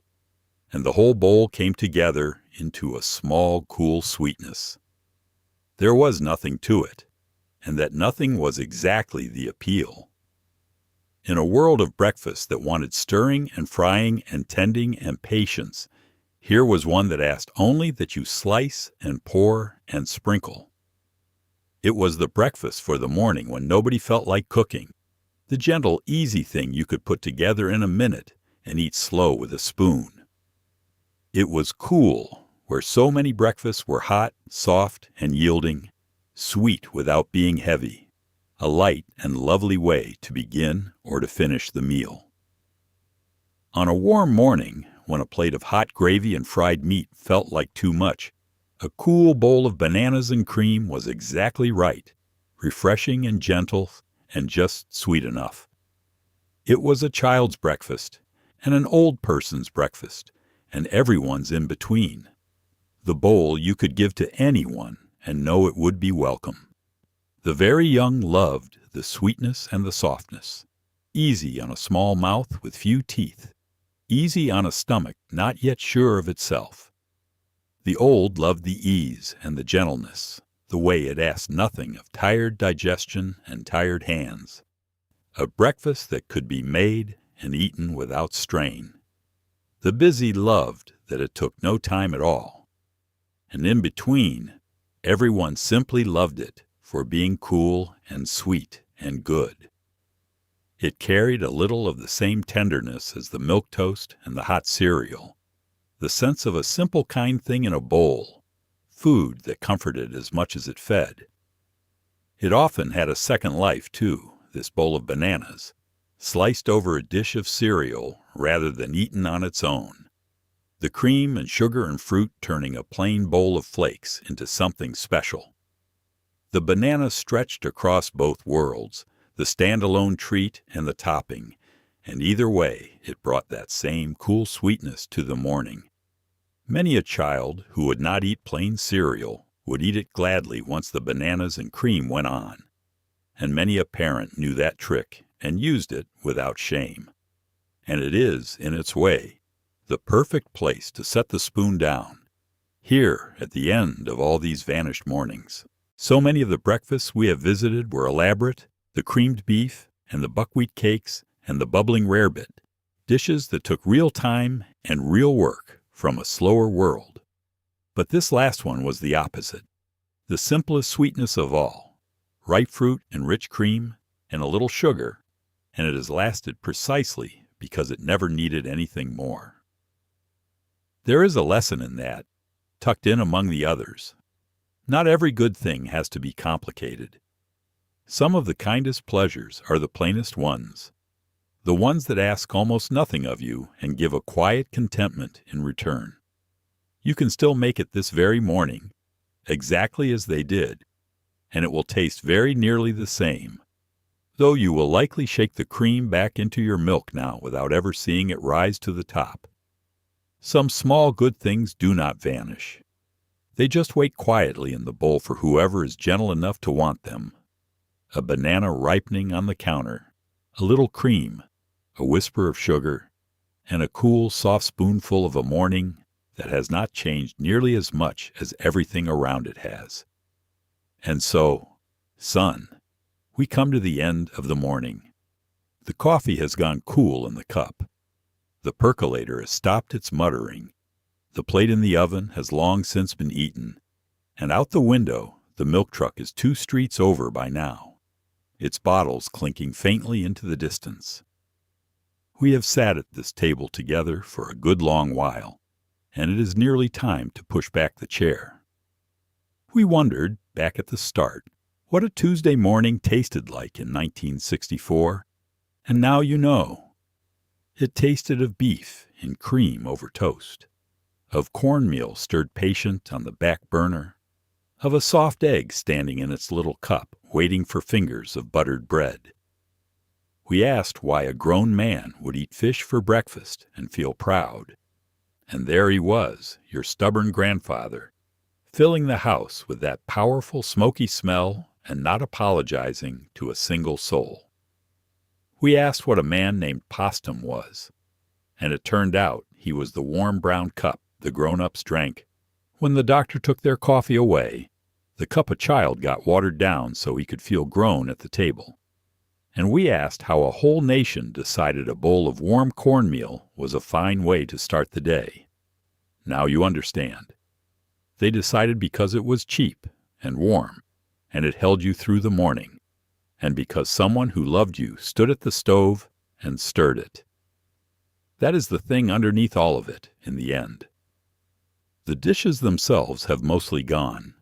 and the whole bowl came together into a small, cool sweetness. There was nothing to it, and that nothing was exactly the appeal. In a world of breakfast that wanted stirring and frying and tending and patience, here was one that asked only that you slice and pour and sprinkle. It was the breakfast for the morning when nobody felt like cooking, the gentle, easy thing you could put together in a minute and eat slow with a spoon. It was cool, where so many breakfasts were hot, soft, and yielding, sweet without being heavy, a light and lovely way to begin or to finish the meal. On a warm morning, when a plate of hot gravy and fried meat felt like too much, a cool bowl of bananas and cream was exactly right, refreshing and gentle and just sweet enough. It was a child's breakfast, and an old person's breakfast, and everyone's in between. The bowl you could give to anyone and know it would be welcome. The very young loved the sweetness and the softness, easy on a small mouth with few teeth, easy on a stomach not yet sure of itself. The old loved the ease and the gentleness, the way it asked nothing of tired digestion and tired hands. A breakfast that could be made and eaten without strain. The busy loved that it took no time at all. And in between, everyone simply loved it for being cool and sweet and good. It carried a little of the same tenderness as the milquetoast and the hot cereal, the sense of a simple kind thing in a bowl, food that comforted as much as it fed. It often had a second life, too, this bowl of bananas, sliced over a dish of cereal rather than eaten on its own, the cream and sugar and fruit turning a plain bowl of flakes into something special. The banana stretched across both worlds, the standalone treat and the topping, and either way it brought that same cool sweetness to the morning. Many a child who would not eat plain cereal would eat it gladly once the bananas and cream went on, and many a parent knew that trick and used it without shame. And it is, in its way, the perfect place to set the spoon down, here at the end of all these vanished mornings. So many of the breakfasts we have visited were elaborate, the creamed beef and the buckwheat cakes and the bubbling rarebit, dishes that took real time and real work from a slower world. But this last one was the opposite, the simplest sweetness of all, ripe fruit and rich cream and a little sugar, and it has lasted precisely because it never needed anything more. There is a lesson in that, tucked in among the others. Not every good thing has to be complicated. Some of the kindest pleasures are the plainest ones, the ones that ask almost nothing of you and give a quiet contentment in return. You can still make it this very morning, exactly as they did, and it will taste very nearly the same, though you will likely shake the cream back into your milk now without ever seeing it rise to the top. Some small good things do not vanish. They just wait quietly in the bowl for whoever is gentle enough to want them. A banana ripening on the counter, a little cream, a whisper of sugar, and a cool, soft spoonful of a morning that has not changed nearly as much as everything around it has. And so, son, we come to the end of the morning. The coffee has gone cool in the cup. The percolator has stopped its muttering. The plate in the oven has long since been eaten. And out the window, the milk truck is 2 streets over by now, its bottles clinking faintly into the distance. We have sat at this table together for a good long while, and it is nearly time to push back the chair. We wondered, back at the start, what a Tuesday morning tasted like in 1964, and now you know. It tasted of beef in cream over toast, of cornmeal stirred patient on the back burner, of a soft egg standing in its little cup waiting for fingers of buttered bread. We asked why a grown man would eat fish for breakfast and feel proud. And there he was, your stubborn grandfather, filling the house with that powerful smoky smell and not apologizing to a single soul. We asked what a man named Possum was, and it turned out he was the warm brown cup the grown-ups drank. When the doctor took their coffee away, the cup a child got watered down so he could feel grown at the table. And we asked how a whole nation decided a bowl of warm cornmeal was a fine way to start the day. Now you understand. They decided because it was cheap and warm, and it held you through the morning, and because someone who loved you stood at the stove and stirred it. That is the thing underneath all of it, in the end. The dishes themselves have mostly gone.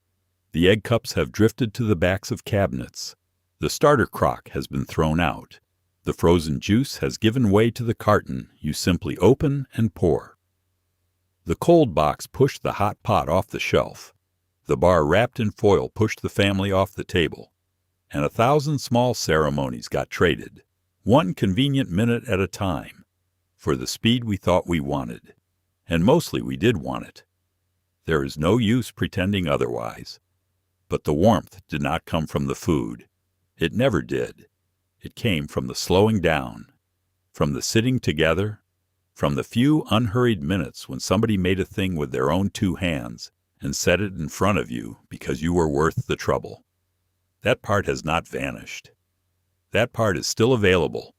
The egg cups have drifted to the backs of cabinets. The starter crock has been thrown out. The frozen juice has given way to the carton you simply open and pour. The cold box pushed the hot pot off the shelf. The bar wrapped in foil pushed the family off the table. And 1,000 small ceremonies got traded, one convenient minute at a time, for the speed we thought we wanted. And mostly we did want it. There is no use pretending otherwise. But the warmth did not come from the food. It never did. It came from the slowing down, from the sitting together, from the few unhurried minutes when somebody made a thing with their own 2 hands and set it in front of you because you were worth the trouble. That part has not vanished. That part is still available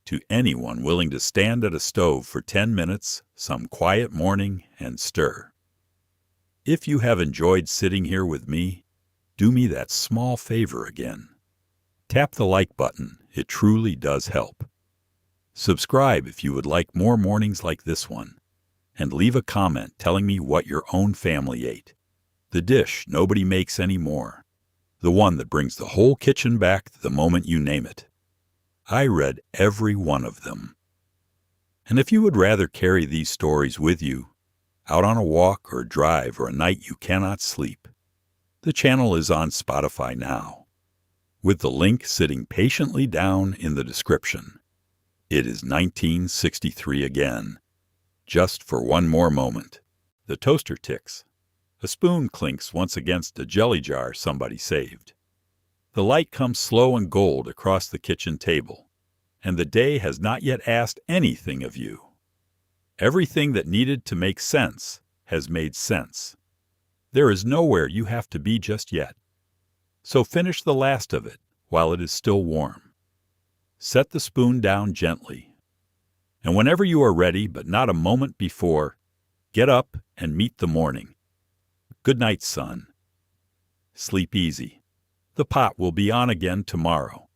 to anyone willing to stand at a stove for 10 minutes some quiet morning and stir. If you have enjoyed sitting here with me, do me that small favor again. Tap the like button. It truly does help. Subscribe if you would like more mornings like this one, and leave a comment telling me what your own family ate. The dish nobody makes anymore. The one that brings the whole kitchen back the moment you name it. I read every one of them. And if you would rather carry these stories with you, out on a walk or a drive or a night you cannot sleep, the channel is on Spotify now, with the link sitting patiently down in the description. It is 1963 again. Just for one more moment. The toaster ticks. A spoon clinks once against a jelly jar somebody saved. The light comes slow and gold across the kitchen table, and the day has not yet asked anything of you. Everything that needed to make sense has made sense. There is nowhere you have to be just yet. So finish the last of it while it is still warm. Set the spoon down gently. And whenever you are ready, but not a moment before, get up and meet the morning. Good night, son. Sleep easy. The pot will be on again tomorrow.